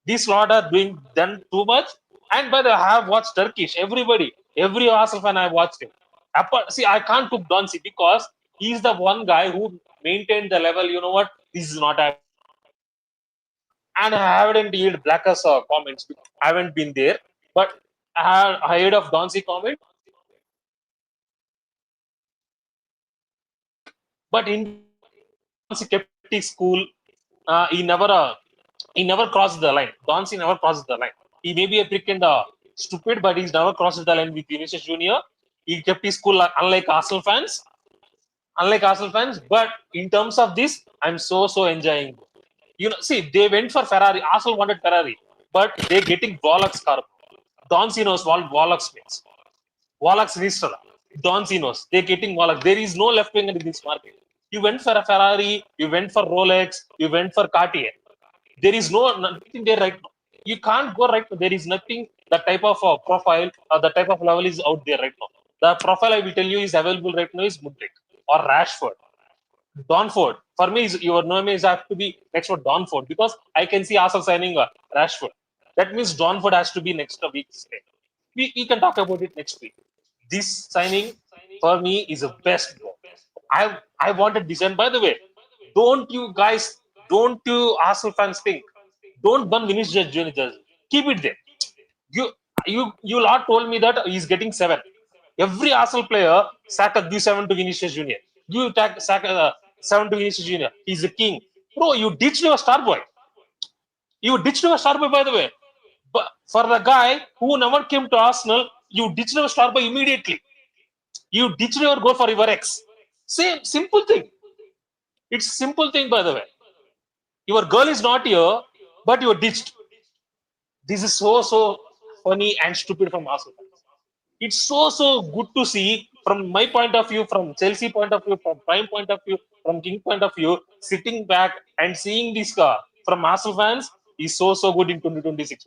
These lot are doing done too much. And by the way, I have watched Turkish. Every Arsenal fan I watched him. See, I can't cook Donsi because he's the one guy who maintained the level. You know what? This is not happening. And I haven't heard Blacker's comments. I haven't been there, but I heard of Donsi comment. But in Donsi kept his cool. He never crossed the line. Donsi never crosses the line. He may be a prick and stupid, but he's never crossed the line with Vinicius Junior. He kept his cool, unlike Arsenal fans. But in terms of this, I'm so enjoying. See, they went for Ferrari. Arsenal wanted Ferrari, but they're getting Wallach's car. Donzinos, Wallach Smiths. Wallach's Ristra. Donzinos. They're getting Wallach. There is no left winger in this market. You went for a Ferrari, you went for Rolex, you went for Cartier. There is nothing there right now. You can't go right now. There is nothing, that type of profile or the type of level is out there right now. The profile I will tell you is available right now is Mudrik or Rashford. Donford. For me, your name is have to be next for Donford because I can see Arsenal signing Rashford. That means Donford has to be next week's day. We can talk about it next week. This signing for me is a best goal. I wanted this, and by the way, don't you Arsenal fans think, don't burn Vinicius Junior jersey. Keep it there. You lot told me that he's getting 7. Every Arsenal player, Saka give 7 to Vinicius Junior. You tag Saka 7 to Vinicius Junior. He's the king. Bro, you ditched your star boy. By the way. But for the guy who never came to Arsenal, you ditched your star boy immediately. You ditched your goal for your ex. Same simple thing. It's a simple thing, by the way. Your girl is not here, but you're ditched. This is so funny and stupid from Arsenal fans. It's so good to see from my point of view, from Chelsea point of view, from Prime point of view, from King point of view, sitting back and seeing this from Arsenal fans is so good in 2026.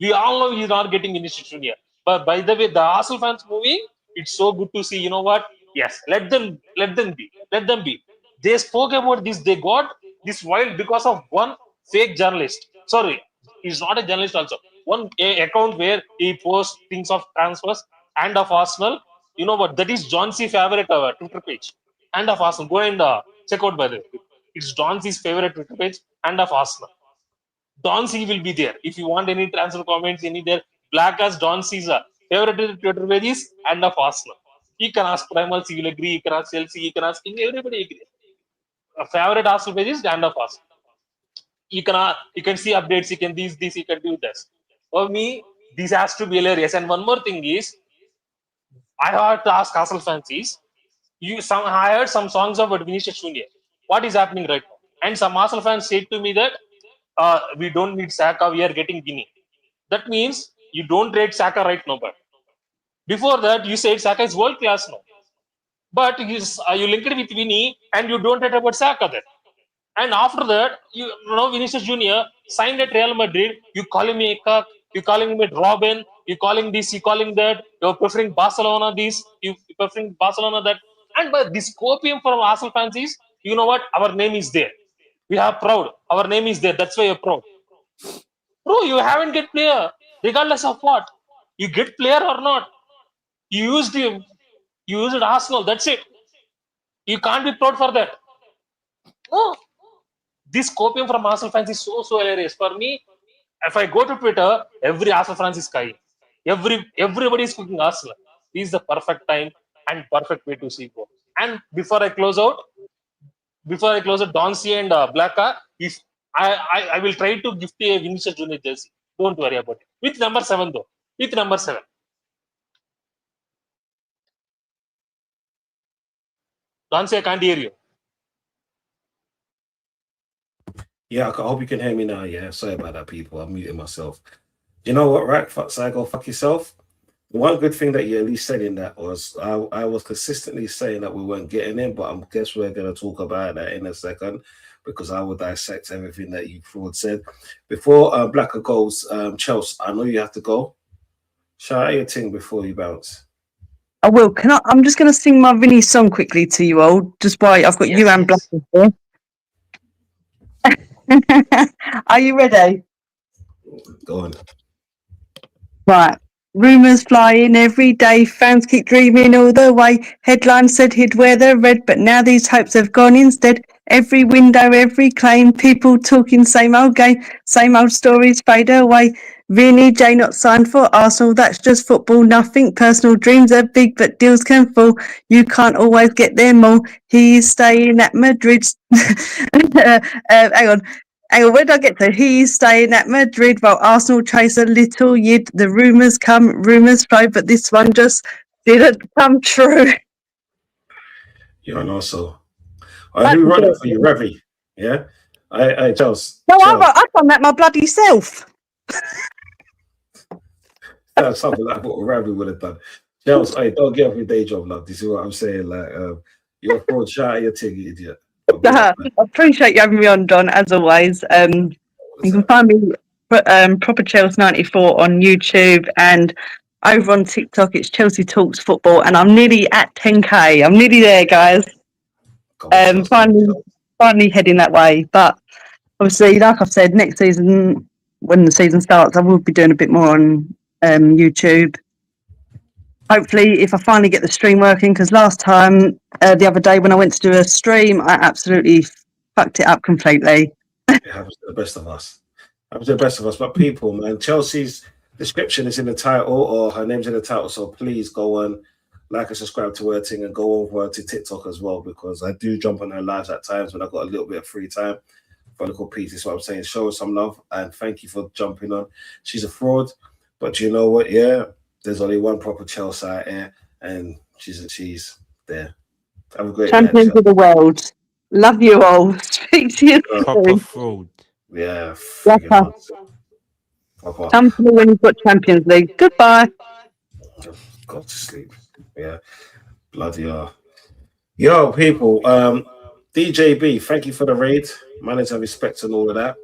We all know he's not getting Vinicius Junior. But by the way, the Arsenal fans moving, it's so good to see. You know what? Yes, let them be. They spoke about this. They got this wild because of one fake journalist. Sorry, he's not a journalist also. One account where he posts things of transfers and of Arsenal. You know what? That is John C. favorite Twitter page. And of Arsenal. Go and check out, by the way. It's John C's favorite Twitter page and of Arsenal. Don C will be there. If you want any transfer comments, any there, Black as Don C's favorite Twitter pages and of Arsenal. You can ask Primal, he will agree. You can ask Chelsea, you can ask everybody agree. Favorite Arsenal pages and of Arsenal. You can see updates. You can this. You can do this. For me, this has to be hilarious. And one more thing is, I have to ask Arsenal fans is, I heard some songs about Vinicius Junior. What is happening right now? And some Arsenal fans said to me that we don't need Saka, we are getting Guinea. That means you don't rate Saka right now, but before that you said Saka is world class now. But you linked it with Vinny and you don't rate about Saka then. And after that, you know Vinicius Junior signed at Real Madrid. You calling me a cuck, you calling me Robin, you calling this, you calling that. You're preferring Barcelona this, you preferring Barcelona that. And by this copium from Arsenal fans is, you know what? Our name is there. We are proud. Our name is there. That's why you're proud. Bro, you haven't get player, regardless of what. You get player or not. You used him. You used Arsenal. That's it. You can't be proud for that. No. This copium from Arsenal fans is so hilarious. For me, if I go to Twitter, every Arsenal fans is crying. Everybody is cooking Arsenal. This is the perfect time and perfect way to see go. And before I close out, Don C and Blacka, if I will try to gift a Vinicius Junior jersey. Don't worry about it. With number 7 though. With number 7. Don C, I can't hear you. Yeah, I hope you can hear me now. Yeah, sorry about that, people. I'm muting myself. You know what, right? Fuck Psycho, fuck yourself. The one good thing that you at least said in that was I was consistently saying that we weren't getting in, but I guess we're going to talk about that in a second because I will dissect everything that you fraud said. Before Blacker goes, Chelsea, I know you have to go. Shout out your thing before you bounce. I will. I'm just going to sing my Vinny song quickly to you all, just why I've got you and Blacker here. Are you ready? Go on. Right. Rumours flying every day, fans keep dreaming all the way. Headlines said he'd wear the red, but now these hopes have gone instead. Every window, every claim, people talking same old game, same old stories fade away. Vinny J not signed for Arsenal, that's just football, nothing personal. Dreams are big, but deals can fall. You can't always get them all. He is staying at Madrid. Hang on, where did I get to? He's staying at Madrid while Arsenal chase a little yid. The rumours come, rumours flow, but this one just didn't come true. Yeah, and also, who run it for you, Revy? Yeah. Hey, Charles. No, Charles. I've done that my bloody self. That's something like what Ravi would have done. Charles, hey, don't get off your day job, love. Do you see what I'm saying? Like, you're a fraud. Shout out your thing, you idiot. But big up, man. I appreciate you having me on, John, as always. You What's can that? find me Proper Chelsea 94 on YouTube and over on TikTok. It's Chelsea Talks Football, and I'm nearly at 10k. I'm nearly there, guys. Come on, Charles. Finally heading that way. But obviously, like I've said, next season when the season starts, I will be doing a bit more on YouTube. Hopefully, if I finally get the stream working, because last time, the other day when I went to do a stream, I absolutely fucked it up completely. It happens to the best of us. Happens to the best of us. But people, man, Chelsea's description is in the title, or her name's in the title. So please go on, like and subscribe to her thing, and go over to TikTok as well, because I do jump on her lives at times when I've got a little bit of free time for a little piece. That's what I'm saying. Show her some love, and thank you for jumping on. She's a fraud, but you know what? Yeah, there's only one proper Chelsea out here, and she's there. Have a great night, Champions Chelsea. of the world. Love you all. Speak to you Proper soon. fraud. Yeah, Yes, friggin' sir. nonsense. Proper. Come to me when you've got Champions League. Goodbye. Go to sleep. Yeah, bloody hell. Yo, people. DJB, thank you for the raid. Manager respect and all of that.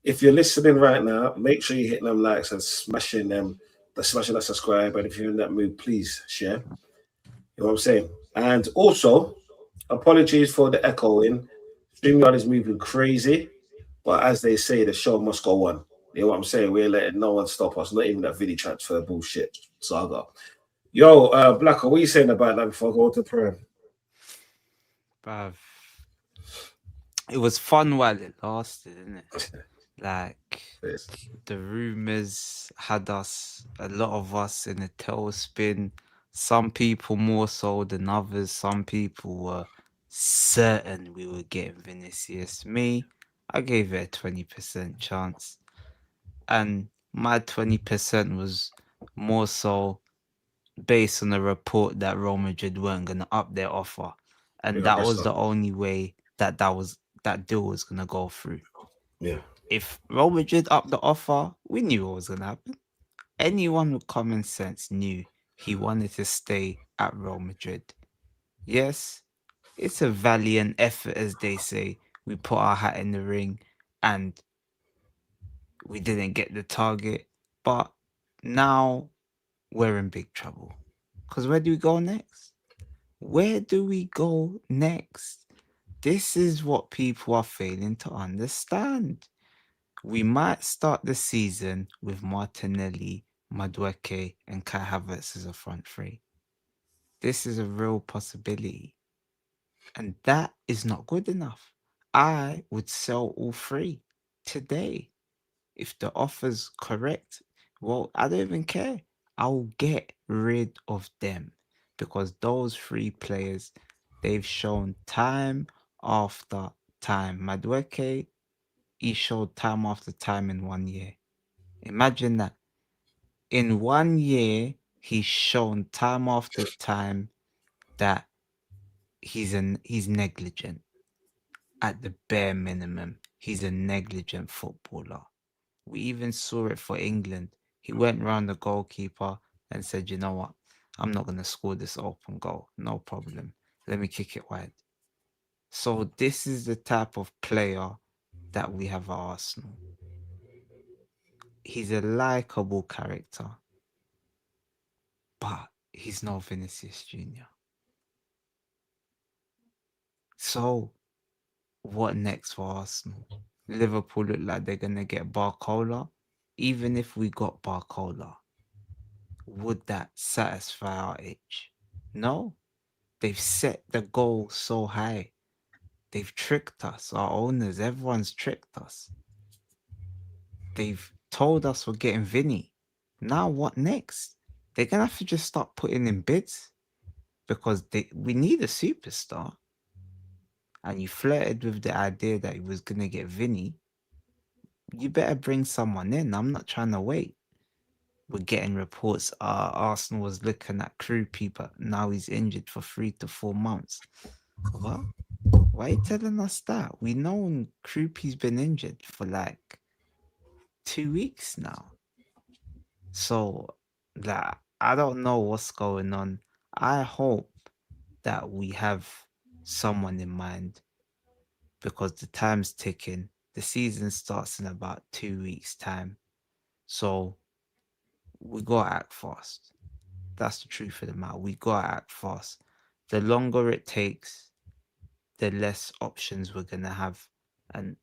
If you're listening right now, make sure you hit them likes and smashing that subscribe. And if you're in that mood, please share. You know what I'm saying? And also, apologies for the echoing. StreamYard is moving crazy, but as they say, the show must go on. You know what I'm saying? We're letting no one stop us, not even that video transfer bullshit saga. Yo, Blacker, what are you saying about that before I go to prayer? Bruv. It was fun while it lasted, isn't it? Like, Yes. the rumors had us, a lot of us, in a tailspin. Some people more so than others. Some people were certain we were getting Vinicius. Me, I gave it a 20% chance. And my 20% was more so based on the report that Real Madrid weren't going to up their offer. And Yeah, that that's was not- the only way that deal was going to go through. Yeah. If Real Madrid upped the offer, we knew what was going to happen. Anyone with common sense knew he wanted to stay at Real Madrid. Yes, it's a valiant effort, as they say. We put our hat in the ring and we didn't get the target. But now we're in big trouble. Because where do we go next? Where do we go next? This is what people are failing to understand. We might start the season with Martinelli, Madueke, and Kai Havertz as a front three. This is a real possibility. And that is not good enough. I would sell all three today. If the offer's correct, well, I don't even care. I'll get rid of them because those three players, they've shown time after time. Madueke, he showed time after time in 1 year. Imagine that. In 1 year, he's shown time after time that he's negligent. At the bare minimum, he's a negligent footballer. We even saw it for England. He went round the goalkeeper and said, you know what? I'm not going to score this open goal. No problem. Let me kick it wide. So this is the type of player that we have at Arsenal. He's a likable character, but he's no Vinicius Jr. So what next for Arsenal? Liverpool look like they're going to get Barcola. Even if we got Barcola, would that satisfy our itch? No. They've set the goal so high. They've tricked us, our owners, everyone's tricked us. They've told us we're getting Vinny. Now what next? They're going to have to just start putting in bids because we need a superstar. And you flirted with the idea that he was going to get Vinny. You better bring someone in. I'm not trying to wait. We're getting reports Arsenal was looking at Krupi, but now he's injured for 3 to 4 months. What? Why are you telling us that? We know Krupi's been injured for like 2 weeks now. So that I don't know what's going on. I hope that we have someone in mind because the time's ticking. The season starts in about 2 weeks' time. So we gotta act fast. That's the truth of the matter. We gotta act fast. The longer it takes, the less options we're gonna have. And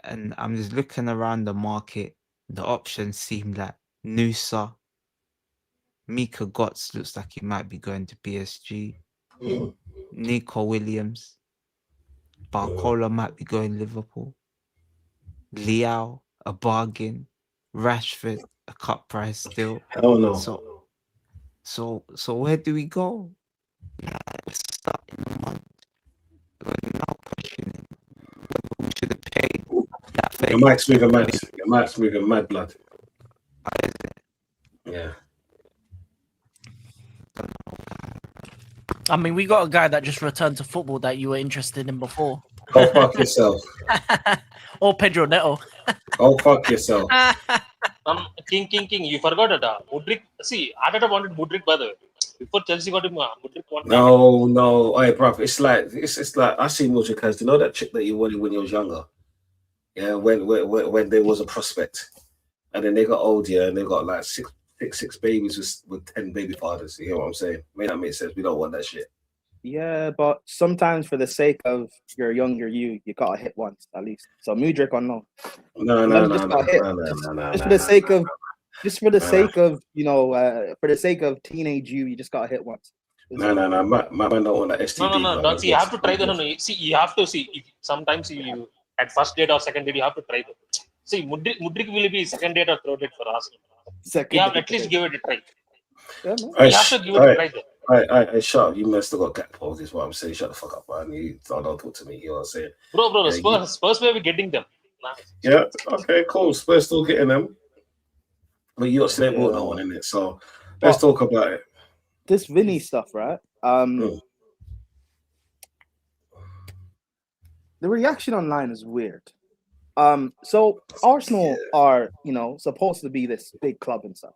and I'm just looking around the market. The options seem like Nusa, Mika Gotts looks like he might be going to PSG. Nico Williams, Barcola might be going Liverpool. Liao, a bargain. Rashford, a cut price still. Hell no. So where do we go? We're stuck in a month. We're now questioning whether we should have paid that Your mic's moving mad. Your mic's moving mad, blood. Yeah. I mean, we got a guy that just returned to football that you were interested in before. Go fuck yourself. Or Pedro Neto. Go fuck yourself. King, you forgot it. Mudrik, see, Arteta wanted Mudrik, by the way. Before Chelsea got him, Mudrik wanted. No. Hey, bruv, it's like I see Mudrik as, you know that chick that you wanted when you was younger? Yeah, when there was a prospect. And then they got old, yeah, and they got like six babies with 10 baby fathers. You know what I'm saying? May not make sense. We don't want that shit. Yeah, but sometimes for the sake of your younger you gotta hit once at least. So Mudrik on no. No. Just for the sake of for the sake of teenage you just gotta hit once. No. My man don't want that STD. No. Don't see. You have to try the. See, you have to see. Sometimes you at first date or second date you have to try them. See, Mudrik will be second date or third date for us. You have at least give it a try. Yeah, man. You have to give it a try. I shut up. You must have got gap pose, is what I'm saying. Shut the fuck up, man. You don't talk to me. You know what I'm saying? Bro, Yeah, Spurs may be getting them. Yeah, okay, cool. Spurs still getting them. But you got to bought no one in it. So let's talk about it. This Vinny stuff, right? The reaction online is weird. So Arsenal are, supposed to be this big club and stuff.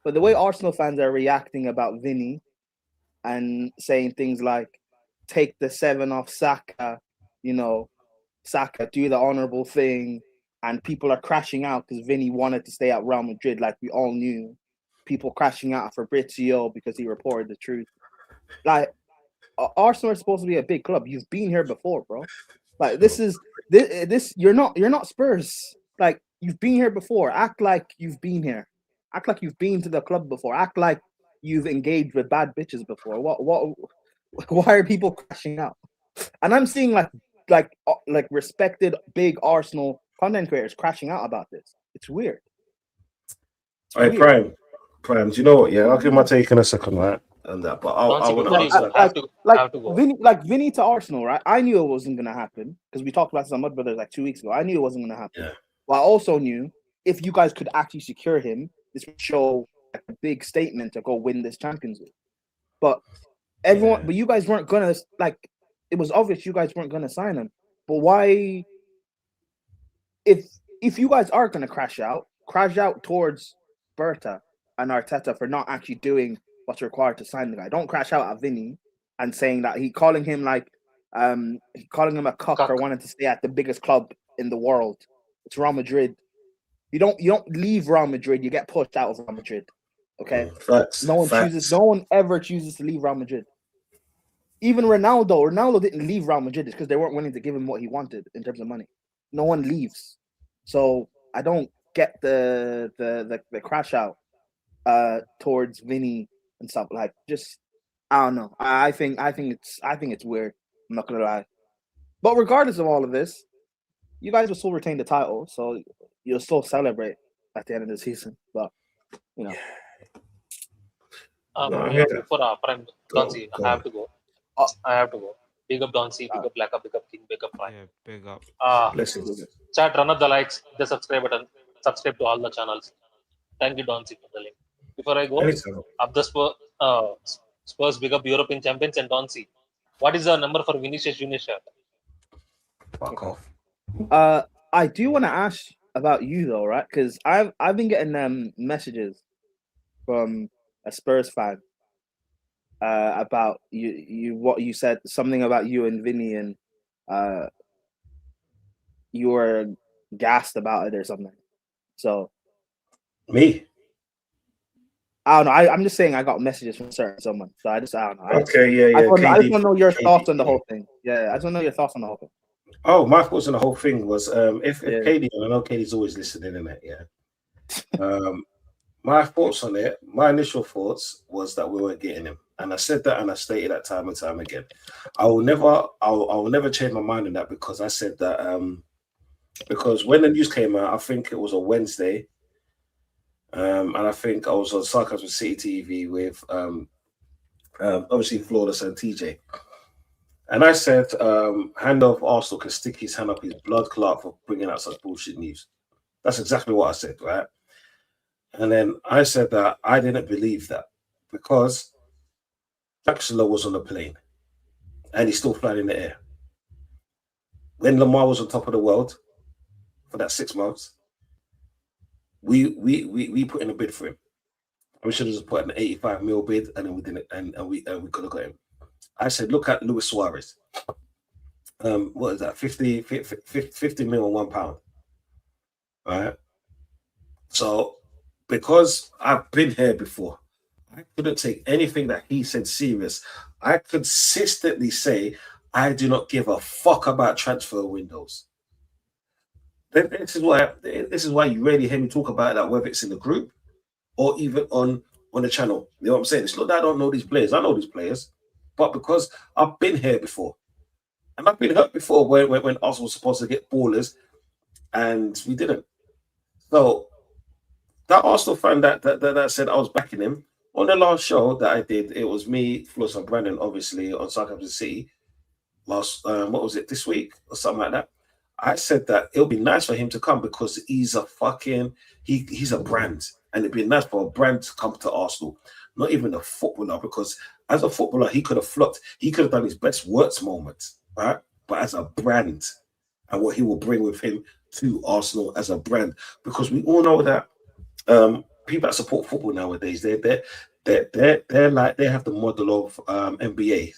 But the way Arsenal fans are reacting about Vinny and saying things like, take the 7 off Saka, Saka, do the honorable thing, and people are crashing out because Vinny wanted to stay at Real Madrid, like we all knew. People crashing out for Fabrizio because he reported the truth. Like, Arsenal are supposed to be a big club. You've been here before, bro. Like, this you're not Spurs. Like, you've been here before. Act like you've been here. Act like you've been to the club before. Act like you've engaged with bad bitches before. Why are people crashing out? And I'm seeing like respected big Arsenal content creators crashing out about this. It's weird. All right, Prime. Do you know what? Yeah, I'll give my take in a second, right? And that, but I want to have to go. Vinny to Arsenal, right? I knew it wasn't gonna happen because we talked about this on Mud Brothers like 2 weeks ago. I knew it wasn't gonna happen. Yeah. But I also knew if you guys could actually secure him, this would show like, a big statement to go win this Champions League. But but you guys weren't gonna it was obvious you guys weren't gonna sign him. But why? If you guys are gonna crash out towards Berta and Arteta for not actually doing what's required to sign the guy. Don't crash out at Vinny and saying that calling him a cuck for wanting to stay at the biggest club in the world. It's Real Madrid. You don't leave Real Madrid. You get pushed out of Real Madrid. Okay. Facts. No one ever chooses to leave Real Madrid. Even Ronaldo didn't leave Real Madrid because they weren't willing to give him what he wanted in terms of money. No one leaves. So I don't get the crash out towards Vinny and stuff. Like, just I don't know. I think it's weird. I'm not gonna lie. But regardless of all of this, you guys will still retain the title, so you'll still celebrate at the end of the season. But before Prime Donzi, I have to go. Big up Donzi, big up Black up, big up King, big up Prime. Yeah, big up. Chat, run up the likes, the subscribe button, subscribe to all the channels. Thank you, Donzi, for the link. Before I go, up the Spurs, big up European champions and Donzi. What is the number for Vinicius Junior shirt? Fuck off. I do want to ask about you though, right? Because I've been getting messages from a Spurs fan about you what you said, something about you and Vinny, and you were gassed about it or something. So Me? I don't know. I'm just saying I got messages from someone. So I don't know. Okay, yeah. I just want KD, to know your KD. thoughts on the whole thing. Yeah, I just want to know your thoughts on the whole thing. Oh, my thoughts on the whole thing was if Yeah. KD, and I know KD's always listening in it, yeah. My thoughts on it, my initial thoughts was that we weren't getting him. And I said that and I stated that time and time again. I will never change my mind on that because I said that because when the news came out, I think it was a Wednesday. And I think I was on Sarcasm City TV with obviously Flawless and TJ. And I said, hand off Arsenal can stick his hand up his blood clot for bringing out such bullshit news. That's exactly what I said, right? And then I said that I didn't believe that because Jackson was on the plane and he's still flying in the air. When Lamar was on top of the world for that 6 months, we put in a bid for him. We should have just put an 85 mil bid and then we didn't, and we could have got him. I said, look at Luis Suarez. What is that? 50 mil and £1. Right? So because I've been here before, I couldn't take anything that he said serious. I consistently say I do not give a fuck about transfer windows. This is why you rarely hear me talk about that, whether it's in the group or even on the channel. You know what I'm saying? It's not that I don't know these players. I know these players, but because I've been here before, and I've been hurt before when Arsenal was supposed to get ballers, and we didn't. So that Arsenal fan that said I was backing him on the last show that I did, it was me, Floss, and Brandon, obviously on Southampton City. Last what was it, this week or something like that? I said that it'll be nice for him to come because he's a fucking he's a brand, and it'd be nice for a brand to come to Arsenal, not even a footballer, because as a footballer he could have flopped, he could have done his best worst moments, right? But as a brand, and what he will bring with him to Arsenal as a brand, because we all know that people that support football nowadays, they're like they have the model of NBA.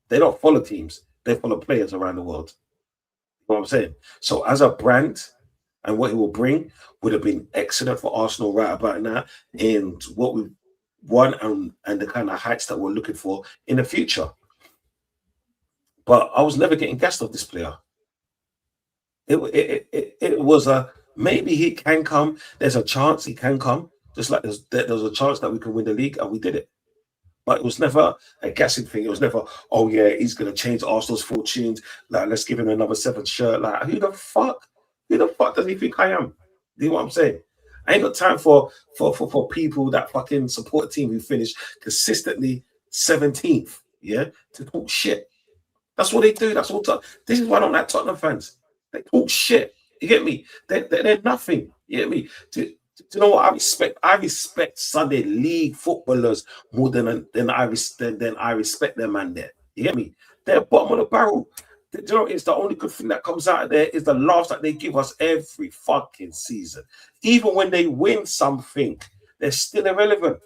They don't follow teams; they follow players around the world. You know what I'm saying? So as a brand, and what he will bring would have been excellent for Arsenal right about now, and what we won and the kind of heights that we're looking for in the future. But I was never getting gassed off this player. It was a maybe he can come. There's a chance he can come. Just like there's a chance that we can win the league, and we did it. But it was never a gassing thing. It was never, oh yeah, he's gonna change Arsenal's fortunes. Like, let's give him another 7th shirt. Like, who the fuck does he think I am? Do you know what I'm saying? I ain't got time for people that fucking support a team who finish consistently 17th, yeah, to talk shit. That's what they do. That's all. This is why I don't like Tottenham fans. They talk shit. You get me? They're nothing. You get me? Do you know what I respect? I respect Sunday league footballers more than I respect their man there. You get me? They're bottom of the barrel. Do you know, it's the only good thing that comes out of there is the laughs that they give us every fucking season. Even when they win something, they're still irrelevant.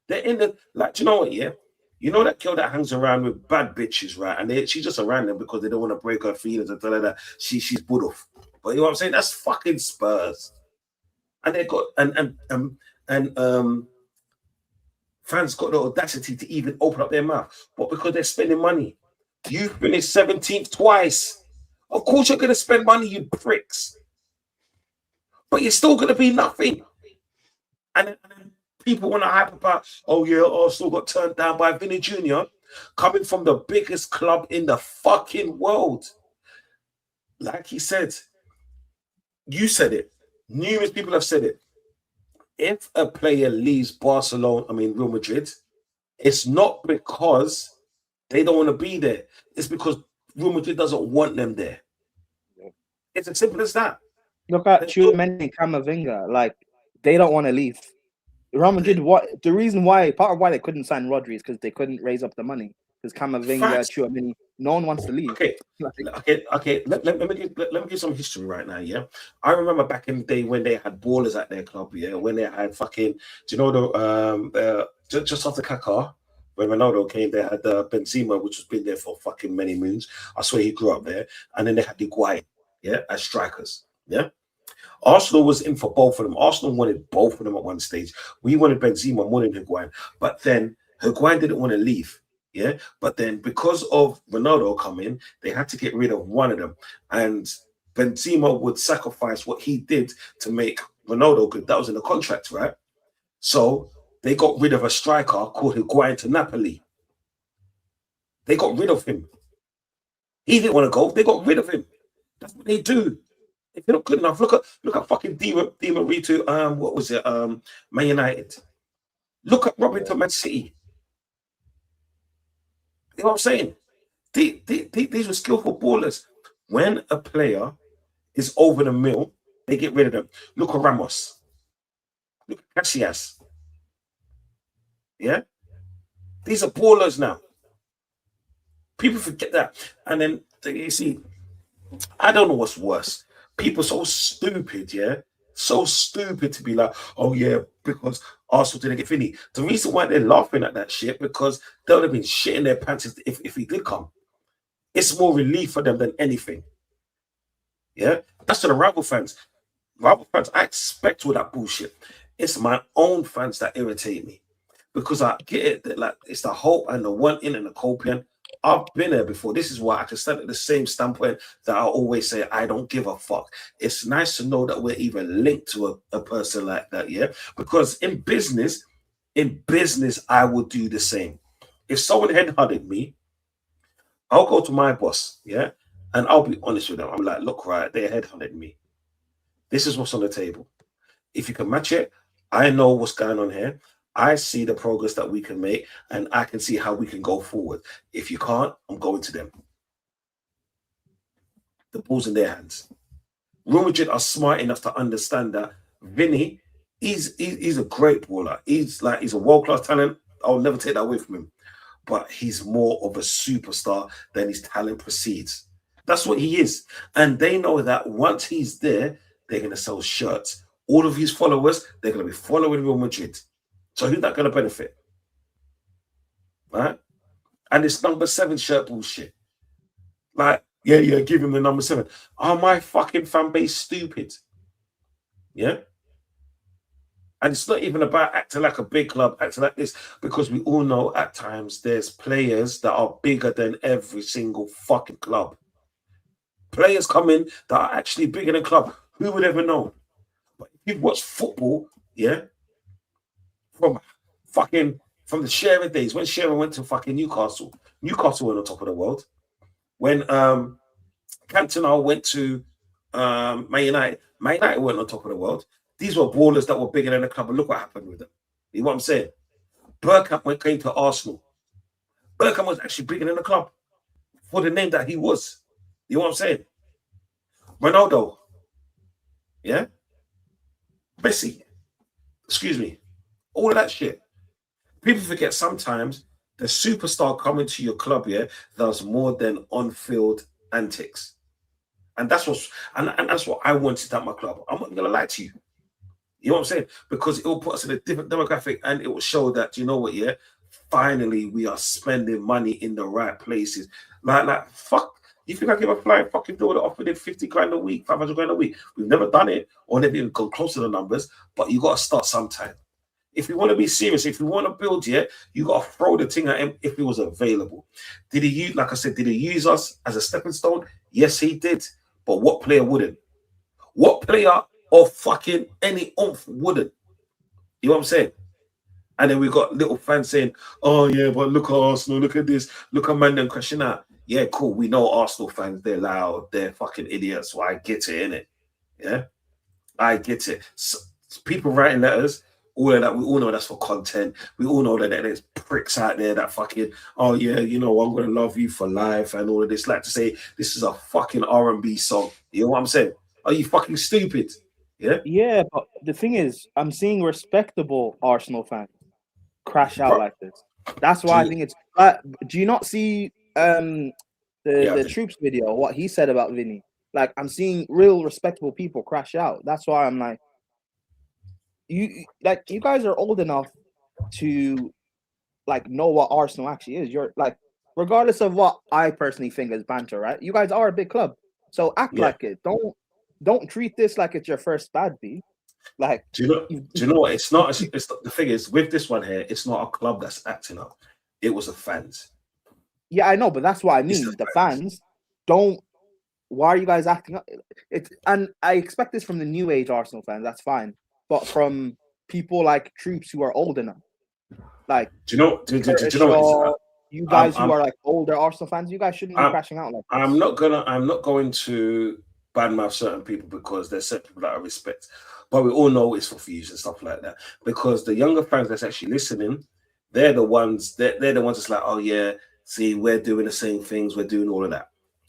They're in the, like, do you know what, yeah? You know that girl that hangs around with bad bitches, right? And she's just around them because they don't want to break her feelings and tell her that she's good off. But you know what I'm saying? That's fucking Spurs. And they got fans got the audacity to even open up their mouth. But because they're spending money. You finished 17th twice. Of course you're gonna spend money, you pricks. But you're still gonna be nothing. And then people want to hype about, oh yeah, Arsenal got turned down by Vinny Jr. coming from the biggest club in the fucking world. Like he said, you said it. Numerous people have said it. If a player leaves Real Madrid, it's not because they don't want to be there. It's because Real Madrid doesn't want them there. It's as simple as that. Look at Tchouaméni, Camavinga. Like, they don't want to leave. Real Madrid, part of why they couldn't sign Rodri is because they couldn't raise up the money. Because Camavinga, Facts. Tchouaméni, no one wants to leave. Okay, okay. Let me give some history right now. Yeah, I remember back in the day when they had ballers at their club. Yeah, when they had fucking. Do you know just after Kaká, when Ronaldo came, they had Benzema, which has been there for fucking many moons. I swear he grew up there, and then they had Higuain, yeah, as strikers. Yeah, Arsenal was in for both of them. Arsenal wanted both of them at one stage. We wanted Benzema more than Higuain, but then Higuain didn't want to leave. Yeah, but then because of Ronaldo coming, they had to get rid of one of them, and Benzema would sacrifice what he did to make Ronaldo good. That was in the contract, right? So they got rid of a striker called Higuain to Napoli. They got rid of him. He didn't want to go. They got rid of him. That's what they do. If you're not good enough, look at fucking Di Maria to what was it? Man United. Look at Robin to Man City. You know what I'm saying? These were skillful ballers. When a player is over the mill, they get rid of them. Look at Ramos. Look at Casillas. Yeah? These are ballers now. People forget that. And then, you see, I don't know what's worse. People so stupid, yeah? So stupid to be like, oh yeah, because Arsenal didn't get Finney. The reason why they're laughing at that shit, because they would have been shitting their pants if he did come. It's more relief for them than anything. Yeah? That's to the rival fans. Rival fans, I expect all that bullshit. It's my own fans that irritate me. Because I get it, that like it's the hope and the wanting and the coping. I've been there before. This is why I can stand at the same standpoint that I always say I don't give a fuck. It's nice to know that we're even linked to a person like that, yeah? Because in business, I would do the same. If someone headhunted me, I'll go to my boss, yeah? And I'll be honest with them. I'm like, look, right, they headhunted me. This is what's on the table. If you can match it, I know what's going on here. I see the progress that we can make, and I can see how we can go forward. If you can't, I'm going to them. The ball's in their hands. Real Madrid are smart enough to understand that Vinny, he's a great baller. He's a world-class talent. I'll never take that away from him. But he's more of a superstar than his talent precedes. That's what he is. And they know that once he's there, they're going to sell shirts. All of his followers, they're going to be following Real Madrid. So who's that going to benefit? Right? And this number 7 shirt bullshit. Like, yeah, give him the number 7. Are my fucking fan base stupid? Yeah? And it's not even about acting like a big club, acting like this, because we all know at times there's players that are bigger than every single fucking club. Players come in that are actually bigger than club. Who would ever know? But if you've watched football, yeah, from the Shearer days, when Shearer went to fucking Newcastle were on top of the world. When Cantona went to Man United weren't on top of the world. These were ballers that were bigger than the club, and look what happened with them. You know what I'm saying? Bergkamp came to Arsenal. Bergkamp was actually bigger than the club for the name that he was. You know what I'm saying? Ronaldo, yeah? Messi, excuse me. All of that shit. People forget sometimes the superstar coming to your club, yeah, does more than on-field antics. And that's what I wanted at my club. I'm not gonna lie to you. You know what I'm saying? Because it will put us in a different demographic, and it will show that, you know what, yeah, finally we are spending money in the right places. Like fuck. You think I give a flying fucking door that offered it 50 grand a week, 500 grand a week? We've never done it, or never even come close to the numbers, but you got to start sometime. If you want to be serious, if you want to build, yeah, you got to throw the thing at him if it was available. Did he use, like I said, did he use us as a stepping stone? Yes, he did. But what player wouldn't? What player of fucking any oomph wouldn't? You know what I'm saying? And then we got little fans saying, oh yeah, but look at Arsenal, look at this, look at man them crashing out. Yeah, cool. We know Arsenal fans, they're loud, they're fucking idiots. So I get it, innit? Yeah, I get it. So, people writing letters, all of that, we all know that's for content. We all know that there's pricks out there that fucking, oh yeah, you know, I'm gonna love you for life and all of this. Like to say this is a fucking R&B song. You know what I'm saying? Are you fucking stupid? Yeah. Yeah, but the thing is, I'm seeing respectable Arsenal fans crash out Bro, like this. That's why I think it's. Do you not see the Troops video? What he said about Vinny? Like, I'm seeing real respectable people crash out. That's why I'm like, you guys are old enough to like know what Arsenal actually is. You're like, regardless of what I personally think is banter, right? You guys are a big club, so act like it. Don't treat this like it's your first bad beat. Like, do you know what? It's not. It's the thing is with this one here. It's not a club that's acting up. It was the fans. Yeah, I know, but that's what I mean. The fans don't. Why are you guys acting up? And I expect this from the new age Arsenal fans. That's fine, but from people like Troops who are old enough, like, do you know? Do you know? You guys who are like older Arsenal fans, you guys shouldn't be crashing out like this. I'm not going to badmouth certain people because there's certain people that I respect, but we all know it's for views and stuff like that. Because the younger fans that's actually listening, they're the ones that's like, oh yeah, see, we're doing the same things, we're doing all of that.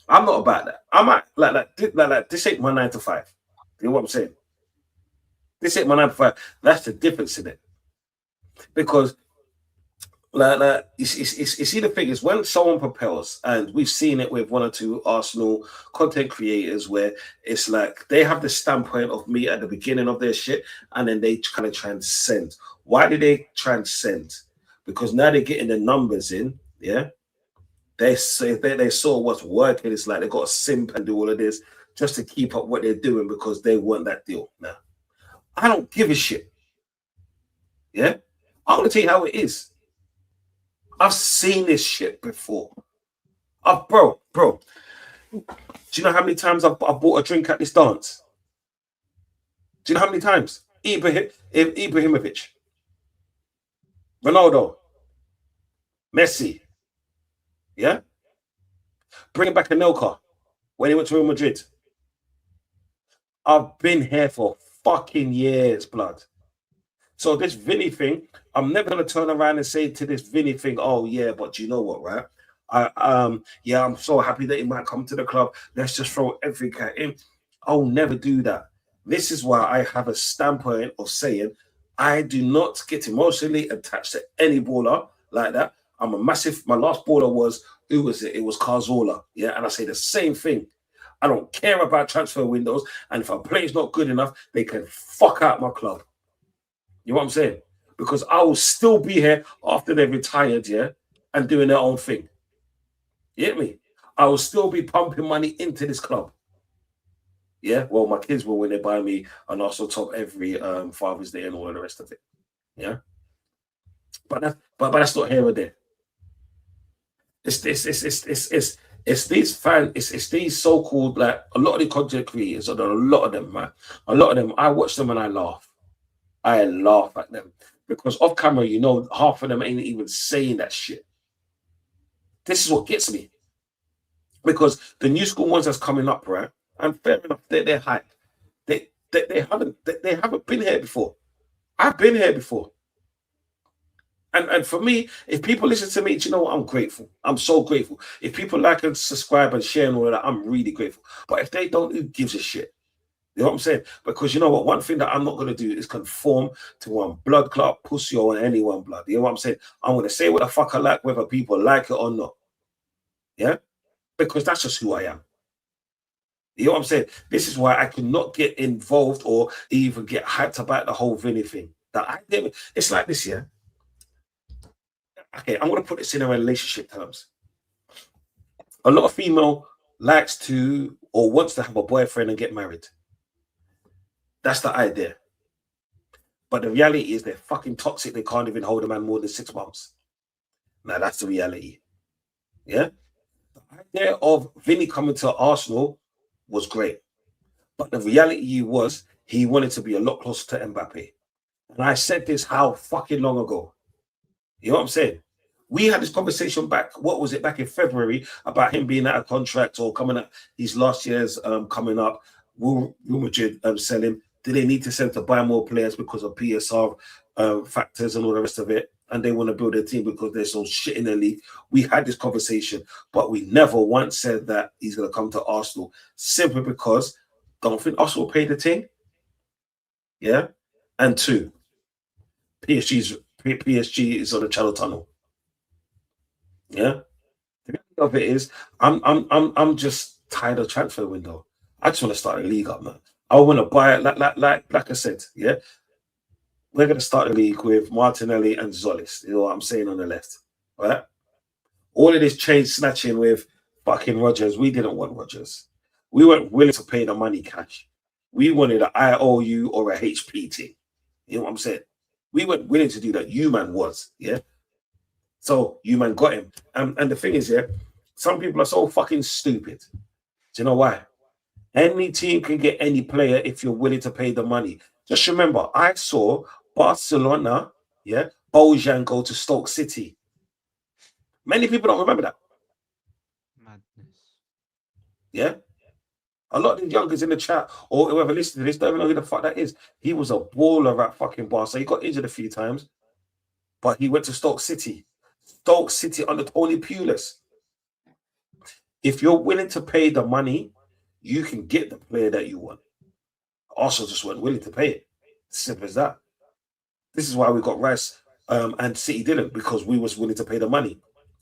I'm not about that. I'm like this ain't my 9 to 5. You know what I'm saying? This ain't my 9 to 5. That's the difference in it. Because you see the thing is when someone propels, and we've seen it with 1 or 2 Arsenal content creators where it's like they have the standpoint of me at the beginning of their shit, and then they kind of transcend. Why do they transcend? Because now they're getting the numbers in, yeah. They saw what's working. It's like they got to simp and do all of this just to keep up what they're doing because they want that deal. Now, I don't give a shit. Yeah, I'm gonna tell you how it is. I've seen this shit before. Bro. Do you know how many times I've bought a drink at this dance? Do you know how many times? Ibrahimovic, Ronaldo, Messi. Yeah? Bringing back Anelka when he went to Real Madrid. I've been here for fucking years, blood. So this Vinny thing, I'm never gonna turn around and say to this Vinny thing, oh yeah, but you know what, right? I'm so happy that he might come to the club. Let's just throw everything at him. I'll never do that. This is why I have a standpoint of saying I do not get emotionally attached to any baller like that. I'm a massive. My last baller was, who was it? It was Cazorla. Yeah, and I say the same thing. I don't care about transfer windows, and if a player's not good enough, they can fuck out my club. You know what I'm saying? Because I will still be here after they're retired, yeah, and doing their own thing. You get me? I will still be pumping money into this club. Yeah, well, my kids will when they buy me an Arsenal top every Father's Day and all of the rest of it. Yeah, but that's not here or there. It's these fans, it's these so-called, like, a lot of the content creators, and a lot of them, man. A lot of them, I watch them and I laugh. I laugh at them because off camera, you know, half of them ain't even saying that shit. This is what gets me, because the new school ones that's coming up, right? And fair enough, they're hype. They haven't been here before. I've been here before. And for me, if people listen to me, do you know what? I'm grateful. I'm so grateful. If people like and subscribe and share and all of that, I'm really grateful. But if they don't, who gives a shit? You know what I'm saying? Because you know what? One thing that I'm not going to do is conform to one blood clot, pussy, or any one blood. You know what I'm saying? I'm going to say what the fuck I like, whether people like it or not. Yeah? Because that's just who I am. You know what I'm saying? This is why I could not get involved or even get hyped about the whole Vinny thing. It's like this, yeah? Okay, I'm going to put this in a relationship terms. A lot of female likes to or wants to have a boyfriend and get married. That's the idea. But the reality is they're fucking toxic. They can't even hold a man more than 6 months. Now, that's the reality. Yeah? The idea of Vinny coming to Arsenal was great. But the reality was he wanted to be a lot closer to Mbappe. And I said this how fucking long ago? You know what I'm saying? We had this conversation back in February about him being out of contract or coming up, his last year's coming up. Will Real Madrid sell him? Do they need to sell to buy more players because of PSR factors and all the rest of it? And they want to build a team because they're so shit in the league. We had this conversation, but we never once said that he's going to come to Arsenal simply because don't think Arsenal paid the team. Yeah. And 2, PSG is on the Channel Tunnel. Yeah. The reality of it is, I'm just tired of transfer window. I just want to start a league up, man. I want to buy it, like I said, yeah. We're gonna start the league with Martinelli and Zolis. You know what I'm saying on the left, right? All of this chain snatching with fucking Rogers. We didn't want Rogers. We weren't willing to pay the money cash. We wanted an IOU or a HPT. You know what I'm saying? We weren't willing to do that. You man was, yeah. So you man got him. And the thing is, yeah, some people are so fucking stupid. Do you know why? Any team can get any player if you're willing to pay the money. Just remember, I saw Barcelona, yeah, Bojan go to Stoke City. Many people don't remember that. Madness. Yeah. A lot of the youngers in the chat or whoever listening to this don't even know who the fuck that is. He was a baller at fucking Barca. He got injured a few times, but he went to Stoke City. Stoke City under Tony Pulis. If you're willing to pay the money, you can get the player that you want. Arsenal just weren't willing to pay it. Simple as that. This is why we got Rice and City didn't, because we was willing to pay the money.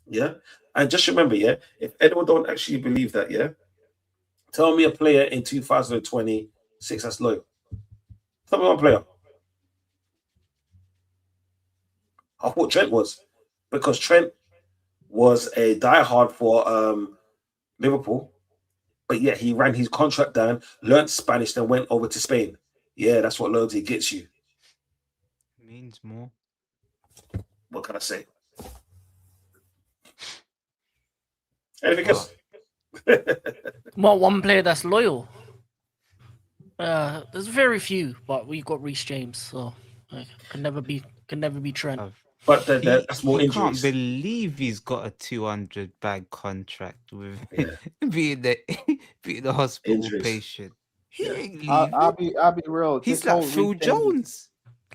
Yeah. And just remember, yeah, if anyone don't actually believe that, yeah, tell me a player in 2026 that's loyal. Tell me one player. I thought Trent was, because Trent was a diehard for Liverpool, but yet he ran his contract down, learned Spanish, then went over to Spain. Yeah, that's what loyalty gets you. Means more. What can I say? Anything else? Well, one player that's loyal. There's very few, but we got Reece James, so can never be Trent. But that's more he injuries. Can't believe he's got a 200 bag contract with being the hospital Injuries. patient. He Yeah. ain't leaving. I'll be real. He's This like whole Phil Reece James- Jones.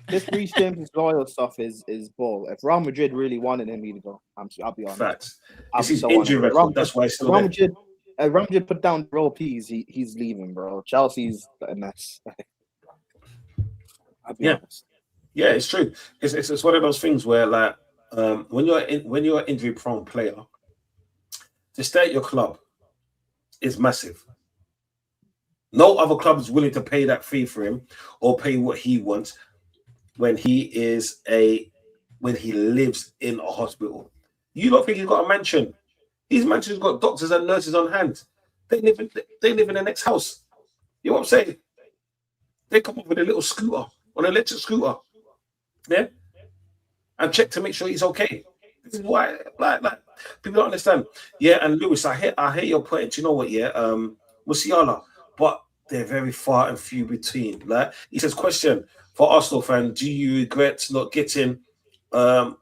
This Reece James' loyal stuff is bull. If Real Madrid really wanted him, he'd go. I'll be honest. Facts. I'll It's be his so injury honest. record. That's why he's still Real there. Madrid, Real Madrid put down the raw peas. He's leaving, bro. Chelsea's a mess. I'll be honest. Yeah, it's true. It's one of those things where, like, when you're an injury prone player, to stay at your club is massive. No other club is willing to pay that fee for him or pay what he wants when he lives in a hospital. You don't think he's got a mansion? These mansions got doctors and nurses on hand. They live in the next house. You know what I'm saying? They come up with a little scooter, an electric scooter, yeah, and check to make sure he's okay. This is why, like people don't understand. Yeah, and Lewis, I hear your point. Do you know what? Yeah, Musiala, but they're very far and few between. Like he says, question for Arsenal fan: do you regret not getting overpaying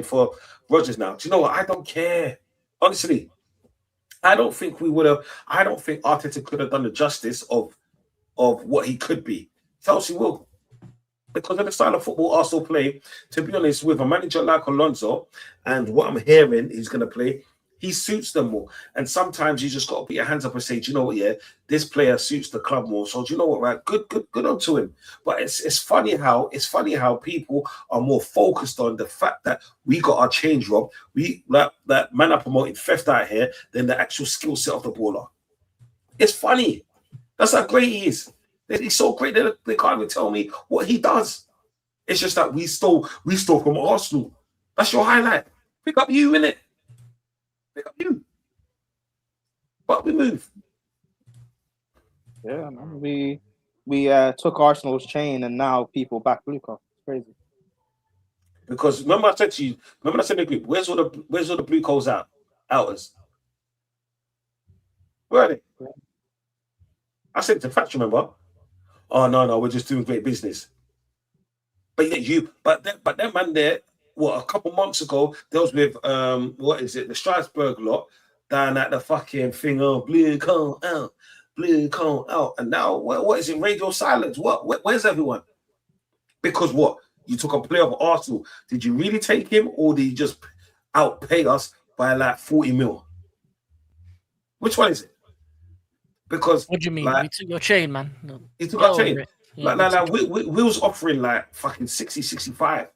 for Rodgers now? Do you know what? I don't care. Honestly, I don't think we would have. I don't think Arteta could have done the justice of what he could be. Chelsea will, because of the style of football Arsenal play. To be honest, with a manager like Alonso and what I'm hearing he's going to play, he suits them more. And sometimes you just got to put your hands up and say, do you know what? Yeah, this player suits the club more. So do you know what? Right, good on to him. But it's funny how people are more focused on the fact that we got our change rob. We that man are promoting theft out here than the actual skill set of the baller. It's funny. That's how great he is. He's so great that they can't even tell me what he does. It's just that we stole from Arsenal. That's your highlight. Pick up you, innit? Pick up you. But we move. Yeah, man. We took Arsenal's chain and now people back Luka. It's crazy. Because remember I said to the group, where's all the blue coals outers? Where are they? I said to Fats, remember? Oh no, we're just doing great business. But that man there, a couple months ago, there was with the Strasbourg lot down at the fucking thing of blue cone out, and now what is it? Radio silence. Where's everyone? Because what? You took a player of Arsenal. Did you really take him, or did you just outpay us by like 40 mil? Which one is it? Because what do you mean? We took your chain, man. No. You took our chain. Yeah, We was offering like fucking 60, 65.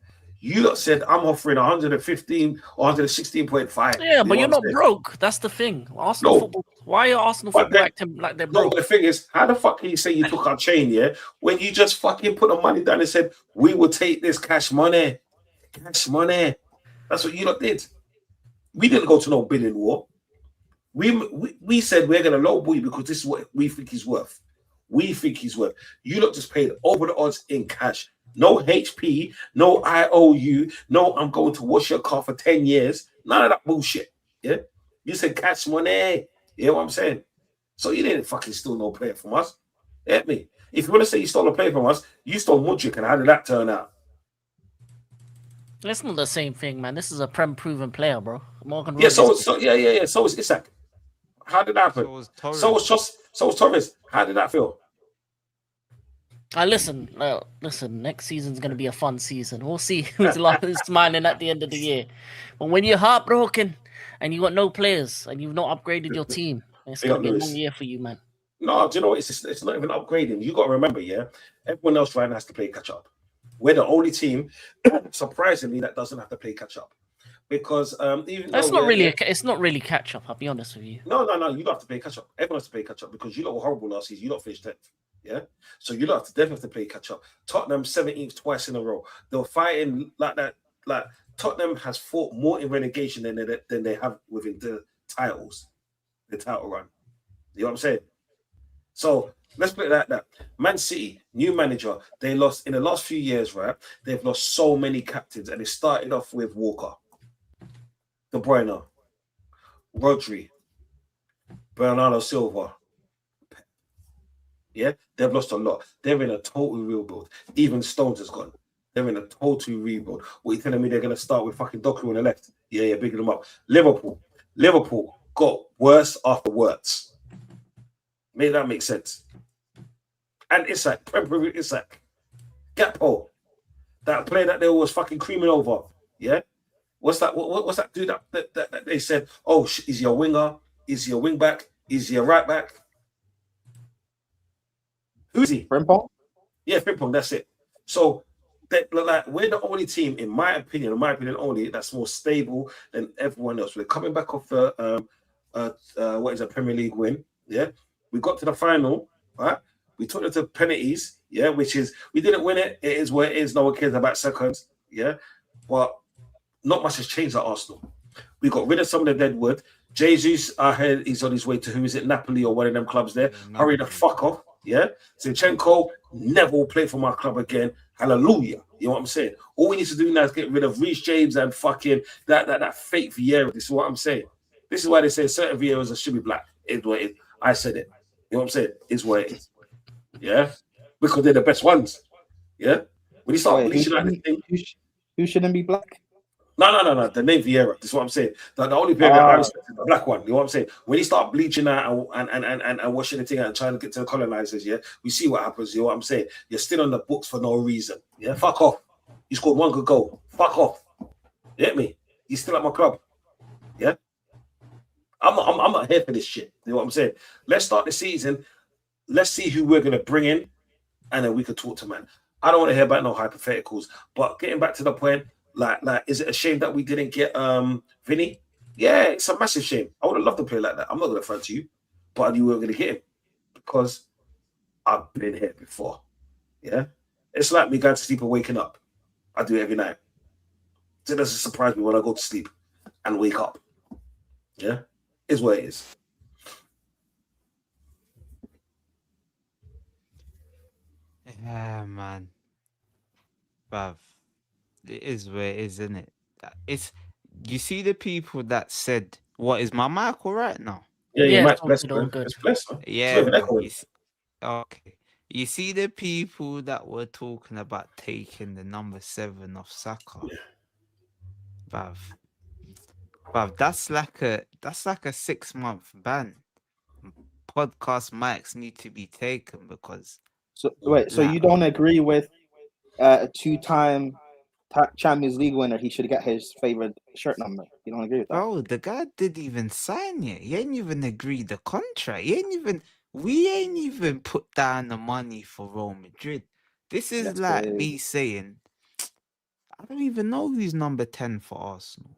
You lot said I'm offering 115 or 116.5. Yeah, but you're what I'm not saying? broke. That's the thing. Arsenal No. football. Why are Arsenal But football then- acting like they're No, broke? but the thing is, how the fuck can you say you took our chain, yeah? When you just fucking put the money down and said, we will take this cash money. Cash money. That's what you lot did. We didn't go to no bidding war. We said we're going to lowball you because this is what we think he's worth. We think he's worth. You lot just paid over the odds in cash. No HP, no IOU, no I'm going to wash your car for 10 years. None of that bullshit. Yeah? You said cash money. You know what I'm saying? So you didn't fucking steal no player from us. Get me? If you want to say you stole a player from us, you stole Mudryk, and how did that turn out? It's not the same thing, man. This is a prem-proven player, bro. Morgan Yeah, Rogers. So is Isak. How did that happen? So was Torres. So was Torres. How did that feel? Listen. Next season's gonna be a fun season. We'll see who's smiling at the end of the year. But when you're heartbroken and you got no players and you've not upgraded your team, it's Big gonna up be a Lewis. long year for you, man. No, do you know what? It's not even upgrading. You got to remember, yeah. Everyone else right now has to play catch up. We're the only team, surprisingly, that doesn't have to play catch up, because even That's though not really. It's not really catch up. I'll be honest with you. No, you don't have to play catch up. Everyone has to play catch up because you lot were horrible last season. You lot finished 10th. Yeah. So you lot definitely have to play catch up. Tottenham 17th twice in a row. They were fighting like that. Like Tottenham has fought more in relegation than they have within the titles, the title run. You know what I'm saying? So let's put it like that. Man City, new manager, they lost in the last few years, right? They've lost so many captains, and it started off with Walker, De Bruyne, Rodri, Bernardo Silva. Yeah, they've lost a lot. They're in a total rebuild. Even Stones has gone. They're in a total rebuild. What are you telling me they're going to start with fucking Doku on the left? Yeah, bigging them up. Liverpool got worse after worse. Make that make sense. And Isak, Isak, Gakpo, that player that they was fucking creaming over. Yeah, what's that? What's that dude that they said? Oh, is he a winger? Is he a wing back? Is he a right back? Who's he? Frimpong? Yeah, Frimpong. That's it. So like we're the only team, in my opinion only, that's more stable than everyone else. We're coming back off the what is a Premier League win. Yeah, we got to the final, right? We took it to penalties, yeah, which is we didn't win it. It is what it is. No one cares about seconds, yeah. But not much has changed at Arsenal. We got rid of some of the deadwood. Jesus, I heard he's on his way to who is it, Napoli or one of them clubs there. Yeah, Hurry the fuck off, yeah. Zinchenko never will play for my club again. Hallelujah. You know what I'm saying? All we need to do now is get rid of Reece James and fucking that fake Vieira. This is what I'm saying. This is why they say certain Vieiras should be black. It's what it is. I said it. You know what I'm saying? It's what it is. Yeah, because they're the best ones. Yeah, when you start bleaching out this thing, who shouldn't be black? No. The name Vieira. This is what I'm saying. The only player I respect is the black one. You know what I'm saying? When you start bleaching out and washing the thing out and trying to get to the colonizers, yeah, we see what happens. You know what I'm saying? You're still on the books for no reason. Yeah, fuck off. You scored one good goal. Fuck off. You get me? You're still at my club. Yeah, I'm not here for this shit. You know what I'm saying? Let's start the season. Let's see who we're gonna bring in, and then we could talk to man. I don't want to hear about no hypotheticals. But getting back to the point, like, is it a shame that we didn't get Vinny? Yeah, it's a massive shame. I would have loved to play like that. I'm not gonna front to you, but I knew we were gonna get him because I've been here before. Yeah, it's like me going to sleep and waking up. I do it every night. So it doesn't surprise me when I go to sleep and wake up. Yeah, is what it is. Yeah, man. Bruv, it is where it is, isn't it? It's you see the people that said, "What is my mic all right now?" Yeah, it's Mike's all blessed, good, all man. good. It's blessed, man. Yeah, It's not even man. echoing. Okay. You see the people that were talking about taking the number 7 off Saka, bruv. That's like a 6-month ban. Podcast mics need to be taken because So wait, so you don't agree with a two-time Champions League winner? He should get his favorite shirt number. You don't agree with that? bro, the guy didn't even sign yet. He ain't even agreed the contract. We ain't even put down the money for Real Madrid. This is That's like crazy. me saying, I don't even know who's number 10 for Arsenal.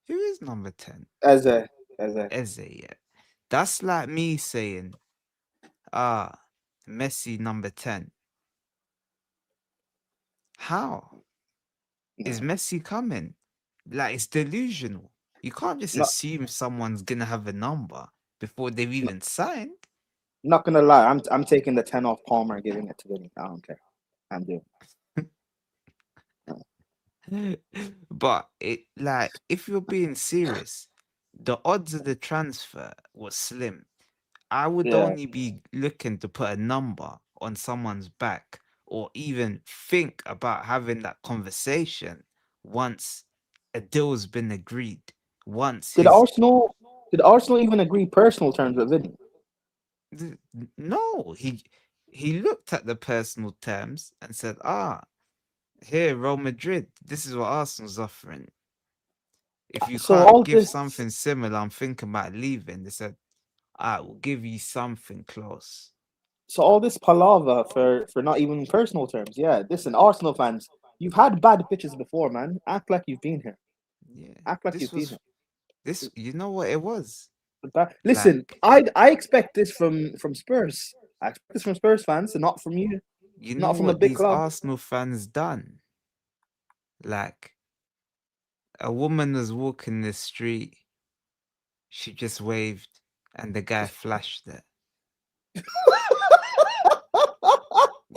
Who is number 10? Eze. Eze, yeah. That's like me saying, Messi number 10. How is Messi coming? Like, it's delusional. You can't just No. assume someone's gonna have a number before they've even signed. Not gonna lie, I'm taking the 10 off Palmer and giving it to Vinny. I don't care. I'm doing. But if you're being serious, the odds of the transfer was slim. I would Yeah. only be looking to put a number on someone's back or even think about having that conversation once a deal's been agreed. Once Did Arsenal even agree personal terms with Vinny? No, he looked at the personal terms and said, here, Real Madrid, this is what Arsenal's offering. If you So all can't give this- something similar, I'm thinking about leaving. They said, we'll give you something close. So all this palaver for not even personal terms. Yeah, listen, Arsenal fans, you've had bad pitches before, man. Act like you've been here. Yeah. Act like you've been here. This, you know what it was? Listen, I expect this from Spurs. I expect this from Spurs fans, and not from you. You Not know from a what big these club. Arsenal fans done? Like, a woman was walking the street, she just waved, and the guy flashed it.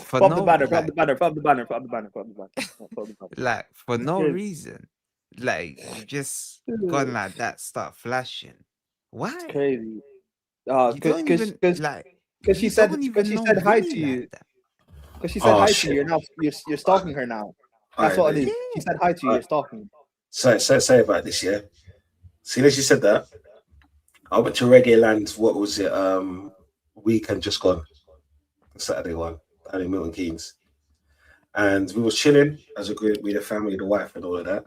Pop the banner, pop the banner, pop the banner, pop the banner, pop the banner. Like, for That's no crazy. reason. Like, you just gone like that, start flashing. Why? It's crazy. You don't even, like, because she you said don't because even she know said hi Vinny to you. like that. Because she said Oh, hi shit. to you. You're now you're stalking her now. That's Alright, what it mate. is. She said hi to you. You're stalking. Say about this, yeah. See, as you said that, I went to Reggae Land. What was it? Weekend just gone, Saturday one, down in Milton Keynes, and we was chilling as a group, we the family, the wife, and all of that.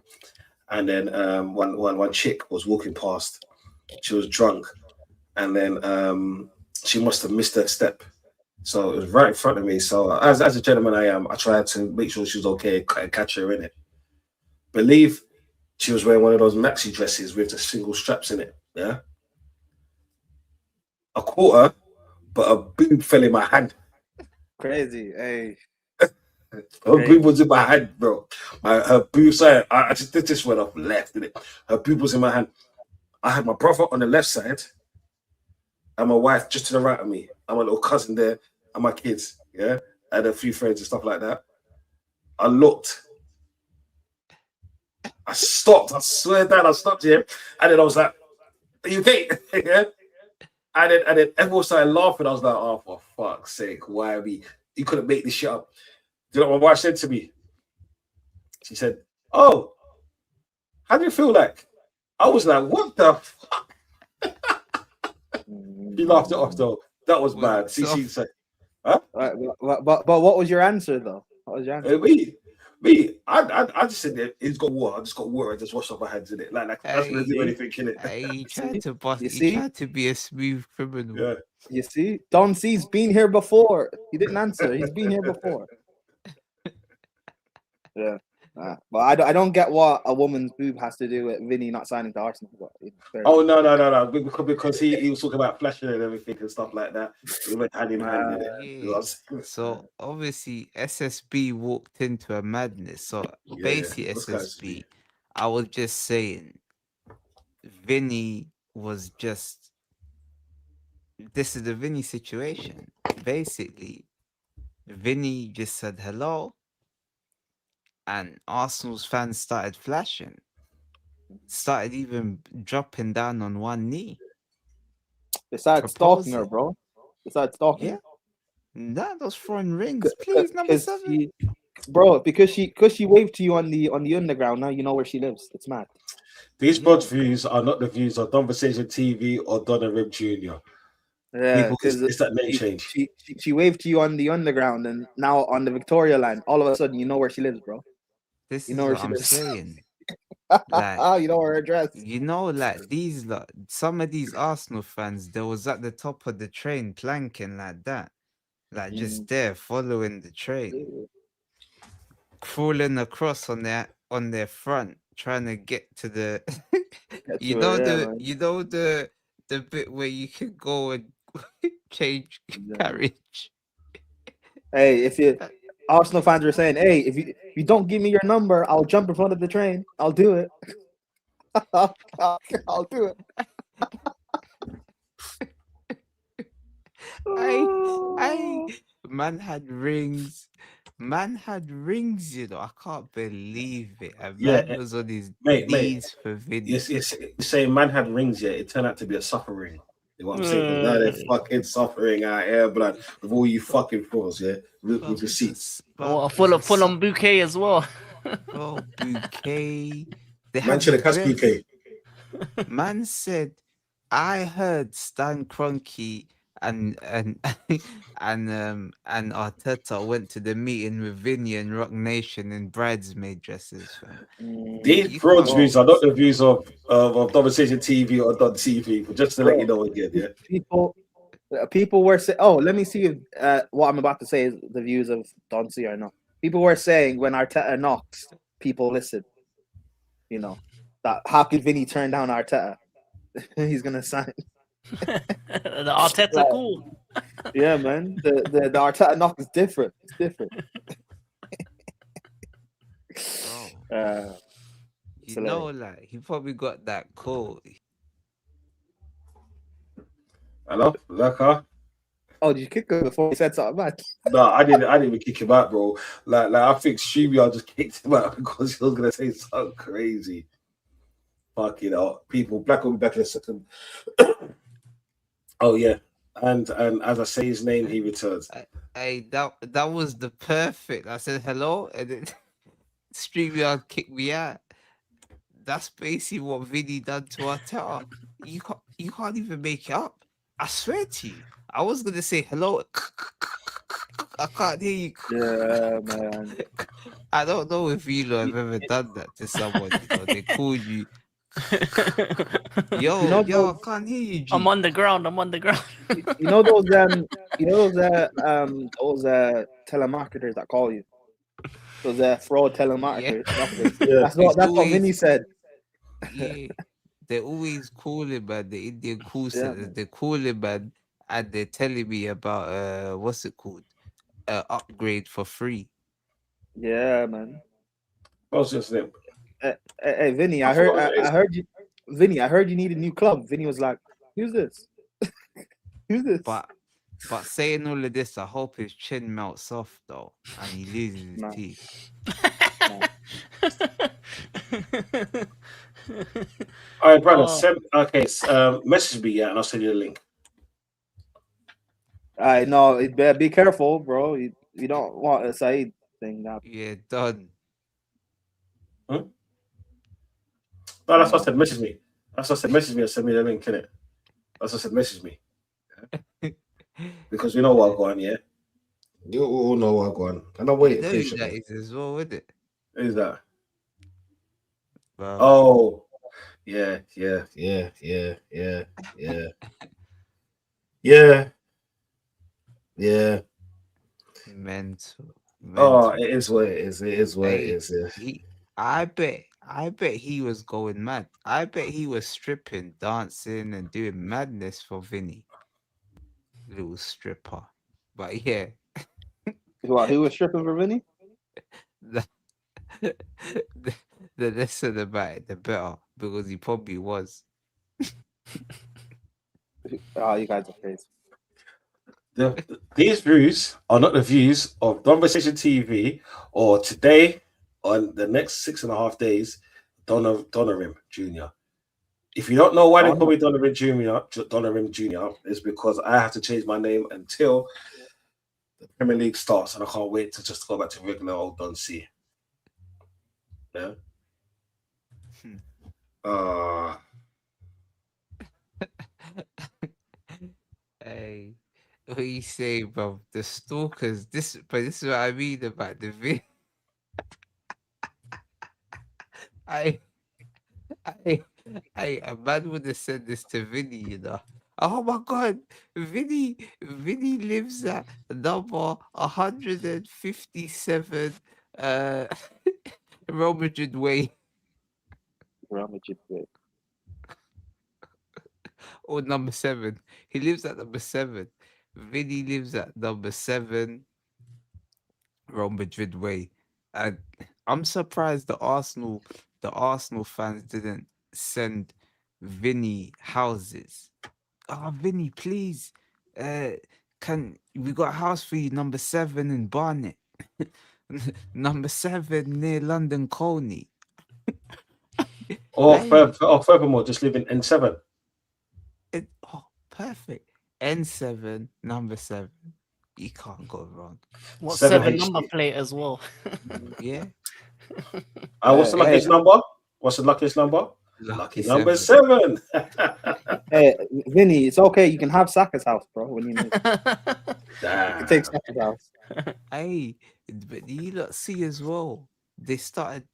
And then one chick was walking past. She was drunk, and then she must have missed her step. So it was right in front of me. So as a gentleman I am, I tried to make sure she was okay and catch her in it. Believe she was wearing one of those maxi dresses with the single straps in it. Yeah. I caught her, but a boob fell in my hand. Crazy. Hey. Her boob was in my hand, bro. Her boob, sorry, I just did this when I left, did it? Her boob was in my hand. I had my brother on the left side and my wife just to the right of me, and my little cousin there, and my kids, yeah, and a few friends and stuff like that. I looked. I stopped. I swear down, I stopped here. And then I was like, are you okay? Yeah. And then everyone started laughing. I was like, oh, for fuck's sake, why are we? You couldn't make this shit up. Do you know what my wife said to me? She said, oh, how do you feel like? I was like, what the fuck? He laughed it off though. That was bad. She said, huh? But what was your answer though? What was your answer? I just said that he's got water. I just got water. I just washed off my hands in it. Like that's gonna do anything, in it. He tried to bust. You He see? tried to be a smooth criminal. Yeah. You see, Don C's been here before. He didn't answer. He's been here before. Yeah. But I don't get what a woman's boob has to do with Vinny not signing to Arsenal. But, Oh no! Because he was talking about flashing and everything and stuff like that. We went hand in hand with it. Yeah. So obviously SSB walked into a madness. So basically those guys SSB, I was just saying, Vinny was just. This is the Vinny situation. Basically, Vinny just said hello, and Arsenal's fans started flashing. Started even dropping down on one knee. They started stalking her, bro. They started stalking. Yeah. Nah, those throwing rings, please, number 7. Bro, because she waved to you on the underground. Now you know where she lives. It's mad. These broad views are not the views of Donversation TV or Donna Rib Jr. Yeah, People, it's that name change. She waved to you on the underground, and now on the Victoria line, all of a sudden you know where she lives, bro. This you is know where what she I'm lives. saying. Like, you know her address. You know, like these, some of these Arsenal fans, they was at the top of the train planking like that, just there following the train, crawling across on on their front trying to get to the Get you to know it, yeah, the man. you know the bit where you can go and change Yeah. carriage. Hey, if you Arsenal fans were saying, hey, if you don't give me your number, I'll jump in front of the train. I'll do it. I'll do it. I man had rings. Man had rings, you know. I can't believe it. A Yeah, man was on his mate. knees for Vinny. You're saying man had rings, yeah. It turned out to be a suffer ring. You know what I'm saying? 'Cause now they're fucking suffering out here, blood, with all you fucking frauds, yeah, with receipts. Or a full on bouquet as well. Bro, bouquet. They Man had should the have cashed best. bouquet. Man said, I heard Stan Kroenke and and Arteta went to the meeting with Vinny and Rock Nation in bridesmaid dresses, fam. These You frauds can't. views are not the views of Donversation TV or Don TV, but just to let you know again, yeah. People were saying, oh, let me see if what I'm about to say is the views of Don C or not. People were saying when Arteta knocks, people listen. You know, that how could Vinny turn down Arteta? He's gonna sign. The Arteta Like, cool. yeah, man. The Arteta knock is different. It's different. Bro. You know, like he probably got that call. Hello, Zaka. Oh, did you kick him before he said something bad? No, I didn't even kick him out, bro. Like I think StreamYard just kicked him out because he was gonna say something crazy. Fuck, you know, people. Black will be back in a second. Oh yeah, and as I say his name, he returns. Hey, that was the perfect. I said hello, and then StreamYard kicked me out. That's basically what Vinny done to Arteta. You can't even make it up. I swear to you. I was gonna say hello. I can't hear you. Yeah, man. I don't know if you know have ever done that to someone. You know, they call you. Yo, You know yo, those- I can't hear you. G. I'm on the ground. I'm on the ground. You know those telemarketers that call you. Those fraud telemarketers. That's what always, Vinny said. Yeah, they're always calling, man. The Indian call centers, man. they're calling, man, and they're telling me about what's it called? Upgrade for free. Yeah, man. What's his name? Hey, Vinny, I I forgot what it is. heard you. Vinny, I heard you need a new club. Vinny was like, "Who's this? Who's this?" But saying all of this, I hope his chin melts off though, and he loses his No. teeth. All right, brother. Oh. Message me, yeah, and I'll send you the link. I know. Be careful, bro. You don't want a Saeed thing now. Yeah, done. No, that's what I said. Message me. That's what I said. Message me and send me the link, innit? That's what I said. Message me. Because we know what going, yeah. You all know what going. And I'm waiting You know who that patiently. is as well, isn't it? Who's that? Bro. Oh, yeah. Mental. Oh, it is what it is. It is what it is. Yeah. I bet he was going mad. I bet he was stripping, dancing, and doing madness for Vinny. Little stripper. But yeah. What, he was stripping for Vinny? the less about it, the better. Because he probably was. Oh, you guys are crazy. These views are not the views of Donversation TV or today on the next 6.5 days, Donorim Jr. If you don't know why they call me Donorim Jr., it's because I have to change my name until the Premier League starts, and I can't wait to just go back to regular old Don C. Yeah. Hey, what you say, bro? The stalkers. This is what I mean about the video. A man would have said this to Vinny, you know. Oh my God, Vinny lives at number 157, Real Madrid way Real Madrid way. or number 7. He lives at number 7. Vinny lives at number 7. Real Madrid way. And I'm surprised the Arsenal fans didn't send Vinny houses. Vinny, please. Can we got a house for you, number 7 in Barnet. Number 7 near London Colney. Or, Hey, furthermore, just live in N7. perfect. N7, number 7. You can't go wrong. What 7 7 number HD. plate as well? Yeah. What's the Hey, luckiest number? What's the luckiest number? Lucky number 7. hey, Vinny, it's okay. You can have Saka's house, bro. When you move, you can take Damn. Saka's house. Hey, but you lot see as well. They started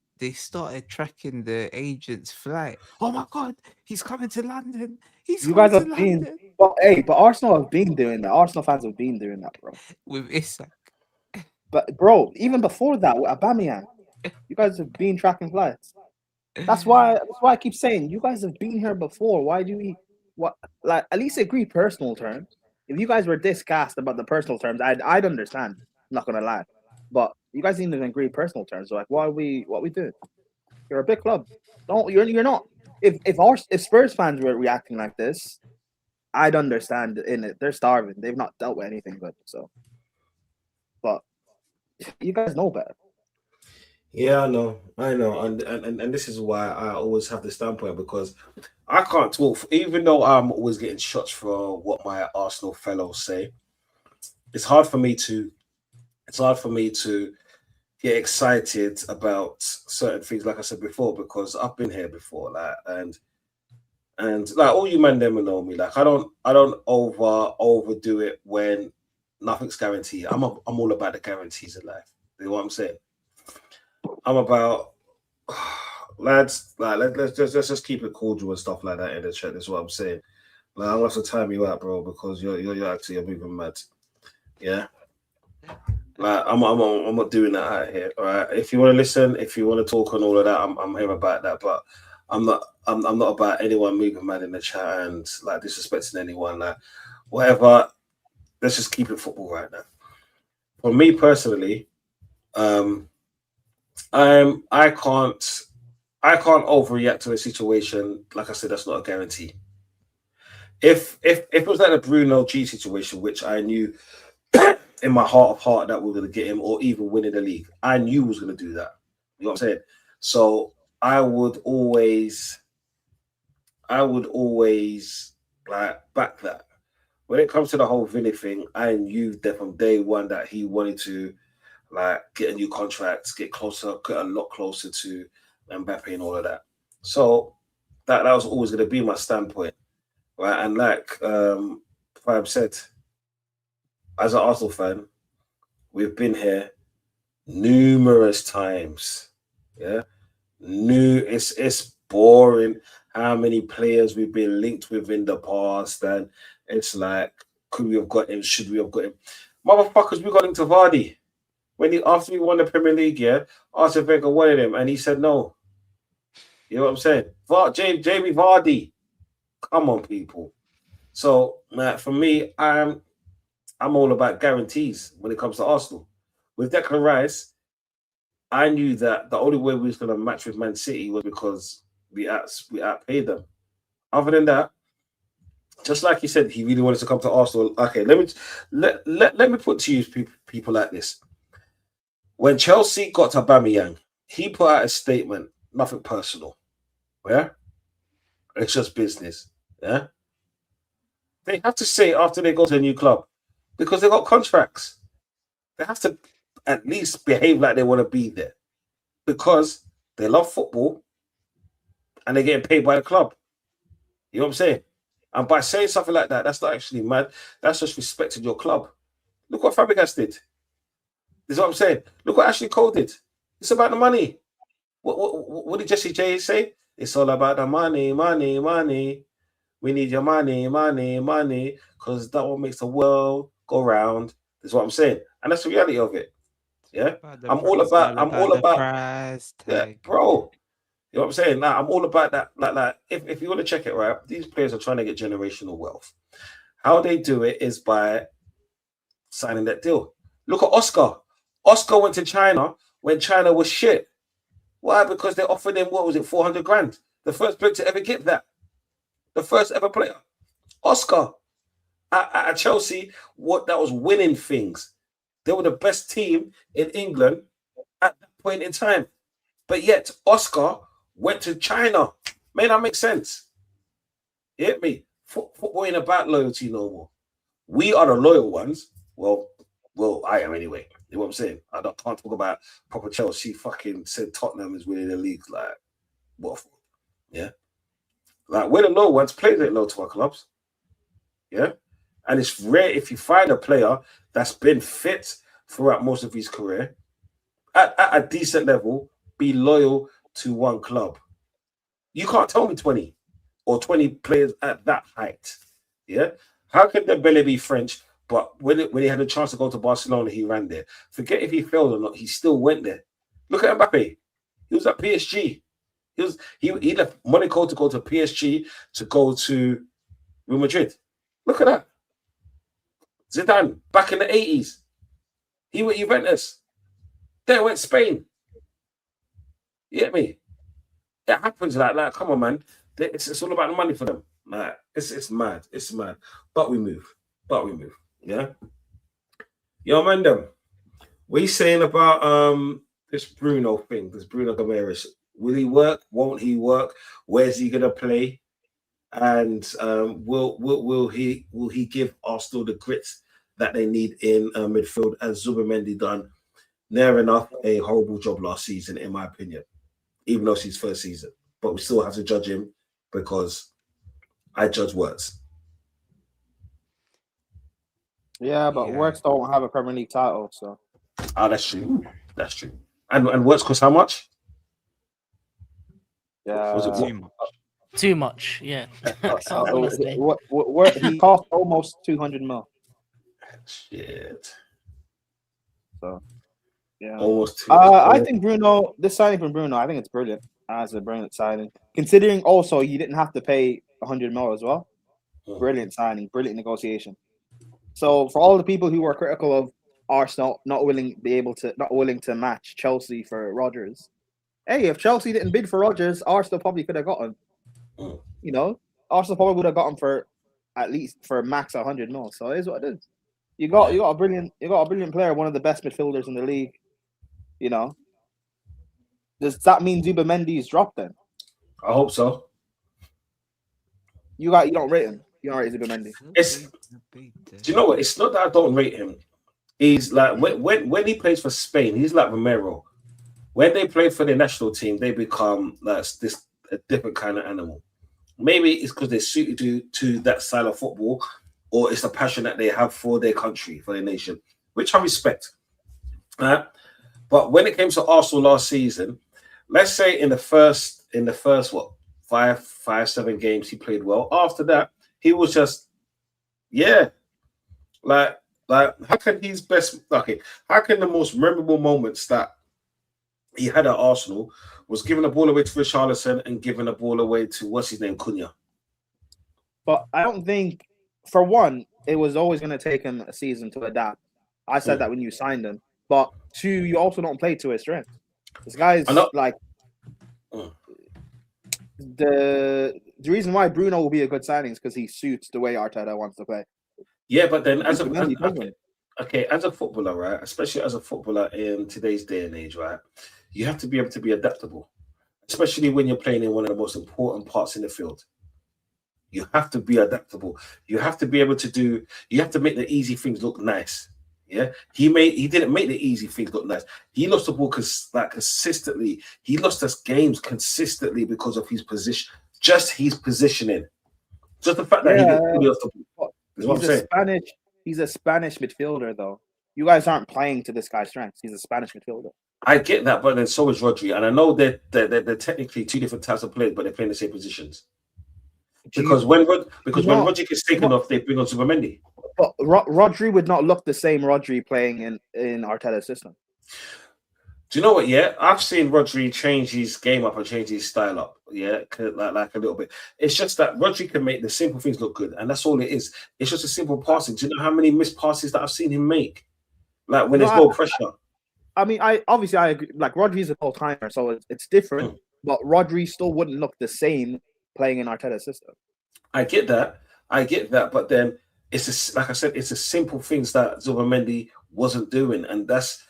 tracking the agent's flight. Oh my god, he's coming to London. He's You coming guys to have been, London but Arsenal have been doing that. Arsenal fans have been doing that, bro. with Isak. But bro, even before that, with Aubameyang, you guys have been tracking flights. That's why I keep saying you guys have been here before. Why do we like at least agree personal terms? If you guys were this cast about the personal terms, I'd understand. I'm not gonna lie. But you guys didn't even agree personal terms. So like what we doing? You're a big club. Don't you're not. If Spurs fans were reacting like this, I'd understand in it. They're starving. They've not dealt with anything good. So but you guys know better. Yeah, I know, and this is why I always have the standpoint, because I can't talk, even though I'm always getting shots for what my Arsenal fellows say. It's hard for me to get excited about certain things, like I said before, because I've been here before, like, and like all you men them know me, like I don't overdo it when nothing's guaranteed. I'm all about the guarantees in life. You know what I'm saying? I'm about lads, like let's just keep it cordial and stuff like that in the chat. That's what I'm saying. Like, I'm gonna have to time you out, bro, because you're actually moving mad. Yeah. Like I'm not doing that out here. All right. If you want to listen, if you want to talk and all of that, I'm here about that. But I'm not about anyone moving mad in the chat and like disrespecting anyone. Like whatever. Let's just keep it football right now. For me personally, I can't overreact to a situation. Like I said, that's not a guarantee. If it was like a Bruno G situation, which I knew in my heart of heart that we were going to get him or even winning the league, I knew he was going to do that. You know what I'm saying? So I would always like back that. When it comes to the whole Vinny thing, I knew that from day one that he wanted to like get a new contract, get a lot closer to Mbappe and all of that. So that was always going to be my standpoint, right? And like Fab said, as an Arsenal fan, we've been here numerous times. Yeah, it's boring how many players we've been linked with in the past, and it's like, could we have got him? Should we have got him? Motherfuckers, we got him to Vardy. After we won the Premier League, yeah, Arsene Wenger wanted him, and he said no. You know what I'm saying? Jamie Vardy, come on, people. So, for me, I'm all about guarantees when it comes to Arsenal. With Declan Rice, I knew that the only way we was going to match with Man City was because we outpaid them. Other than that, just like he said, he really wanted to come to Arsenal. Okay, let me put to you people like this. When Chelsea got to Aubameyang, he put out a statement, nothing personal. Yeah? It's just business. Yeah? They have to say it after they go to a new club because they got contracts. They have to at least behave like they want to be there because they love football and they're getting paid by the club. You know what I'm saying? And by saying something like that, that's not actually mad. That's just respecting your club. Look what Fabregas did. This is what I'm saying. Look what Ashley Cole did. It's about the money. What did Jesse J say? It's all about the money, money, money. We need your money, money, money, because that one makes the world go round. Is what I'm saying. And that's the reality of it. Yeah, About the I'm all price, about. all I'm all the about. price Yeah, tag. bro. You know what I'm saying? Now I'm all about that. Like, if you want to check it, right? These players are trying to get generational wealth. How they do it is by signing that deal. Look at Oscar. Oscar went to China when China was shit. Why? Because they offered him, what was it, 400 grand? The first player to ever get that. The first ever player. Oscar at Chelsea, what that was winning things. They were the best team in England at that point in time. But yet, Oscar went to China. May that make sense? You hit me? Football ain't about loyalty no more. We are the loyal ones. Well, I am anyway. You know what I'm saying? Can't talk about proper Chelsea. Fucking said Tottenham is winning the league. Like, what? Yeah. Like, we're the low ones. Players ain't low to our clubs. Yeah. And it's rare if you find a player that's been fit throughout most of his career at a decent level, be loyal to one club. You can't tell me 20 or 20 players at that height. Yeah. How can Dembele be French, but when he had a chance to go to Barcelona, he ran there? Forget if he failed or not, he still went there. Look at Mbappe. He was at PSG. He left Monaco to go to PSG to go to Real Madrid. Look at that. Zidane, back in the 80s. He went Juventus. Then went Spain. You get me? It happens like that. Come on, man. It's all about the money for them. Like, it's mad. It's mad. But we move. Yeah. Yo, man, what are you saying about this Bruno thing? This Bruno Gomes. Will he work? Won't he work? Where's he gonna play? And will he give Arsenal the grits that they need in midfield? As Zubimendi done near enough a horrible job last season, in my opinion, even though it's his first season. But we still have to judge him because I judge words. Yeah, but Works don't have a Premier League title, so. Oh, that's true. That's true. And Works cost how much? Yeah. Was it Too much, yeah. Honestly. He cost almost 200 mil. Shit. So, yeah. Almost. I think Bruno, this signing from Bruno, I think it's brilliant. As a brilliant signing, considering also you didn't have to pay 100 mil as well. Brilliant signing, brilliant negotiation. So for all the people who were critical of Arsenal not willing to match Chelsea for Rodgers, hey, if Chelsea didn't bid for Rodgers, Arsenal probably could have got him. You know, Arsenal probably would have got him for at least for max 100 mil. So it is what it is. You got a brilliant player, one of the best midfielders in the league. You know, does that mean Zubimendi's dropped then? I hope so. You don't rate him. You don't rate Zubimendi. Do you know what? It's not that I don't rate him. He's like when he plays for Spain, he's like Romero. When they play for the national team, they become like a different kind of animal. Maybe it's because they're suited to that style of football, or it's the passion that they have for their country, for their nation, which I respect. But when it came to Arsenal last season, let's say in the first what 7 games he played well. After that, he was just like how can his best how can the most memorable moments that he had at Arsenal was giving the ball away to Richarlison and giving the ball away to what's his name, Cunha. But I don't think, for one, it was always going to take him a season to adapt. I said that when you signed him. But 2, you also don't play to his strength. This guy's like the reason why Bruno will be a good signing is because he suits the way Arteta wants to play. Yeah, but then as a footballer, right? Especially as a footballer in today's day and age, right? You have to be able to be adaptable, especially when you're playing in one of the most important parts in the field. You have to be adaptable. You have to be able to you have to make the easy things look nice. Yeah, he didn't make the easy things look nice. He lost the ball consistently. He lost us games consistently because of his position, just his positioning. Just the fact that he didn't really off the ball. Is what I'm saying. He's a Spanish midfielder, though. You guys aren't playing to this guy's strengths. He's a Spanish midfielder. I get that, but then so is Rodri, and I know they're technically 2 different types of players, but they're playing the same positions. Because when Rodri gets taken off, they bring on Zubimendi. But Rodri would not look the same Rodri playing in Arteta's system. Do you know what? Yeah, I've seen Rodri change his game up and change his style up. Yeah, like a little bit. It's just that Rodri can make the simple things look good, and that's all it is. It's just a simple passing. Do you know how many missed passes that I've seen him make? Like when No, there's no pressure. I mean, I agree. Like Rodri's an all timer, so it's different. But Rodri still wouldn't look the same playing in Arteta's system. I get that. But then it's like I said, it's the simple things that Zubimendi wasn't doing, and that's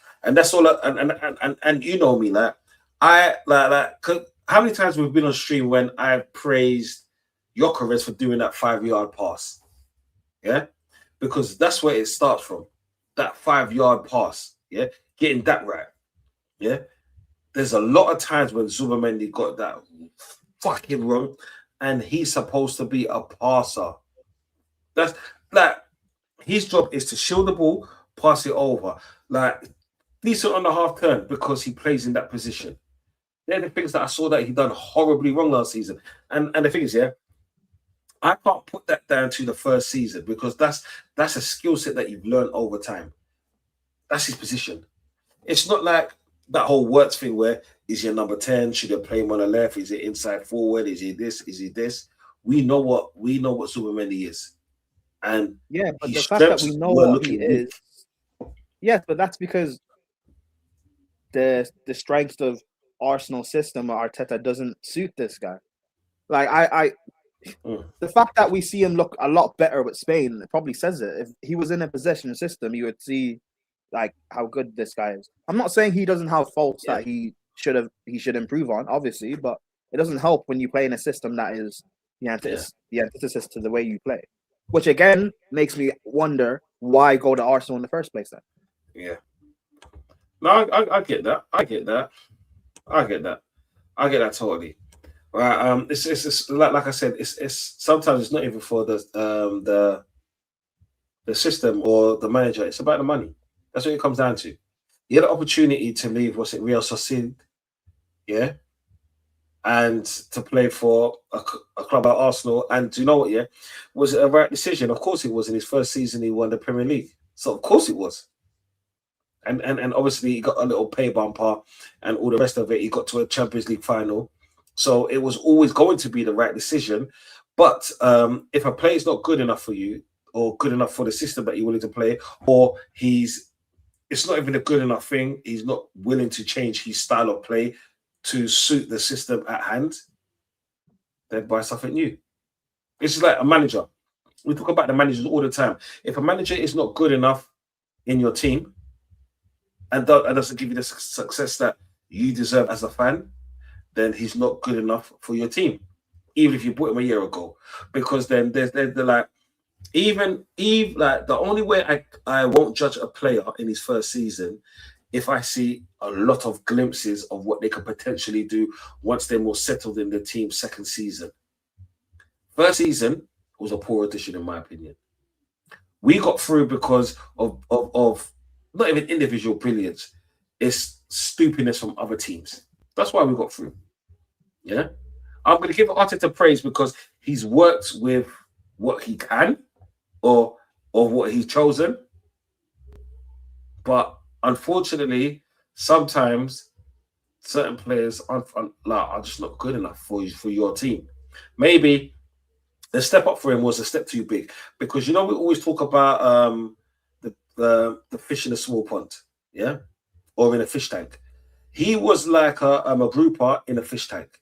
all. And you know me, like I like. 'Cause how many times we've been on stream when I praised Gyökeres for doing that 5-yard pass? Yeah, because that's where it starts from. That 5-yard pass. Yeah, getting that right. Yeah, there's a lot of times when Zubimendi got that fucking wrong, and he's supposed to be a passer. That's like his job is to shield the ball, pass it over, like decent on the half turn because he plays in that position. They're the things that I saw that he done horribly wrong last season. And the thing is, yeah, I can't put that down to the first season because that's a skill set that you've learned over time. That's his position. It's not like that whole Wirtz thing where is he a number 10? Should I play him on the left? Is he inside forward? Is he this? Is he this? We know what Zubimendi is. And yeah, but the his fact that strengths we know were what he looking weak. is, yes, but that's because the strength of Arsenal system or Arteta doesn't suit this guy. Like the fact that we see him look a lot better with Spain probably says it. If he was in a possession system, you would see like how good this guy is. I'm not saying he doesn't have faults that he should improve on, obviously, but it doesn't help when you play in a system that is the antithesis to the way you play. Which again makes me wonder why go to Arsenal in the first place then. Yeah. No, I get that. I get that totally. Right. It's like I said, it's sometimes it's not even for the system or the manager. It's about the money. That's what it comes down to. He had an opportunity to leave, Real Sociedad, yeah, and to play for a club like Arsenal. And do you know what? Yeah, was it a right decision? Of course it was. In his first season, he won the Premier League, so of course it was. And obviously he got a little pay bumper and all the rest of it. He got to a Champions League final, so it was always going to be the right decision. But if a player is not good enough for you, or good enough for the system that you're willing to play, or it's not even a good enough thing. He's not willing to change his style of play to suit the system at hand. Then buy something new. It's just like a manager. We talk about the managers all the time. If a manager is not good enough in your team and doesn't give you the success that you deserve as a fan, then he's not good enough for your team. Even if you bought him a year ago, because then they're like. Even like the only way I won't judge a player in his first season if I see a lot of glimpses of what they could potentially do once they're more settled in the team's second season. First season was a poor addition in my opinion. We got through because of not even individual brilliance, it's stupidness from other teams. That's why we got through. Yeah, I'm going to give Arteta praise because he's worked with what he can. Or what he's chosen, but unfortunately, sometimes certain players are just not good enough for your team. Maybe the step up for him was a step too big because we always talk about the fish in a small pond, yeah, or in a fish tank. He was like a grouper in a fish tank.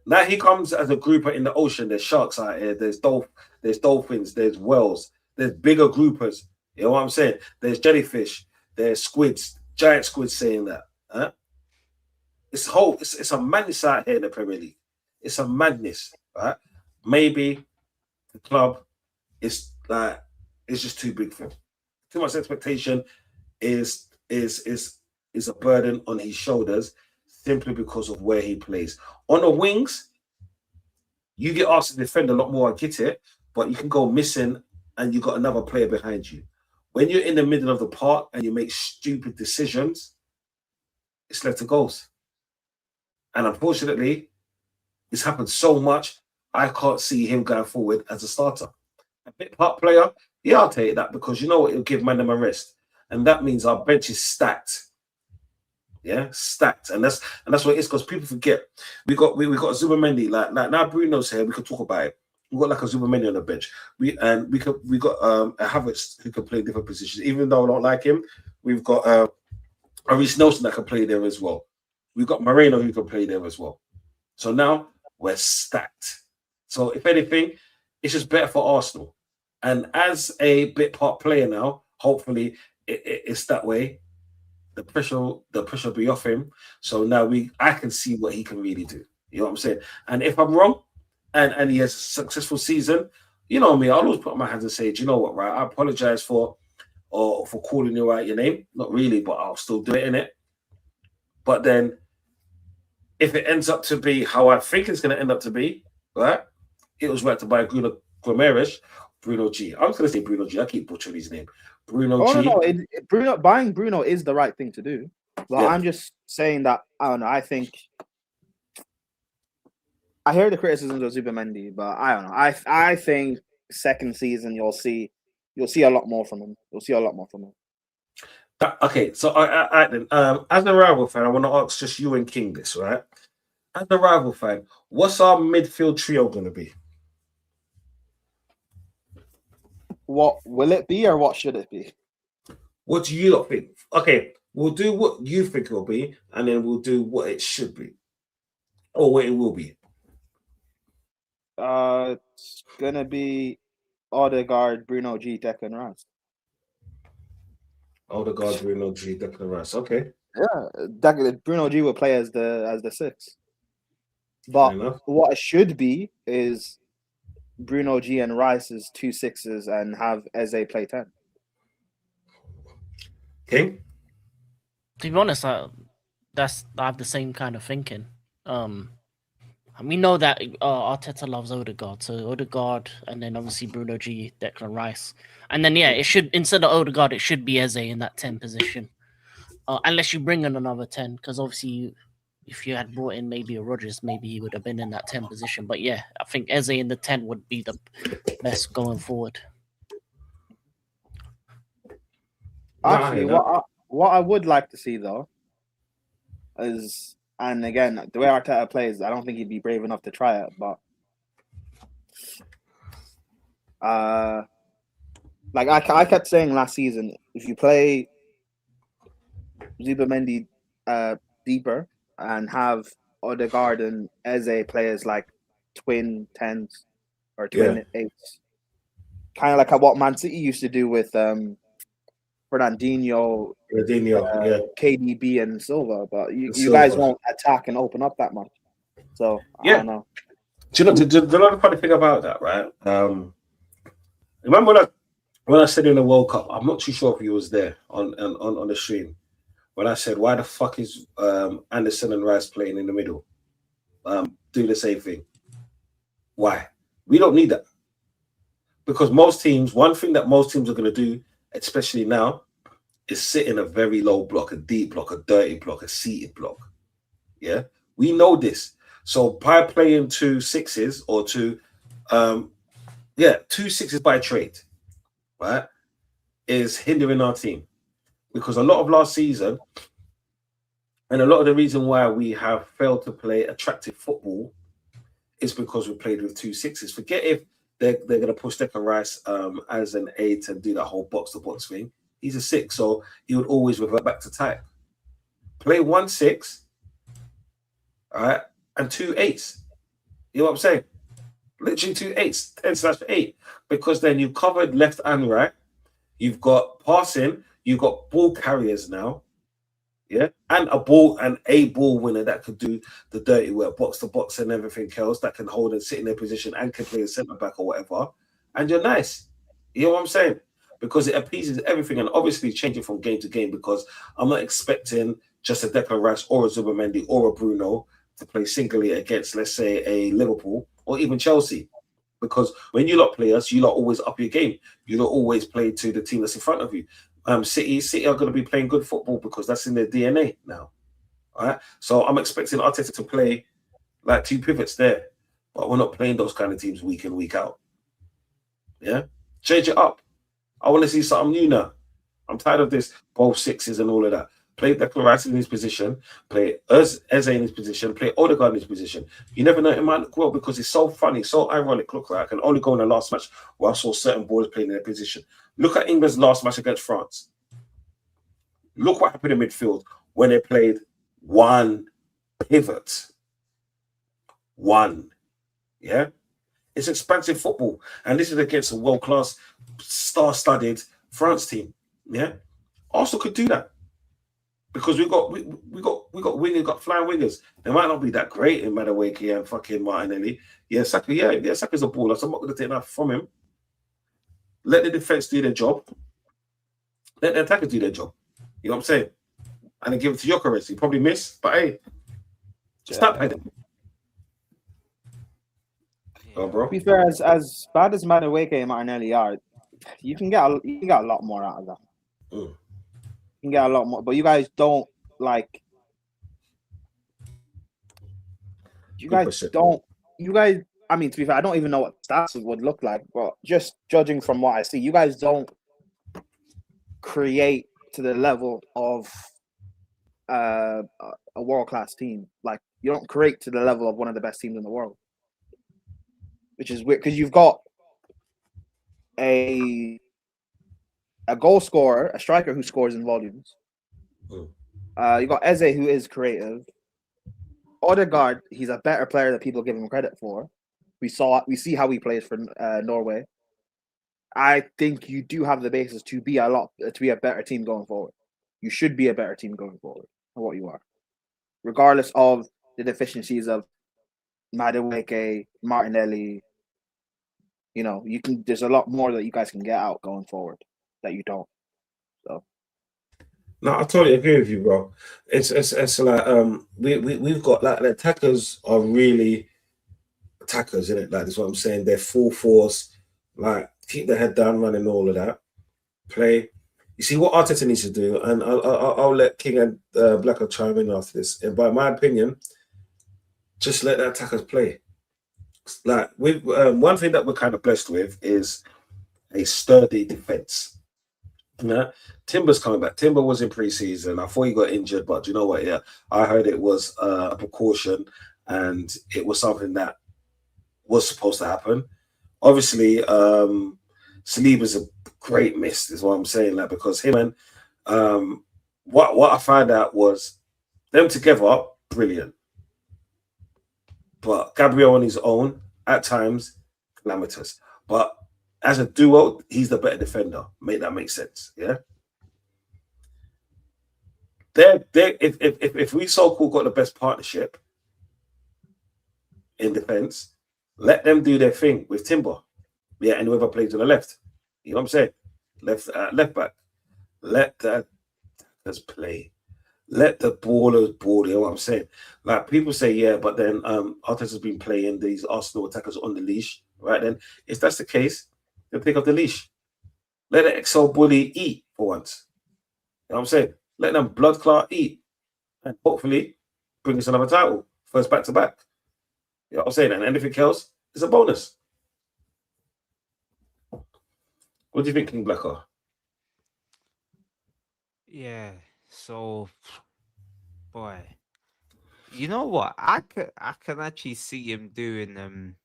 Now he comes as a grouper in the ocean. There's sharks out here. There's dolphins. There's whales. There's bigger groupers. You know what I'm saying? There's jellyfish. There's squids. Giant squids saying that. Huh? It's a madness out here in the Premier League. It's a madness, right? Maybe the club is just too big for him. Too much expectation is a burden on his shoulders simply because of where he plays. On the wings, you get asked to defend a lot more, I get it, but you can go missing and you got another player behind you. When you're in the middle of the park and you make stupid decisions, it's led to goals. And unfortunately, it's happened so much, I can't see him going forward as a starter. A bit part player, yeah, I'll take that because you know what, it'll give Mandem a rest. And that means our bench is stacked Yeah, stacked, and that's what it is, because people forget we got Zubimendi, like now Bruno's here, we could talk about it. We got like a Zubimendi on the bench. We got a Havertz who can play different positions. Even though I don't like him, we've got a Reece Nelson that can play there as well. We've got Moreno who can play there as well. So now we're stacked. So if anything, it's just better for Arsenal. And as a bit part player now, hopefully it's that way. The pressure will be off him. So now I can see what he can really do. You know what I'm saying? And if I'm wrong and he has a successful season, you know me, I'll always put my hands and say, do you know what, right? I apologize for calling you out your name. Not really, but I'll still do it in it. But then if it ends up to be how I think it's going to end up to be, right? It was right to buy Bruno G. I was going to say Bruno G. I keep butchering his name. Bruno G. No. Buying Bruno is the right thing to do. But I'm just saying that, I don't know, I think I hear the criticisms of Zubimendi, but I don't know. I think second season you'll see a lot more from him. You'll see a lot more from him. Okay, so I then as a rival fan, I want to ask just you and King this, right? As a rival fan, what's our midfield trio going to be? What will it be, or what should it be? What do you lot think? Okay, we'll do what you think it will be, and then we'll do what it should be, or what it will be. It's gonna be Odegaard, Bruno G, Declan Rice. Odegaard, Bruno G, Declan Rice. Okay. Yeah, Bruno G will play as the 6. But what it should be is Bruno G and Rice as 2 6s and have Eze play 10. King? To be honest, I have the same kind of thinking. We know that Arteta loves Odegaard, so Odegaard, and then obviously Bruno G, Declan Rice, and then it should, instead of Odegaard, it should be Eze in that 10 position, unless you bring in another 10, because obviously if you had brought in maybe a Rodgers, maybe he would have been in that 10 position. But yeah, I think Eze in the 10 would be the best going forward. Actually, what I would like to see though is, and again, the way Arteta plays, I don't think he'd be brave enough to try it, but like I kept saying last season, if you play Zubimendi deeper and have Odegaard and Eze play as like twin 10s or twin 8s, kind of like what Man City used to do with Fernandinho, KDB and Silva, but you guys won't attack and open up that much. So I don't know. Do you know the funny thing about that, right? Remember when I said in the World Cup, I'm not too sure if he was there on the stream, when I said, why the fuck is Anderson and Rice playing in the middle? Do the same thing. Why? We don't need that. Because one thing that most teams are going to do, especially now, is sit in a very low block, a deep block, a dirty block, a seated block. Yeah? We know this. So by playing 2 6s or 2 6s by trade, right, is hindering our team. Because a lot of last season, and a lot of the reason why we have failed to play attractive football is because we played with 2 6s. Forget if they're going to push Declan Rice as an 8 and do that whole box-to-box thing. He's a 6, so he would always revert back to type. Play 1 6, all right, and 2 8s. You know what I'm saying? Literally 2 8s, 10/8, because then you've covered left and right. You've got passing. You've got ball carriers now, yeah, and a ball winner that could do the dirty work, box to box and everything else, that can hold and sit in their position and can play a centre back or whatever. And you're nice. You know what I'm saying? Because it appeases everything, and obviously changing from game to game, because I'm not expecting just a Declan Rice or a Zubimendi or a Bruno to play singly against, let's say, a Liverpool or even Chelsea. Because when you lot play us, you lot always up your game. You lot always play to the team that's in front of you. City are going to be playing good football because that's in their DNA now. All right. So I'm expecting Arteta to play like 2 pivots there, but we're not playing those kind of teams week in, week out. Yeah. Change it up. I want to see something new now. I'm tired of this both 6s and all of that. Play Declan Rice in his position, play Eze in his position, play Odegaard in his position. You never know, it might look well because it's so funny, so ironic. Look, right, I can only go in the last match where I saw certain ballers playing in their position. Look at England's last match against France. Look what happened in midfield when they played one pivot. One. Yeah? It's expansive football. And this is against a world-class, star-studded France team. Yeah? Arsenal could do that. Because we got wingers, got flying wingers. They might not be that great in Madueke and fucking Martinelli. Yeah, Saka's a baller, so I'm not going to take that from him. Let the defense do their job. Let the attackers do their job. You know what I'm saying? And then give it to Gyökeres. He probably missed, but hey, stop heading. Oh, bro. To be fair, as bad as Madueke and Martinelli are, you can get a lot more out of that. Mm. You can get a lot more, but you guys don't like. You guys don't. You guys. I mean, to be fair, I don't even know what stats would look like, but just judging from what I see, you guys don't create to the level of a world-class team. Like, you don't create to the level of one of the best teams in the world, which is weird because you've got a goal scorer, a striker who scores in volumes. You got Eze, who is creative. Odegaard, he's a better player than people give him credit for. We see how he plays for Norway. I think you do have the basis to be a better team going forward. You should be a better team going forward than what you are, regardless of the deficiencies of Madueke, Martinelli. You know, there's a lot more that you guys can get out going forward that you don't. So. No, I totally agree with you, bro. It's like we've got like the attackers are really attackers, isn't it? Like that's what I'm saying. They're full force, like keep their head down, running all of that. Play. You see what Arteta needs to do, and I'll let King and Blacker chime in after this. And by my opinion, just let the attackers play. Like with one thing that we're kind of blessed with is a sturdy defense. Yeah, Timber's coming back. Timber was in preseason. I thought he got injured, but you know what? Yeah, I heard it was a precaution, and it was something that was supposed to happen. Obviously, Saliba's a great miss, is what I'm saying. Like because him and what I found out was them together, brilliant. But Gabriel on his own, at times, calamitous. But as a duo, he's the better defender. Make that make sense, yeah. If we so-called got the best partnership in defense, let them do their thing with Timber, yeah, and whoever plays on the left. You know what I'm saying? Left back. Let the attackers play. Let the ballers ball. You know what I'm saying? Like people say, yeah, but then Arteta's been playing these Arsenal attackers on the leash, right? Then if that's the case, then pick up the leash. Let the Excel bully eat for once. You know what I'm saying? Let them blood clot eat. And hopefully bring us another title. First back to back. You know what I'm saying? And anything else is a bonus. What do you think, King Blacker? Yeah. So, boy, you know what? I can actually see him doing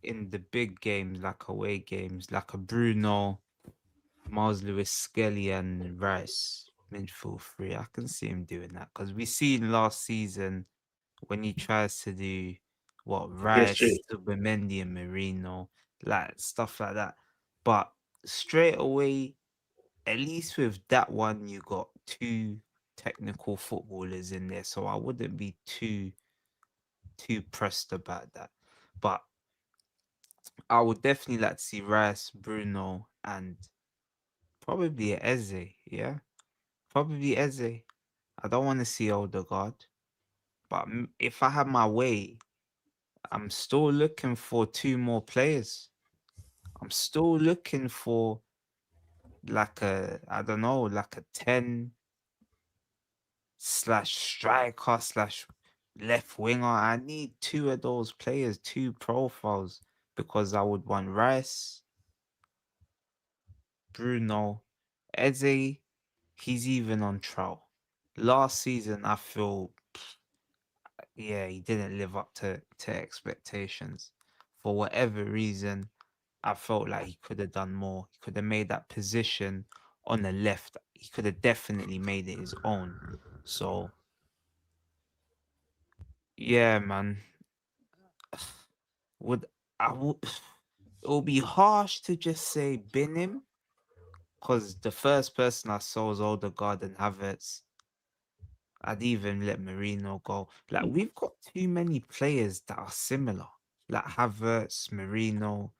in the big games, like away games, like a Bruno, Miles Lewis, Skelly, and Rice midfield three. I can see him doing that because we seen last season when he tries to do what Rice, Subimendi, and Marino, like stuff like that. But straight away, at least with that one, you got two technical footballers in there, so I wouldn't be too pressed about that. But I would definitely like to see Rice, Bruno, and probably Eze. Yeah, probably Eze. I don't want to see Odegaard, but if I have my way, I'm still looking for two more players. I'm still looking for like I don't know, like a 10 slash striker slash left winger. I need two of those players, two profiles, because I would want Rice, Bruno, Eze. He's even on trial. last season I feel, yeah, he didn't live up to expectations. For whatever reason, I felt like he could have done more. He could have made that position on the left. He could have definitely made it his own. So yeah, man. Would I would it would be harsh to just say bin him, because the first person I saw was Odegaard and Havertz. I'd even let Marino go. Like, we've got too many players that are similar. Like Havertz, Marino,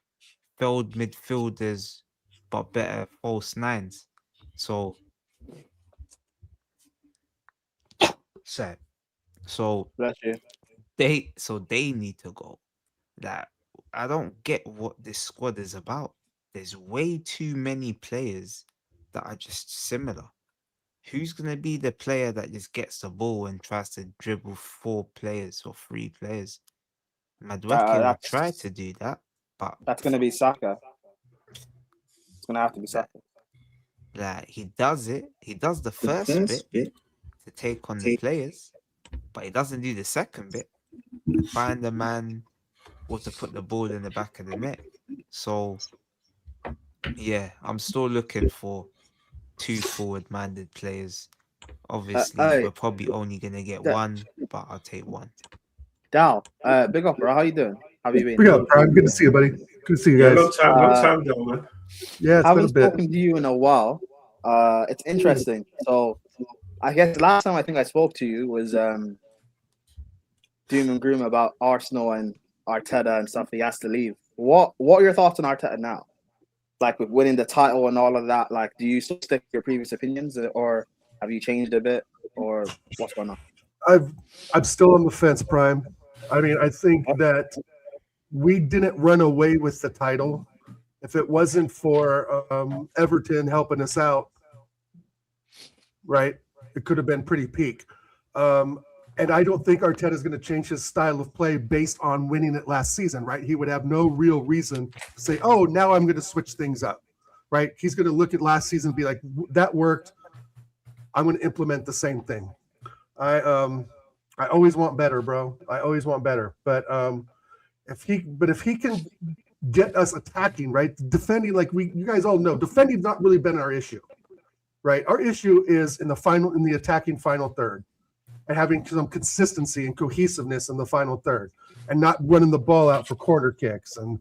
failed midfielders, but better false nines. So, sorry. So Bless you. they need to go. Like, I don't get what this squad is about. There's way too many players that are just similar. Who's gonna be the player that just gets the ball and tries to dribble 4 players or 3 players? Madueke would try to do that, but That's going to be Saka. It's going to have to be like, Saka. like he does it. He does the first bit to take on the players, but he doesn't do the second bit to find the man or to put the ball in the back of the net. So yeah, I'm still looking for 2 forward-minded players. Obviously, Hey, we're probably only gonna get that- one, but I'll take one. Dal, big up, bro. How you doing? How you been? Big up, Prime. Good to see you, buddy. Good to see you Yeah, guys. long time though, man. Yeah, it's been a Haven't bit. spoken to you in a while. It's interesting. So, I guess last time I think I spoke to you was doom and gloom about Arsenal and Arteta and stuff. He has to leave. What are your thoughts on Arteta now? Like with winning the title and all of that. Like, do you still stick to your previous opinions, or have you changed a bit, or what's going on? I'm still on the fence, Prime. I mean, I think that we didn't run away with the title. If it wasn't for Everton helping us out, right, it could have been pretty peak. And I don't think Arteta is going to change his style of play based on winning it last season, right? He would have no real reason to say, oh, now I'm going to switch things up, right? He's going to look at last season and be like, that worked. I'm going to implement the same thing. I always want better, bro. I always want better. But if he can get us attacking, right? Defending, like you guys all know, defending's not really been our issue, right? Our issue is in the attacking final third, and having some consistency and cohesiveness in the final third, and not running the ball out for corner kicks and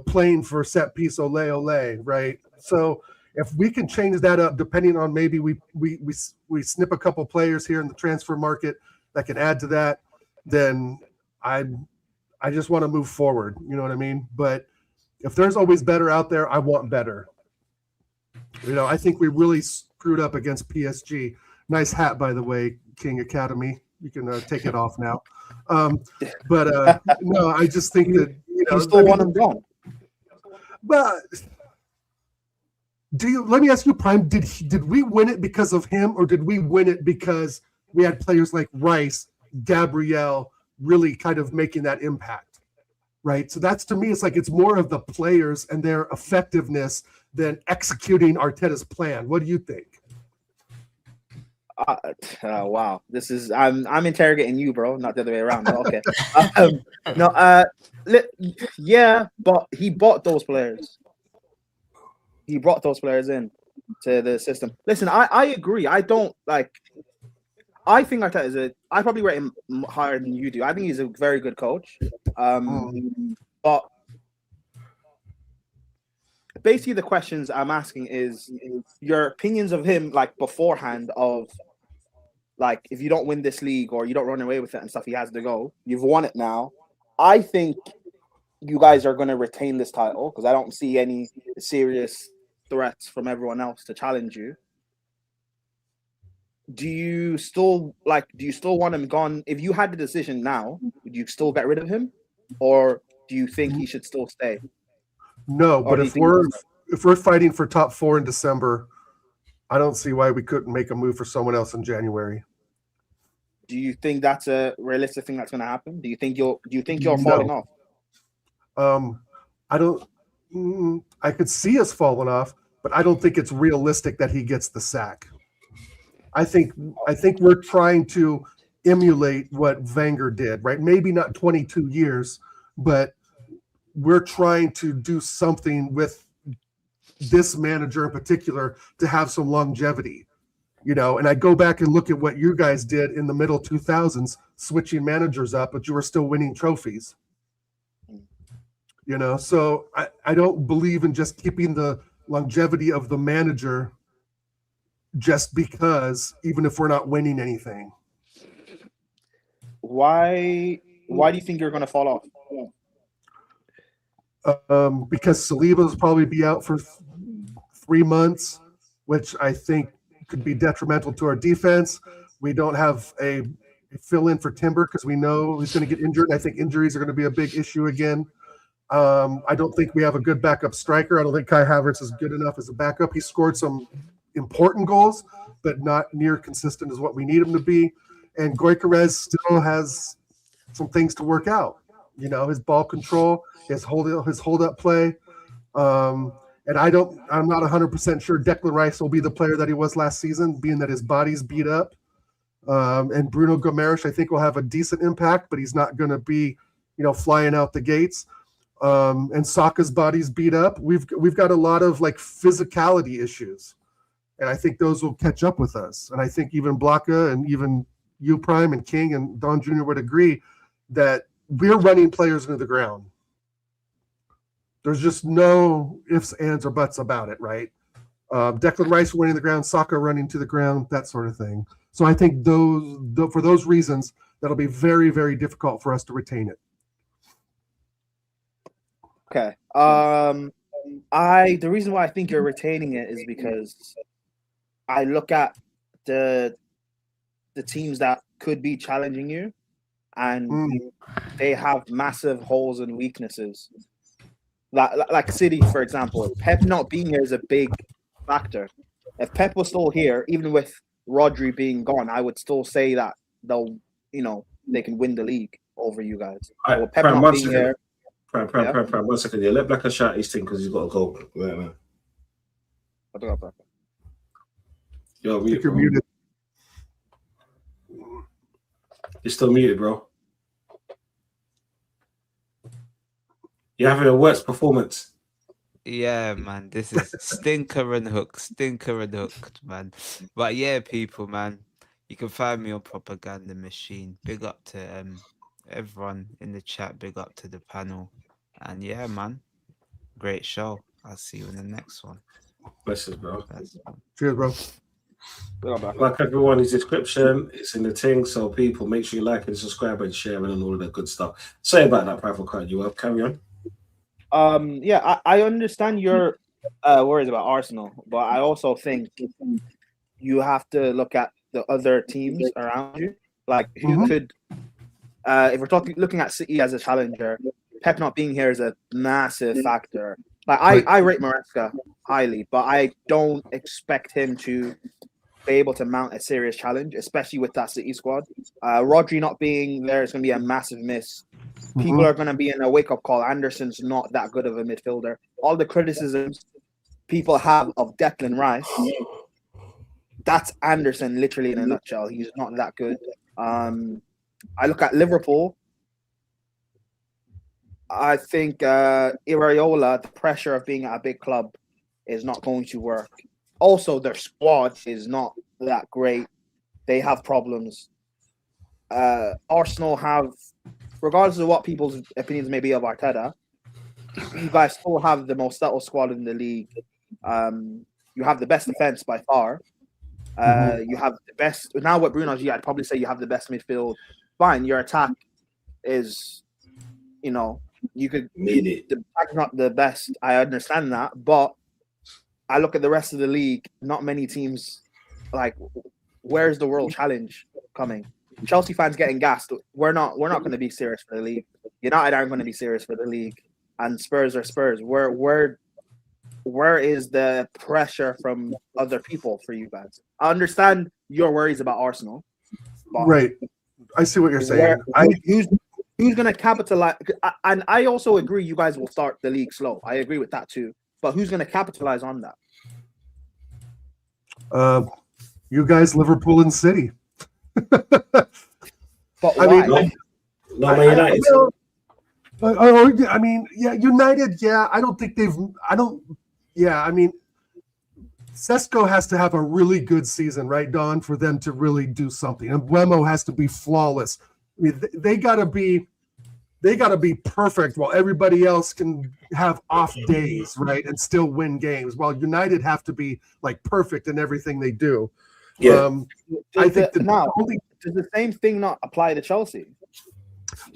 playing for set piece ole, right? So if we can change that up, depending on maybe we snip a couple players here in the transfer market that can add to that, then I just want to move forward. You know what I mean? But if there's always better out there, I want better. I think we really screwed up against PSG. Nice hat, by the way, King Academy. You can take it off now. But no, I just think that you still want him gone. But let me ask you, Prime, did we win it because of him, or did we win it because we had players like Rice, Gabriel really kind of making that impact, right? So that's, to me, it's more of the players and their effectiveness than executing Arteta's plan. What do you think? Wow, this is I'm interrogating you, bro, not the other way around. But okay, yeah, but he bought those players. He brought those players in to the system. Listen, I agree. I don't like. I think Arteta I probably rate him higher than you do. I think he's a very good coach. But basically, the questions I'm asking is your opinions of him, like beforehand, of like if you don't win this league or you don't run away with it and stuff, he has to go. You've won it now. I think you guys are going to retain this title because I don't see any serious threats from everyone else to challenge you. Do you still want him gone? If you had the decision now, would you still get rid of him, or do you think he should still stay? No, but if we're fighting for top 4 in December, I don't see why we couldn't make a move for someone else in January. Do you think that's a realistic thing that's going to happen? Do you think you're falling off? I don't. I could see us falling off, but I don't think it's realistic that he gets the sack. I think we're trying to emulate what Wenger did, right? Maybe not 22 years, but we're trying to do something with this manager in particular to have some longevity, you know. And I go back and look at what you guys did in the middle 2000s, switching managers up, but you were still winning trophies, you know. So I don't believe in just keeping the longevity of the manager just because, even if we're not winning anything. Why do you think you're going to fall off? Because Saliba will probably be out for 3 months, which I think could be detrimental to our defense. We don't have a fill-in for Timber because we know he's going to get injured. I think injuries are going to be a big issue again. I don't think we have a good backup striker. I don't think Kai Havertz is good enough as a backup. He scored some important goals, but not near consistent as what we need him to be. And Gyökeres still has some things to work out. You know, his ball control, his hold-up play. And I'm not 100% sure Declan Rice will be the player that he was last season, being that his body's beat up. And Bruno Gomes, I think, will have a decent impact, but he's not going to be, you know, flying out the gates. And Saka's body's beat up. We've got a lot of like physicality issues, and I think those will catch up with us. And I think even Blaka and even U Prime and King and Don Jr. would agree that we're running players into the ground. There's just no ifs, ands, or buts about it, right? Declan Rice running the ground, Saka running to the ground, that sort of thing. So I think for those reasons, that'll be very, very difficult for us to retain it. Okay. The reason why I think you're retaining it is because I look at the teams that could be challenging you, and they have massive holes and weaknesses. Like City, for example. Pep not being here is a big factor. If Pep was still here, even with Rodri being gone, I would still say that they can win the league over you guys. Well, Pep Prime, not being here. Prime, 1 second. Yeah, let Blacker shout his thing because he's got to go. Right, man. I don't know. You're muted. You're still muted, bro. You're having a worst performance. Yeah, man, this is stinker and hooked, man. But yeah, people, man, you can find me on Propaganda Machine. Big up to everyone in the chat. Big up to the panel. And yeah, man, great show. I'll see you in the next one. Blessings, bro. Cheers, bro. Like everyone, his description, it's in the thing. So people, make sure you like and subscribe and share and all of that good stuff. Say about that, Private Card. You up? Carry on. Yeah, I understand your worries about Arsenal, but I also think you have to look at the other teams around you. Like, who could, if we're looking at City as a challenger, Pep not being here is a massive factor. Like, I rate Maresca highly, but I don't expect him to be able to mount a serious challenge, especially with that City squad. Rodri not being there is going to be a massive miss. People are going to be in a wake-up call. Anderson's not that good of a midfielder. All the criticisms people have of Declan Rice, that's Anderson literally in a nutshell. He's not that good. I look at Liverpool. I think Iraola, the pressure of being at a big club is not going to work. Also, their squad is not that great. They have problems. Arsenal have, regardless of what people's opinions may be of Arteta, you guys still have the most settled squad in the league. You have the best defense by far. You have the best. Now with Bruno's here, I'd probably say you have the best midfield. Fine, your attack is, you could. The attack's not the best. I understand that, but I look at the rest of the league. Not many teams. Like, where's the World Challenge coming? Chelsea fans getting gassed. We're not going to be serious for the league. United aren't going to be serious for the league, and Spurs are Spurs. Where is the pressure from other people for you guys? I understand your worries about Arsenal. Right. I see what you're saying. Who's going to capitalize? And I also agree you guys will start the league slow. I agree with that too. But who's going to capitalize on that? You guys, Liverpool and City. But I why? mean, No, Man United. I mean, yeah, United. Yeah, I don't think they've. I don't. Yeah, I mean, Sesko has to have a really good season, right, Don, for them to really do something. And Buemo has to be flawless. I mean, they gotta be perfect while everybody else can have off days, right, and still win games. While United have to be like perfect in everything they do. Yeah. I think does the same thing not apply to Chelsea?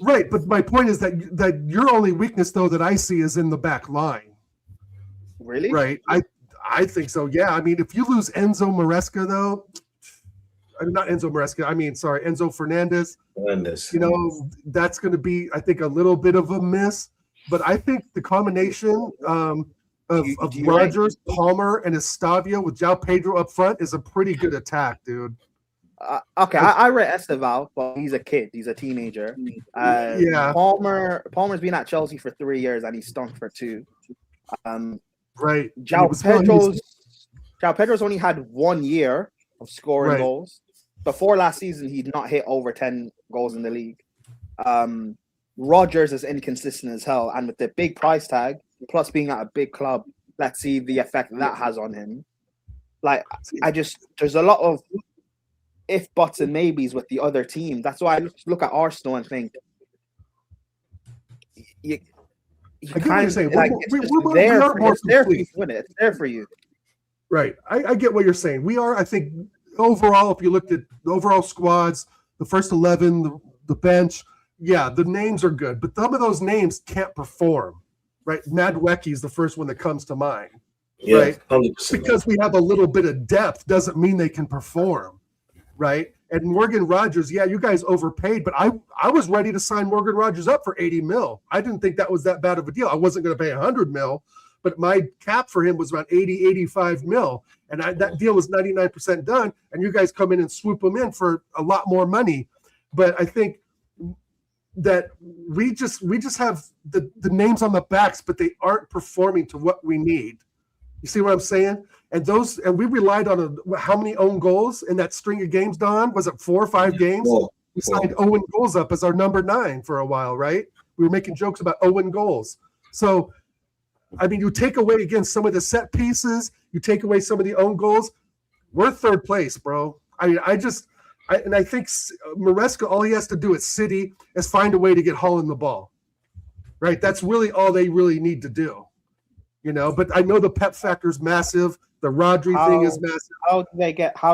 Right, but my point is that your only weakness, though, that I see is in the back line. Really? Right. I think so. Yeah. I mean, if you lose Enzo Maresca, though, I mean, not Enzo Maresca. I mean, sorry, Enzo Fernandez. You know, that's going to be, I think, a little bit of a miss. But I think the combination of Rodgers, Palmer, and Estavio with João Pedro up front is a pretty good attack, dude. Okay, I read Esteval, but he's a kid. He's a teenager. Yeah. Palmer's been at Chelsea for 3 years and he's stunk for 2. Right. João Pedro's only had 1 year of scoring goals. Before last season, he'd not hit over 10 goals in the league. Rodgers is inconsistent as hell, and with the big price tag, plus being at a big club, let's see the effect that has on him. Like, there's a lot of if, buts, and maybes with the other team. That's why I look at Arsenal and think, you I get what you're saying. It's there for you to win it. It's there for you. Right. I get what you're saying. We are, I think, overall, if you looked at the overall squads, the first 11, the bench, yeah, the names are good, but some of those names can't perform, right? Madueke is the first one that comes to mind, right? 100%. Because we have a little bit of depth doesn't mean they can perform, right? And Morgan Rodgers, yeah, you guys overpaid, but I was ready to sign Morgan Rodgers up for 80 mil. I didn't think that was that bad of a deal. I wasn't going to pay 100 mil, but my cap for him was around 80, 85 mil. And that deal was 99% done. And you guys come in and swoop him in for a lot more money. But I think that we just have the names on the backs, but they aren't performing to what we need. You see what I'm saying? And we relied on how many own goals in that string of games, Don? Was it 4 or 5 games? We signed Owen goals up as our number 9 for a while, right? We were making jokes about Owen goals. So, I mean, you take away, again, some of the set pieces, you take away some of the own goals, we're third place, bro. I mean, I think Maresca, all he has to do at City is find a way to get Hall in the ball, right? That's really all they really need to do, you know. But I know the Pep factor is massive. The Rodri thing is massive. How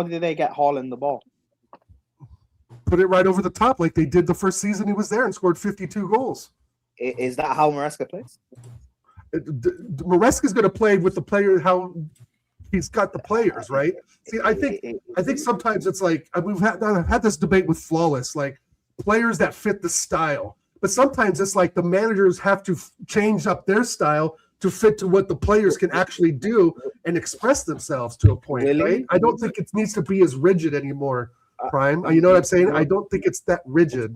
did they get Hall in the ball? Put it right over the top like they did the first season he was there and scored 52 goals. Is that how Maresca plays? Maresca's going to play with the player how he's got the players, right? See, I think sometimes it's like I've had this debate with Flawless, like players that fit the style. But sometimes it's like the managers have to change up their style to fit to what the players can actually do and express themselves to a point, right? I don't think it needs to be as rigid anymore, Prime. You know what I'm saying? I don't think it's that rigid.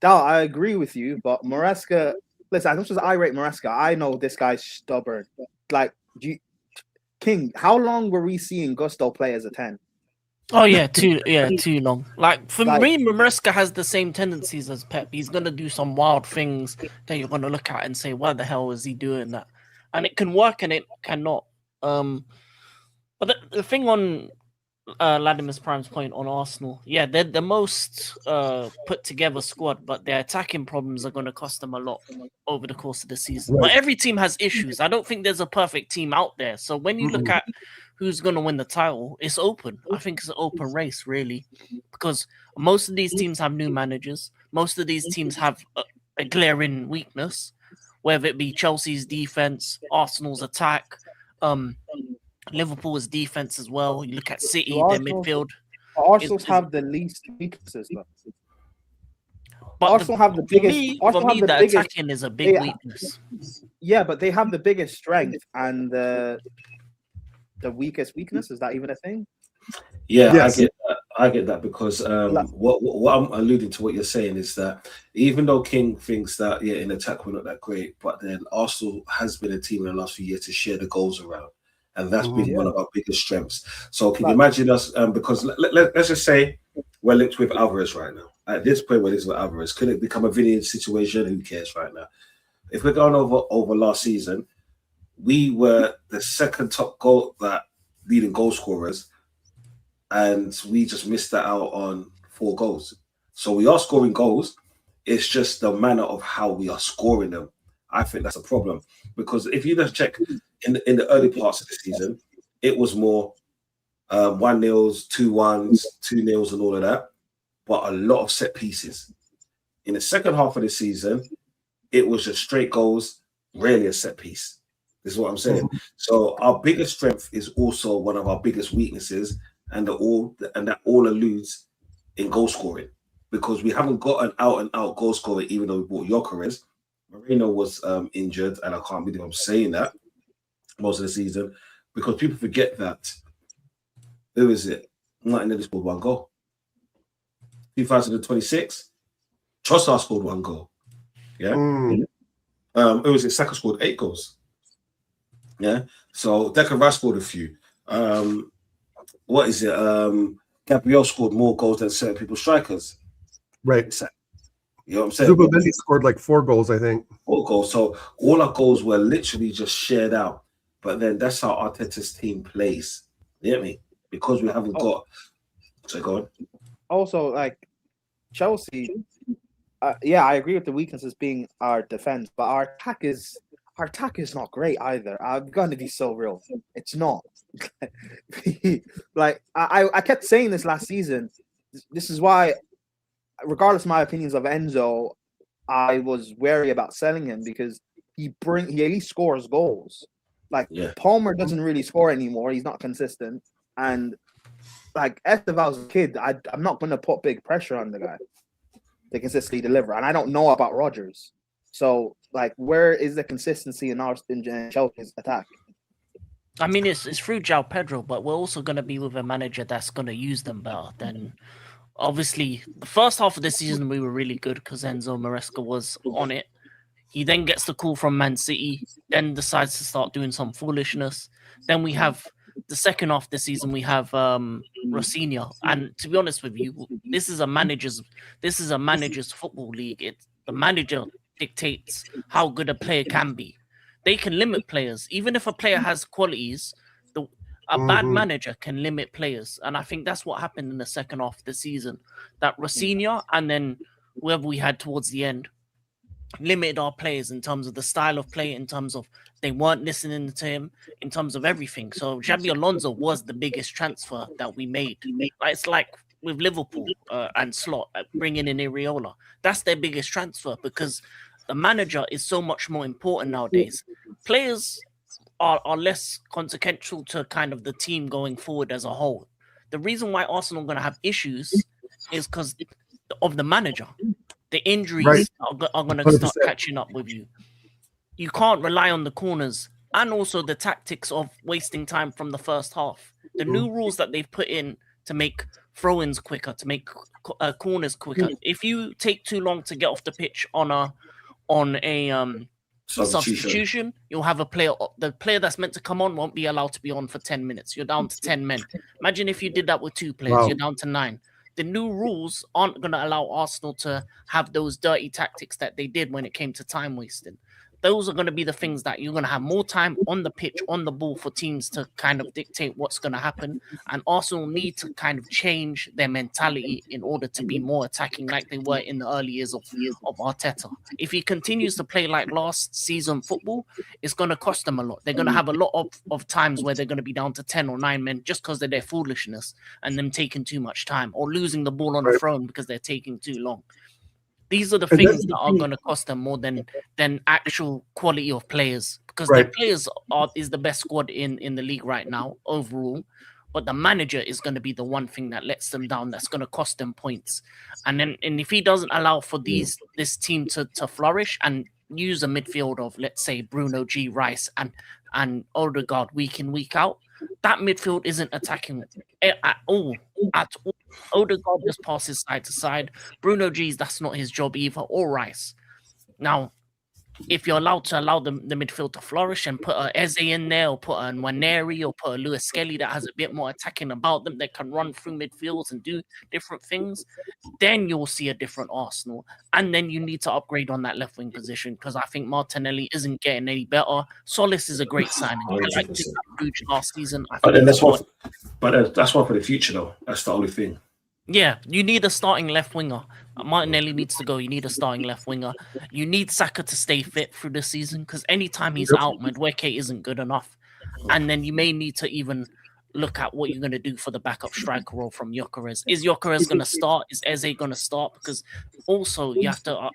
No, I agree with you, but Maresca, listen, as much as I rate Maresca, I know this guy's stubborn. Like, King, how long were we seeing Gusto play as a 10? Oh yeah, too long. Like for me, Maresca has the same tendencies as Pep. He's gonna do some wild things that you're gonna look at and say, "Why the hell is he doing that?" And it can work and it cannot. But the thing on Latimer's Prime's point on Arsenal, yeah, they're the most put together squad, but their attacking problems are going to cost them a lot over the course of the season. Right. But every team has issues. I don't think there's a perfect team out there. So when you look at who's going to win the title, it's open. I think it's an open race, really, because most of these teams have new managers. Most of these teams have a glaring weakness, whether it be Chelsea's defense, Arsenal's attack, Liverpool's defense as well. You look at City, their midfield. Arsenal have the least weaknesses, though. But Arsenal have the biggest. For me, the attacking is a big weakness. Yeah, but they have the biggest strength and the weakest weakness. Is that even a thing? Yeah, yes. I get that because what I'm alluding to what you're saying is that even though King thinks that in attack we're not that great, but then Arsenal has been a team in the last few years to share the goals around. and that's been Mhm. one of our biggest strengths. So can you Like- imagine us? Because let's just say we're linked with Alvarez right now. At this point, we're linked with Alvarez. Could it become a vintage situation? Who cares right now? If we're going over last season, we were the second top leading goal scorers, and we just missed that out on 4 goals. So we are scoring goals. It's just the manner of how we are scoring them. I think that's a problem, because if you just check in the early parts of the season, it was more 1-0s, 2-1s, 2-0s, and all of that, but a lot of set pieces. In the second half of the season, it was just straight goals, rarely a set piece. This is what I'm saying. So our biggest strength is also one of our biggest weaknesses, and that all alludes in goal scoring, because we haven't got an out and out goal scorer. Even though we bought Gyökeres, Moreno was injured, and I can't believe I'm saying that most of the season, because people forget that. Who is it? Martinelli scored 1 goal. 2026, Trossard scored 1 goal. Yeah. Mm. Who was it? Saka scored 8 goals. Yeah. So Declan Rice scored a few. What is it? Gabriel scored more goals than certain people's strikers. Right. You know what I'm saying? Zubomendi scored like 4 goals, I think. 4 goals. So all our goals were literally just shared out. But then that's how Arteta's team plays. You get me? Because we haven't got. So go on. Also, like Chelsea, yeah, I agree with the weaknesses being our defense, but our attack is not great either. I'm going to be so real. It's not. Like I kept saying this last season. This is why, regardless of my opinions of Enzo, I was wary about selling him, because he at least scores goals. Like Palmer doesn't really score anymore. He's not consistent, and like Esteval's a kid. I'm not going to put big pressure on the guy to consistently deliver, and I don't know about Rodgers. So, like, where is the consistency in Chelsea's attack? I mean, it's through João Pedro, but we're also going to be with a manager that's going to use them better. Then, obviously, the first half of the season we were really good because Enzo Maresca was on it. He then gets the call from Man City, then decides to start doing some foolishness. Then we have the second half of the season, we have Rosinha. And to be honest with you, this is a manager's football league. The manager dictates how good a player can be. They can limit players. Even if a player has qualities, a bad manager can limit players. And I think that's what happened in the second half of the season. That Rosinha and then whoever we had towards the end limited our players in terms of the style of play, in terms of they weren't listening to him, in terms of everything. So Xabi Alonso was the biggest transfer that we made. It's like with Liverpool and Slot bringing in Areola. That's their biggest transfer, because the manager is so much more important nowadays. Players are less consequential to kind of the team going forward as a whole. The reason why Arsenal are going to have issues is because of the manager. The injuries are going to start catching up with you. You can't rely on the corners and also the tactics of wasting time from the first half. The new rules that they've put in to make throw-ins quicker, to make corners quicker. If you take too long to get off the pitch on a substitution, you'll have the player that's meant to come on won't be allowed to be on for 10 minutes. You're down to 10 men. Imagine if you did that with 2 players, you're down to 9. The new rules aren't going to allow Arsenal to have those dirty tactics that they did when it came to time wasting. Those are going to be the things that you're going to have more time on the pitch, on the ball, for teams to kind of dictate what's going to happen. And Arsenal need to kind of change their mentality in order to be more attacking like they were in the early years of Arteta. If he continues to play like last season football, it's going to cost them a lot. They're going to have a lot of times where they're going to be down to 10 or 9 men just because of their foolishness and them taking too much time, or losing the ball on the throne because they're taking too long. These are the things that are going to cost them more than actual quality of players, because their players is the best squad in the league right now overall. But the manager is going to be the one thing that lets them down. That's going to cost them points. And if he doesn't allow for this team to flourish and use a midfield of, let's say, Bruno G, Rice and Odegaard week in, week out, that midfield isn't attacking at all. Odegaard just passes side to side. Bruno G's, that's not his job either, or Rice. Now, if you're allowed to allow the midfield to flourish and put a Eze in there, or put a Nwaneri, or put a Lewis Skelly that has a bit more attacking about them, that can run through midfields and do different things, then you'll see a different Arsenal. And then you need to upgrade on that left wing position, because I think Martinelli isn't getting any better. Solis is a great signing. I liked it 100%. at Bruges last season. I But think then he's that's one for the future, though. That's the only thing. Yeah, you need a starting left winger. Martinelli needs to go. You need a starting left winger. You need Saka to stay fit through the season, because anytime he's out, Madueke isn't good enough. And then you may need to even look at what you're going to do for the backup striker role from Gyökeres. Is Gyökeres going to start? Is Eze going to start? Because also you have to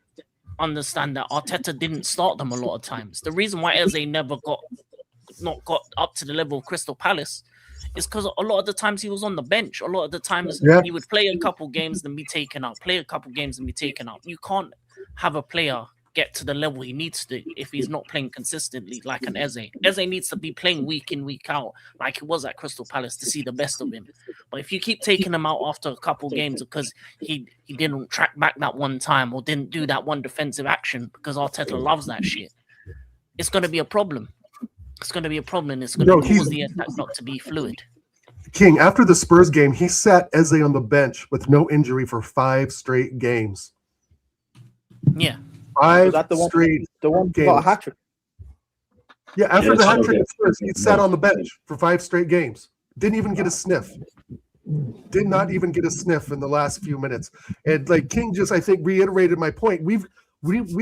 understand that Arteta didn't start them a lot of times. The reason why Eze never got up to the level of Crystal Palace is because a lot of the times he was on the bench. A lot of the times he would play a couple games and be taken out, play a couple games and be taken out. You can't have a player get to the level he needs to if he's not playing consistently like an Eze. Eze needs to be playing week in, week out, like he was at Crystal Palace, to see the best of him. But if you keep taking him out after a couple games because he didn't track back that one time, or didn't do that one defensive action, because Arteta loves that shit, it's going to be a problem. It's going to be a problem. It's going to cause the attack not to be fluid. King, after the Spurs game, he sat Eze on the bench with no injury for 5 straight games. Yeah. 5 that the one, straight the one games. got a hat trick? Yeah, after the hat trick at Spurs, he sat on the bench for 5 straight games. Didn't even get a sniff. Did not even get a sniff in the last few minutes. And like King just, I think, reiterated my point. We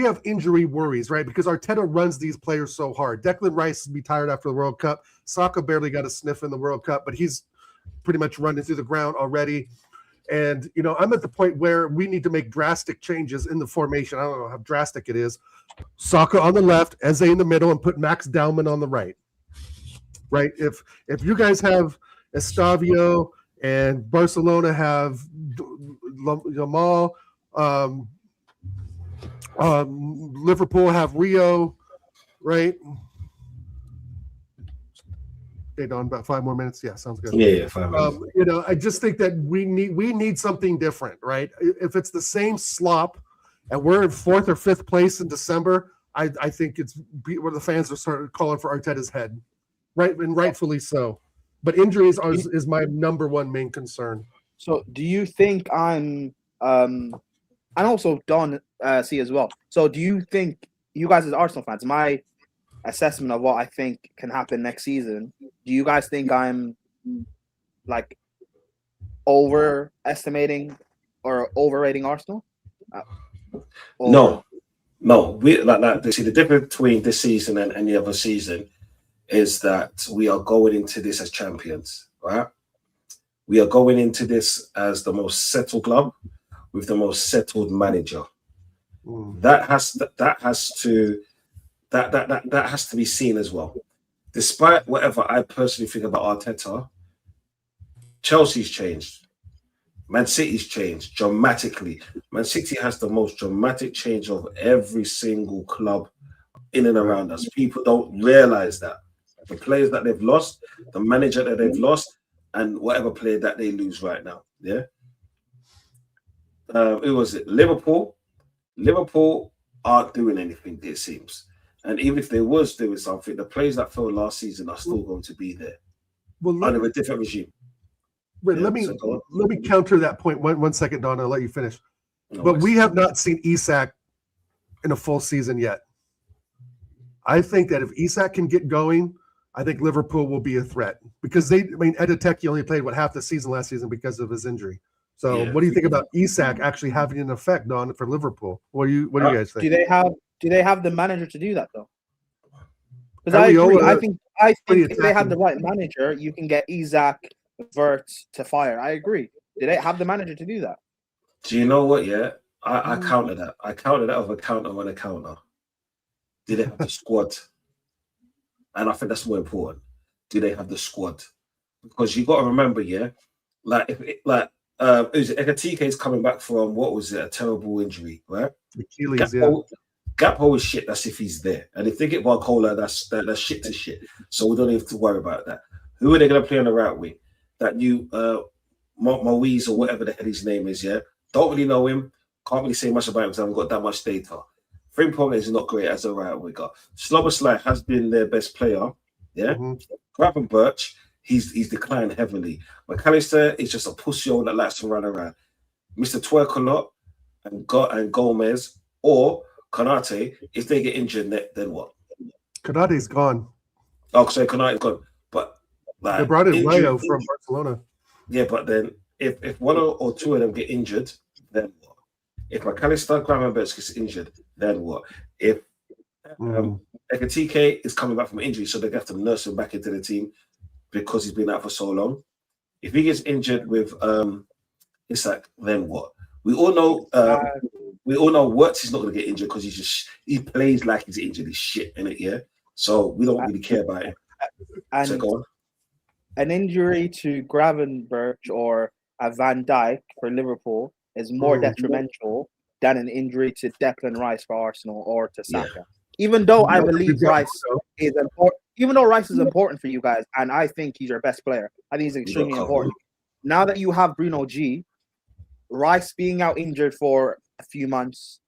have injury worries, right? Because Arteta runs these players so hard. Declan Rice will be tired after the World Cup. Saka barely got a sniff in the World Cup, but he's pretty much running through the ground already. And, you know, I'm at the point where we need to make drastic changes in the formation. I don't know how drastic it is. Saka on the left, Eze in the middle, and put Max Dowman on the right. Right? If you guys have Estavio and Barcelona have Jamal, Liverpool have Rio, right? Okay, Don, about 5 more minutes. Yeah, sounds good. Yeah, 5 minutes. You know, I just think that we need something different, right? If it's the same slop, and we're in 4th or 5th place in December, I think it's where the fans are starting calling for Arteta's head, right, and rightfully so. But injuries is my number one main concern. So, do you think and also Don C as well. So, do you think, you guys as Arsenal fans, my assessment of what I think can happen next season, do you guys think I'm like overestimating or overrating Arsenal? No. We like see the difference between this season and any other season is that we are going into this as champions, right? We are going into this as the most settled club with the most settled manager. That has to be seen as well. Despite whatever I personally think about Arteta, Chelsea's changed. Man City's changed dramatically. Man City has the most dramatic change of every single club in and around us. People don't realize that. The players that they've lost, the manager that they've lost, and whatever player that they lose right now. Yeah. It was Liverpool. Liverpool aren't doing anything, it seems. And even if they was doing something, the players that fell last season are still going to be there. Well, under a different regime. Wait, let me counter that point. One second, Don. I'll let you finish. But we have not seen Isak in a full season yet. I think that if Isak can get going, I think Liverpool will be a threat because Edeteki only played half the season last season because of his injury. So, what do you think about Isak actually having an effect on for Liverpool? What do you guys think? Do they have the manager to do that though? Because I agree. I think if they had the right manager, you can get Isak, Wirtz to fire. I agree. Do they have the manager to do that? Do you know what? Yeah, I counted that. I counted that with a counter on a counter. Do they have the squad? And I think that's more important. Do they have the squad? Because you got to remember, yeah, Ekatike is coming back from what was it? A terrible injury, right? Achilles, Gakpo is shit. That's if he's there. And if they get Barcola, that's shit to shit. So we don't have to worry about that. Who are they going to play on the right wing? That new Moise or whatever the hell his name is, yeah? Don't really know him. Can't really say much about him because I haven't got that much data. Frimpong is not great as a right winger. Slobosly has been their best player. Yeah. Gravenberch, he's declined heavily. McAllister is just a pussy that likes to run around. Mr. Twerk a lot and Gomez or Konate, if they get injured, then what? Konate's gone. Oh, so Konate's gone. But like, They brought in Leo from Barcelona. Yeah, but then if one or two of them get injured, then what? If McAllister, Gravenberch gets injured, then what? If Ekatike is coming back from injury, so they have to nurse him back into the team because he's been out for so long. If he gets injured with Isak, then what? We all know Wirtz is not going to get injured because he plays like he's injured. He's shit in it, yeah. So we don't really care about it. And So go on. An injury to Gravenberch or a Van Dijk for Liverpool is more detrimental than an injury to Declan Rice for Arsenal or to Saka. Yeah. Even though I believe Rice is important, even though Rice is important for you guys, and I think he's your best player, I think he's extremely important. Now that you have Bruno G, Rice being out injured for a few months,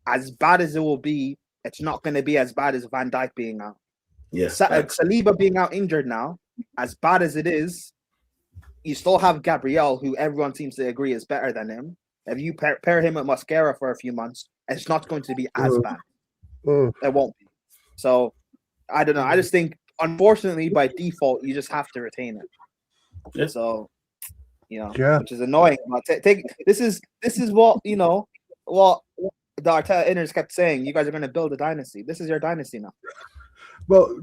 as bad as it will be, it's not going to be as bad as Van Dijk being out. Yes. Saliba being out injured now, as bad as it is, you still have Gabriel, who everyone seems to agree is better than him. If you pair him with Mascara for a few months, it's not going to be as bad. It won't be. So, I don't know. I just think, unfortunately, by default, you just have to retain it. Yeah. So, which is annoying. This is what what the Arteta inners kept saying. You guys are going to build a dynasty. This is your dynasty now. Well,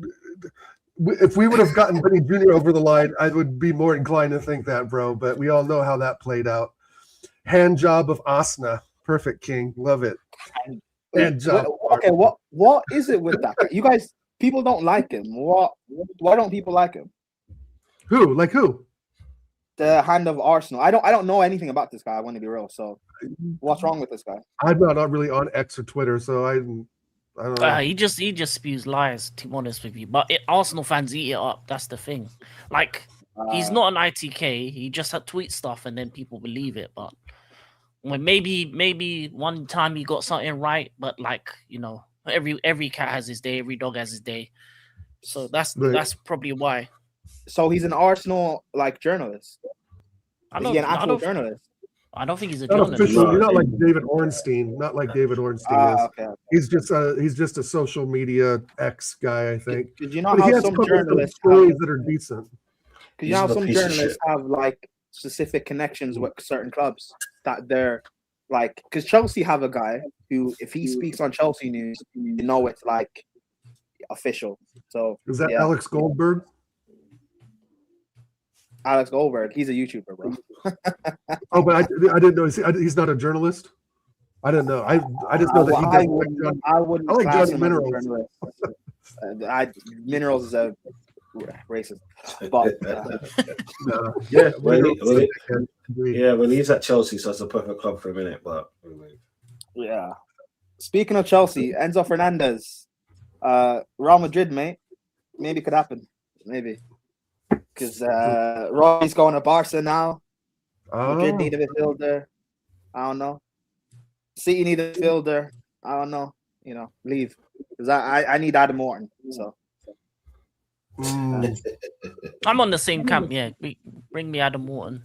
if we would have gotten Vinny Jr. over the line, I would be more inclined to think that, bro. But we all know how that played out. Hand job of Asna. Perfect, King. Love it. Hand job. Okay, what is it with that guy? You guys, people don't like him. Why don't people like him? Who? Like who? The hand of Arsenal. I don't know anything about this guy. I want to be real. So, what's wrong with this guy? I'm not really on X or Twitter, so I don't know. He just spews lies, to be honest with you. But Arsenal fans eat it up. That's the thing. Like, he's not an ITK. He just tweets stuff and then people believe it. But when maybe one time he got something right, but like, every cat has his day, every dog has his day. So that's probably why. So he's an Arsenal journalist. Is he an actual journalist? I don't think he's a not journalist. official. You're not like David Ornstein. Not like David Ornstein is. Okay. He's just a social media X guy, I think. Did you know how some journalists stories that are decent? Because you know how some journalists have specific connections with certain clubs that they're like. Because Chelsea have a guy who, if he speaks on Chelsea news, it's official. So is that Alex Goldberg? Alex Goldberg, he's a YouTuber, bro. Oh, but I didn't know he's not a journalist. I didn't know. I just know that he does. I wouldn't. I like class Johnny him Minerals. as a journalist. Minerals is a racist, but when he's at Chelsea, so it's a perfect club for a minute. But yeah. Speaking of Chelsea, Enzo Fernandez, Real Madrid, mate, maybe could happen, maybe. Because Roy's going to Barca now. Madrid need a midfielder. I don't know. City need a midfielder. I don't know. Leave. Because I need Adam Morton. So. I'm on the same camp. Yeah, bring me Adam Morton.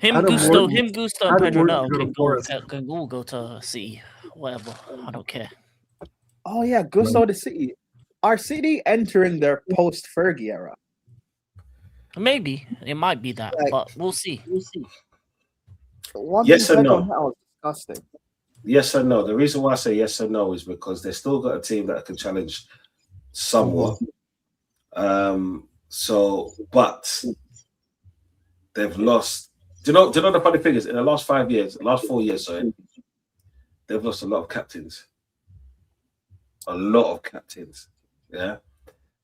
Gusto, and Pedro Neto can all go to City. Whatever. I don't care. Oh yeah, Gusto to City. Are City entering their post-Fergie era? Maybe. It might be that, but we'll see. Yes and no. That was disgusting. Yes and no. The reason why I say yes and no is because they've still got a team that can challenge somewhat. But they've lost. Do you know the funny thing is, in the last 4 years, they've lost a lot of captains. A lot of captains. Yeah.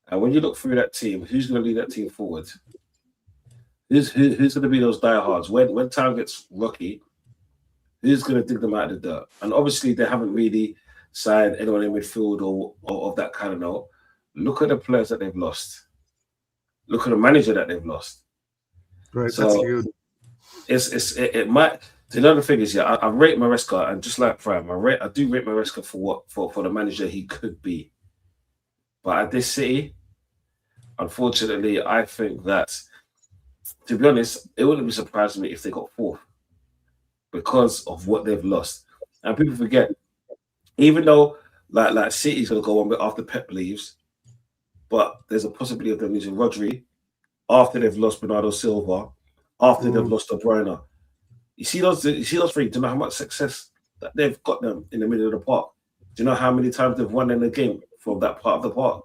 And when you look through that team, who's going to lead that team forward? Who's going to be those diehards? When time gets rocky, who's going to dig them out of the dirt? And obviously, they haven't really signed anyone in midfield or of that kind of note. Look at the players that they've lost. Look at the manager that they've lost. Right, so that's huge. It might. The other thing is, yeah, I rate Maresca, and just like Prime, I do rate Maresca for the manager he could be. But at this City, unfortunately, I think that, to be honest, it wouldn't be surprising me if they got fourth because of what they've lost. And people forget, even though like City's gonna go on bit after Pep leaves, but there's a possibility of them losing Rodri after they've lost Bernardo Silva, after they've lost De Bruyne. You see those three. Do you know how much success that they've got them in the middle of the park? Do you know how many times they've won in the game from that part of the park?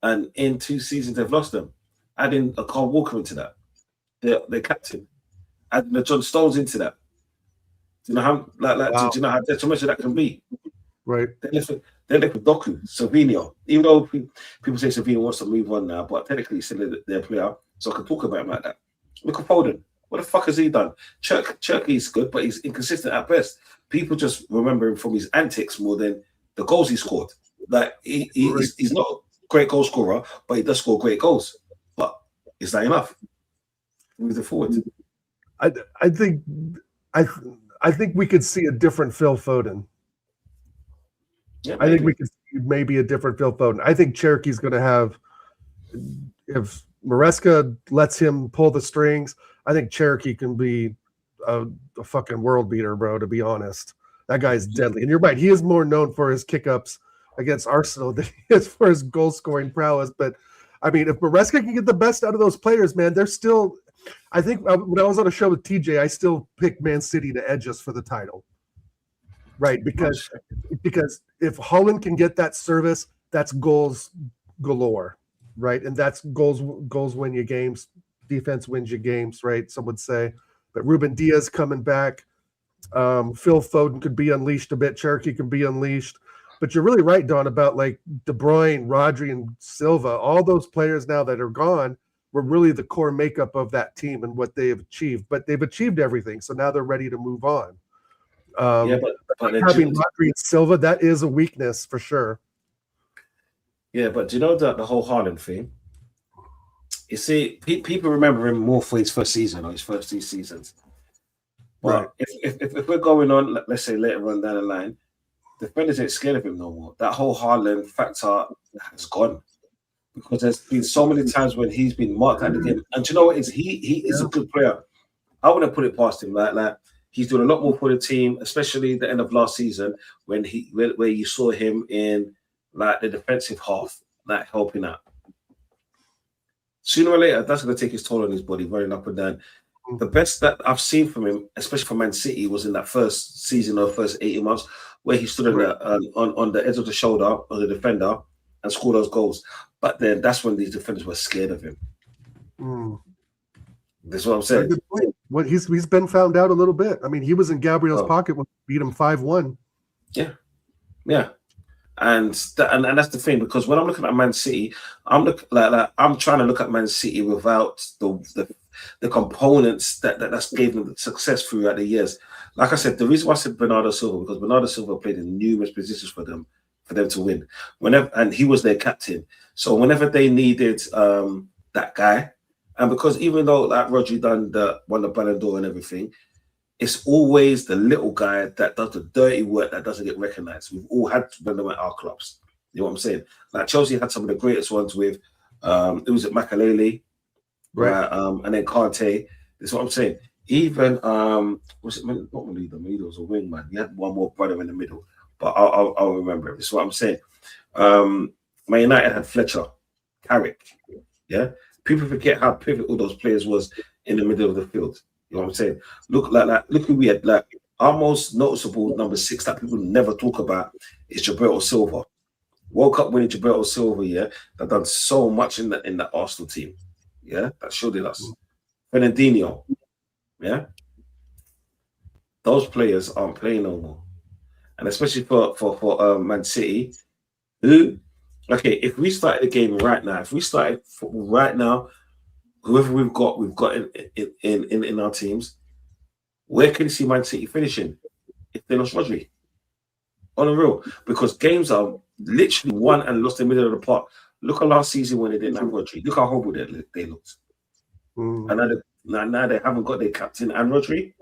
And in 2 seasons they've lost them. Adding a Carl Walker into that, their captain, adding the John Stones into that. Do you know how Wow. do you know how detrimental that can be? Right. They left with Doku, Savinho. Even though people say Savinho wants to move on now, but technically he's still their player, so I can talk about him like that. Look at Foden. What the fuck has he done? Cherky's good, but he's inconsistent at best. People just remember him from his antics more than the goals he scored. Like he's not a great goal scorer, but he does score great goals. But is that enough? Moving forward. I think we could see a different Phil Foden. Yeah, I think we could see maybe a different Phil Foden. I think Cherokee's going to have, if Maresca lets him pull the strings, I think Cherokee can be a fucking world beater, bro, to be honest. That guy's deadly. And you're right. He is more known for his kick-ups against Arsenal than he is for his goal-scoring prowess. But, I mean, if Maresca can get the best out of those players, man, they're still – I think when I was on a show with TJ, I still picked Man City to edge us for the title. Right, because if Holland can get that service, that's goals galore, right? And that's goals win you games, defense wins you games, right? Some would say. But Ruben Diaz coming back, Phil Foden could be unleashed a bit, Cherokee can be unleashed. But you're really right, Don, about like De Bruyne, Rodri, and Silva. All those players now that are gone were really the core makeup of that team and what they have achieved. But they've achieved everything, so now they're ready to move on. Yeah, but having Rodri and Silva, that is a weakness for sure. Yeah, but do you know that the whole Haaland thing? You see, people remember him more for his first season or his first 2 seasons. But Right. if we're going on, let's say later on down the line, the defenders ain't scared of him no more. That whole Haaland factor has gone because there's been so many times when he's been marked out of the game. And do you know what? He is a good player. I wouldn't put it past him. Like he's doing a lot more for the team, especially the end of last season when where you saw him in like the defensive half, like helping out. Sooner or later, that's going to take his toll on his body, running up and down. The best that I've seen from him, especially from Man City, was in that first season or first 18 months, where he stood on the edge of the shoulder of the defender and scored those goals. But then that's when these defenders were scared of him. That's what I'm saying. What he's been found out a little bit. I mean, he was in Gabriel's pocket when we beat him 5-1. Yeah. And that's the thing, because when I'm looking at Man City, I'm trying to look at Man City without the components that's gave them the success throughout the years. Like I said, the reason why I said Bernardo Silva, because Bernardo Silva played in numerous positions for them to win. And he was their captain. So whenever they needed that guy, and because even though like Rodri won the Ballon d'Or and everything, it's always the little guy that does the dirty work that doesn't get recognized. We've all had them at our clubs. You know what I'm saying? Like Chelsea had some of the greatest ones with it was at Makalele, right? And then Kante. That's what I'm saying. Even was it not Melida? Melida was a wingman. He had one more brother in the middle, but I'll remember it. That's what I'm saying. Man United had Fletcher, Carrick. Yeah, people forget how pivotal those players was in the middle of the field. You know what I'm saying? Look who we had. Like our most noticeable number 6 that people never talk about is Gilberto Silva. World Cup winning Gilberto Silva, yeah, that done so much in the Arsenal team. Yeah, that showed us. Fernandinho, yeah. Those players aren't playing no more. And especially for Man City, if we started the game right now, whoever we've got in our teams, where can you see Man City finishing if they lost Rodri? On the real, because games are literally won and lost in the middle of the park. Look at last season when they didn't have Rodri. Look how horrible they looked. And now they haven't got their captain and Rodri.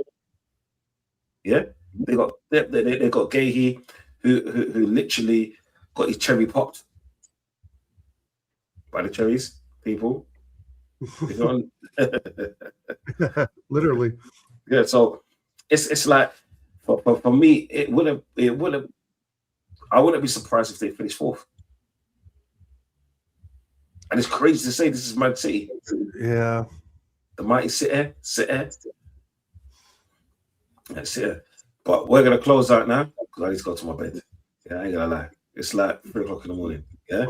Yeah, they got Gahey, who literally got his cherry popped by the cherries people. You know? Literally. Yeah, so it's like for me, it would have I wouldn't be surprised if they finished fourth. And it's crazy to say this is Man City. Yeah. The mighty City. That's it. But we're gonna close out now because I need to go to my bed. Yeah, I ain't gonna lie. It's like 3:00 in the morning. Yeah.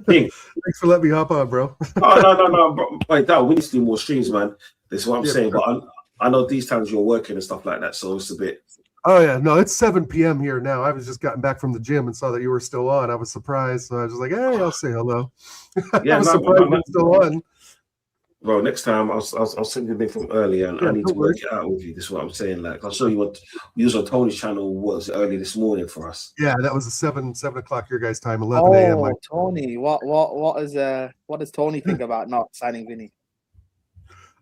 King. Thanks for letting me hop on, bro. Oh no, bro. Like that, we need to do more streams, man. This is what I'm Yeah, saying. sure. But I know these times you're working and stuff like that, so it's a bit. Oh yeah, no, it's 7 p.m. here now. I was just gotten back from the gym and saw that you were still on. I was surprised, so I was just like, "Hey, I'll say hello." Yeah, I was surprised you're still on. Bro, next time I'll send you a link from earlier, and Yeah, I need to don't work worry. it out with you. This is what I'm saying. Like I'll show you what we was on Tony's channel was early this morning for us. Yeah, that was a 7 o'clock your guys' time, 11 a.m. Oh, Tony, what does Tony think about not signing Vinny?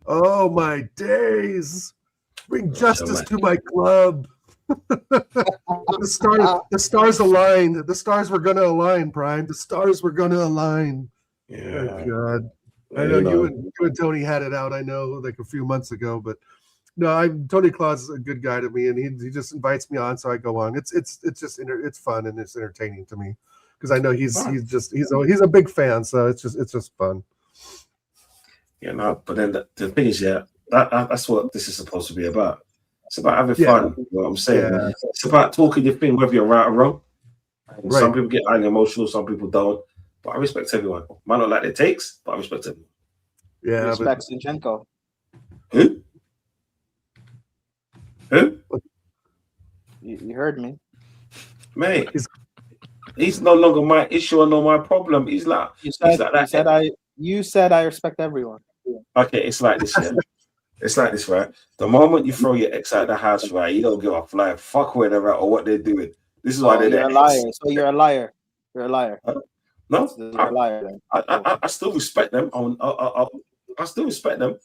Oh my days! Bring justice man. to my club. The stars aligned. The stars were gonna align, Prime. The stars were gonna align. Yeah. Oh God. Yeah, I know you know. you and Tony had it out. I know, like a few months ago, but no, Tony Claus is a good guy to me, and he just invites me on, so I go on. It's just it's fun and it's entertaining to me because I know he's a big fan, so it's just fun. Yeah, no, but then the thing is, yeah, that's what this is supposed to be about. It's about having fun. You know what I'm saying? Yeah. It's about talking your thing, whether you're right or wrong. And some Right. people get highly emotional, some people don't. But I respect everyone. Might not like their takes, but I respect everyone. Yeah, Respect Zinchenko. Who? You heard me. Mate, he's no longer my issue or no my problem. He's like You said I respect everyone. okay, it's like this, yeah. It's like this, right? The moment you throw your ex out of the house, right, you don't give a flying fuck where they're at or what they're doing. This is why they're You're a liar. So you're a liar. You're a liar. No, You're a liar. Then. I still respect them. I still respect them.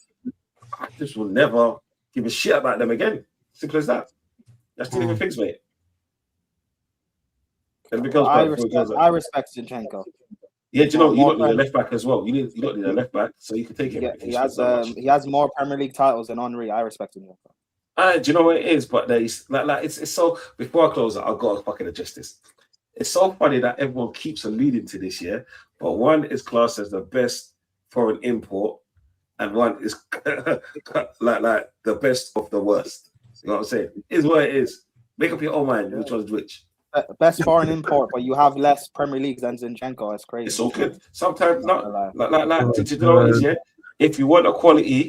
I just will never give a shit about them again. Simple as that. That's two different things, mate. And because I respect Zinchenko. yeah, do you know you don't need a left back as well. You don't need a left back, so you can take him. He has more Premier League titles than Henry. I respect him. Do you know what it is? But there's like it's so. Before I close it, I've got to fucking adjust this. It's so funny that everyone keeps alluding to this, yeah. But one is classed as the best foreign import, and one is like the best of the worst. You know what I'm saying? It is what it is. Make up your own mind which one's which. Best foreign import, but you have less Premier League than Zinchenko. That's crazy. It's all good. Sometimes not Oh, do you know what it is, yeah? If you want quality,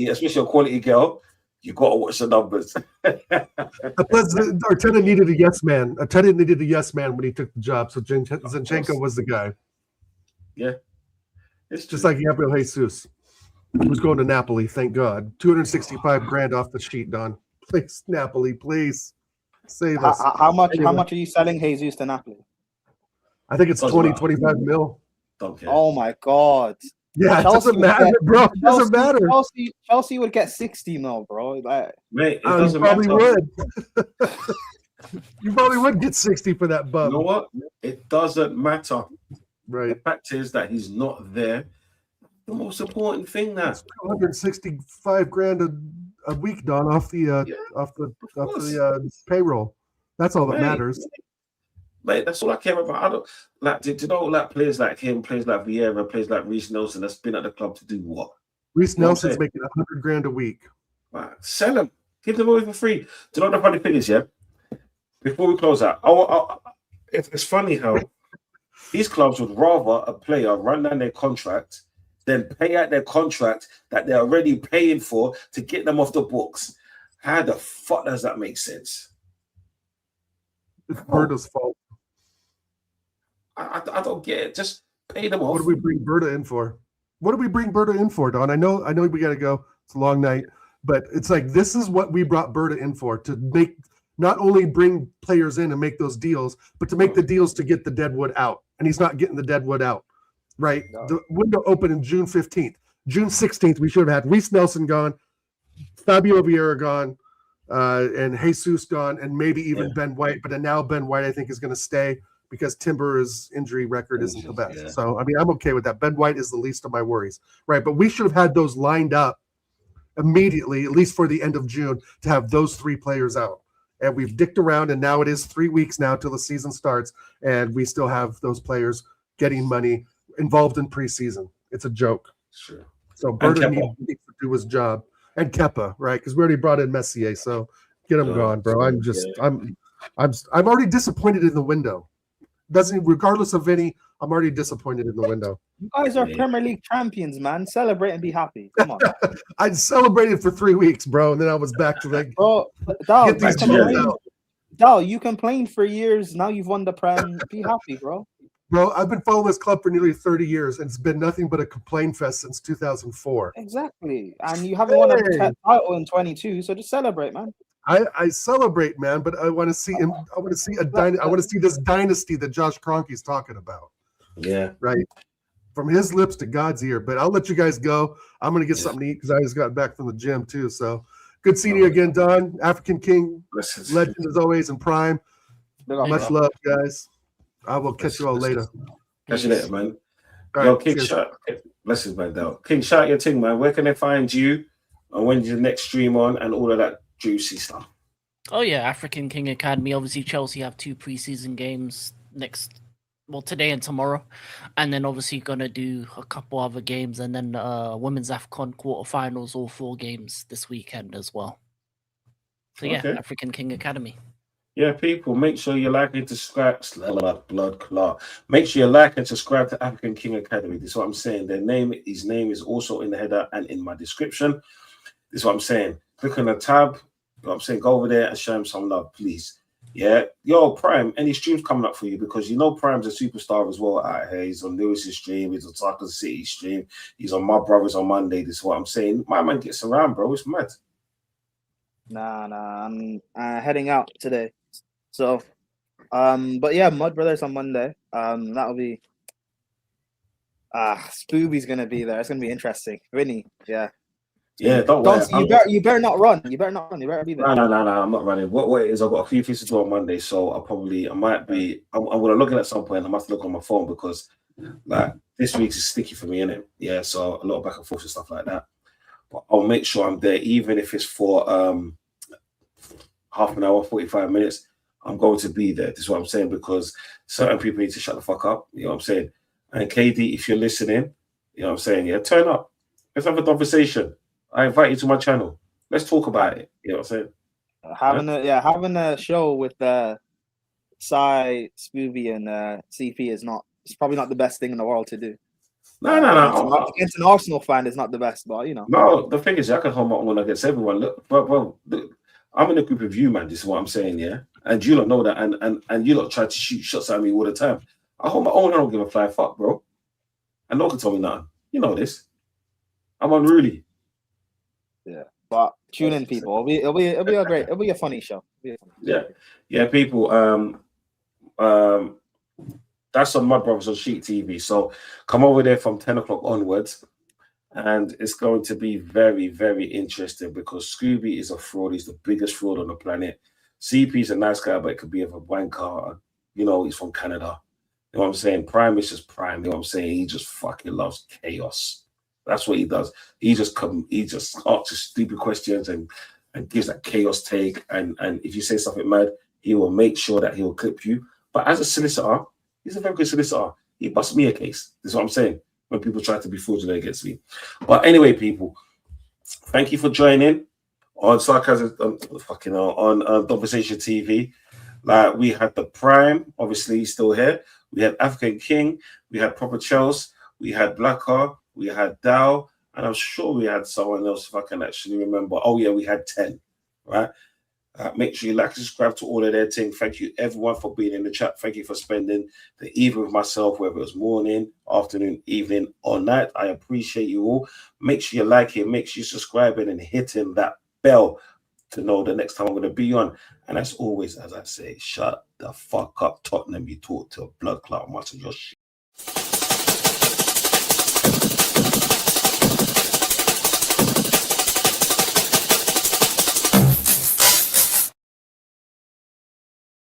especially a quality girl, you gotta watch the numbers. Plus, Arteta needed a yes man. Arteta needed a yes man when he took the job, so Zinchenko was the guy. Yeah, It's just like Gabriel Jesus, who's going to Napoli. Thank God, 265 grand off the sheet, Don. Please, Napoli, please save us. How much are you selling Jesus to Napoli? I think it's 25 mil. Don't care. Oh my God. Yeah, it doesn't matter, bro. It doesn't matter. Chelsea would get 60 mil, bro. Like, Mate, it You doesn't probably matter. would. You probably would get 60 for that You bump. know what? It doesn't matter. Right. The fact is that he's not there. The most important thing now. 265 grand a week, Don, off the payroll. That's all that Mate. matters. Mate, that's all I care about. I don't like. Do you know like players like him, players like Vieira, players like Reece Nelson that's been at the club to do what? Reece You know what I'm Nelson's saying? making 100 grand a week. Right. Sell them. Give them away for free. Do you know what the funny thing is, yeah? Before we close out, it's funny how these clubs would rather a player run down their contract than pay out their contract that they're already paying for to get them off the books. How the fuck does that make sense? It's Berta's fault. I don't get it. Just pay them off. What do we bring Berta in for? What do we bring Berta in for, Don? I know we got to go. It's a long night, but it's like this is what we brought Berta in for, to make not only bring players in and make those deals, but to make the deals to get the deadwood out. And he's not getting the deadwood out, right? No. The window opened in June 15th. June 16th, we should have had Reece Nelson gone, Fabio Vieira gone, and Jesus gone, and maybe even Ben White. But now Ben White, I think, is going to stay because Timber's injury record isn't the best. Yeah. So, I mean, I'm okay with that. Ben White is the least of my worries, right? But we should have had those lined up immediately, at least for the end of June, to have those 3 players out. And we've dicked around, and now it is 3 weeks now till the season starts, and we still have those players getting money involved in preseason. It's a joke. Sure. So Berta needs to do his job, and Kepa, right? Because we already brought in Messier, so get him gone, bro. I'm already disappointed in the window. Regardless of any, I'm already disappointed in the window. You guys are Premier League champions, man. Celebrate and be happy. Come on. I celebrated for 3 weeks, bro, and then I was back to like, bro, get these cheers out. Dal, you complained for years. Now you've won the Prem. Be happy, bro. Bro, I've been following this club for nearly 30 years, and it's been nothing but a complaint fest since 2004. Exactly. And you haven't won a title in 22, so just celebrate, man. I celebrate, man, but I want to see him. I want to see I want to see this dynasty that Josh Kroenke's talking about. Yeah. Right. From his lips to God's ear. But I'll let you guys go. I'm gonna get something to eat because I just got back from the gym too. So good seeing you again, Don. African King, legend as always in prime. Much love, guys. I will catch you all later. Catch you later, man. All Yo, right, King, blessings, man. King, shout your thing, man. Where can they find you? And when's your next stream on? And all of that juicy stuff. Oh yeah, African King Academy. Obviously, Chelsea have 2 preseason games today and tomorrow, and then obviously gonna do a couple other games, and then women's AFCON quarterfinals, all 4 games this weekend as well. So yeah, African King Academy. Yeah, people, make sure you like and subscribe. Blood clot. Make sure you like and subscribe to African King Academy. This is what I'm saying. His name is also in the header and in my description. This is what I'm saying. Click on the tab. You know what I'm saying? Go over there and show him some love, please. Yeah. Yo, Prime, any streams coming up for you? Because you know Prime's a superstar as well out here. He's on Lewis's stream. He's on Soccer City stream. He's on My Brothers on Monday. This is what I'm saying. My man gets around, bro. It's mad. Nah. I'm heading out today. So, but yeah, Mud Brothers on Monday. That'll be Spooby's gonna be there. It's gonna be interesting. Vinny, yeah. Yeah, don't worry. You better not run. You better not run. You better be there. No, I'm not running. What it is, I've got a few things to do on Monday, so I'm gonna look at it at some point. I must look on my phone because like this week's is sticky for me, innit? Yeah, so a lot of back and forth and stuff like that. But I'll make sure I'm there, even if it's for half an hour, 45 minutes. I'm going to be there. This is what I'm saying, because certain people need to shut the fuck up. You know what I'm saying? And KD, if you're listening, you know what I'm saying? Yeah, turn up. Let's have a conversation. I invite you to my channel. Let's talk about it. You know what I'm saying? Having a show with Sai, Scooby, and CP it's probably not the best thing in the world to do. No. Against an Arsenal fan is not the best, but you know. No, the thing is, I can hold my own against everyone. Look, bro, I'm in a group of you, man. This is what I'm saying, yeah. And you don't know that, and you lot try to shoot shots at me all the time. I hold my own. I don't give a flying fuck, bro. And no one can tell me nothing. You know this. I'm unruly. Yeah, but tune in, people. It'll be a funny show. Yeah, people. That's on My Brothers on Sheet TV. So come over there from 10 o'clock onwards, and it's going to be very, very interesting because Scooby is a fraud. He's the biggest fraud on the planet. CP's a nice guy, but it could be of a wanker. You know, he's from Canada. You know what I'm saying? Prime is just Prime. You know what I'm saying? He just fucking loves chaos. That's what he does. He just asks stupid questions and gives that chaos take. And if you say something mad, he will make sure that he will clip you. But as a solicitor, he's a very good solicitor. He busts me a case. This is what I'm saying. When people try to be fraudulent against me. But anyway, people, thank you for joining on Sarcasm, on Donversation TV. Like, we had the Prime, obviously he's still here. We had African King, we had Proper Chels, we had Blacker, we had Dow, and I'm sure we had someone else if I can actually remember. Oh yeah, we had 10, right? Make sure you like and subscribe to all of their things. Thank you everyone for being in the chat. Thank you for spending the evening with myself, whether it was morning, afternoon, evening, or night. I appreciate you all. Make sure you like it, make sure you subscribe and hitting that bell to know the next time I'm going to be on. And as always, as I say, shut the fuck up, Tottenham. You talk to a blood clot much of your shit.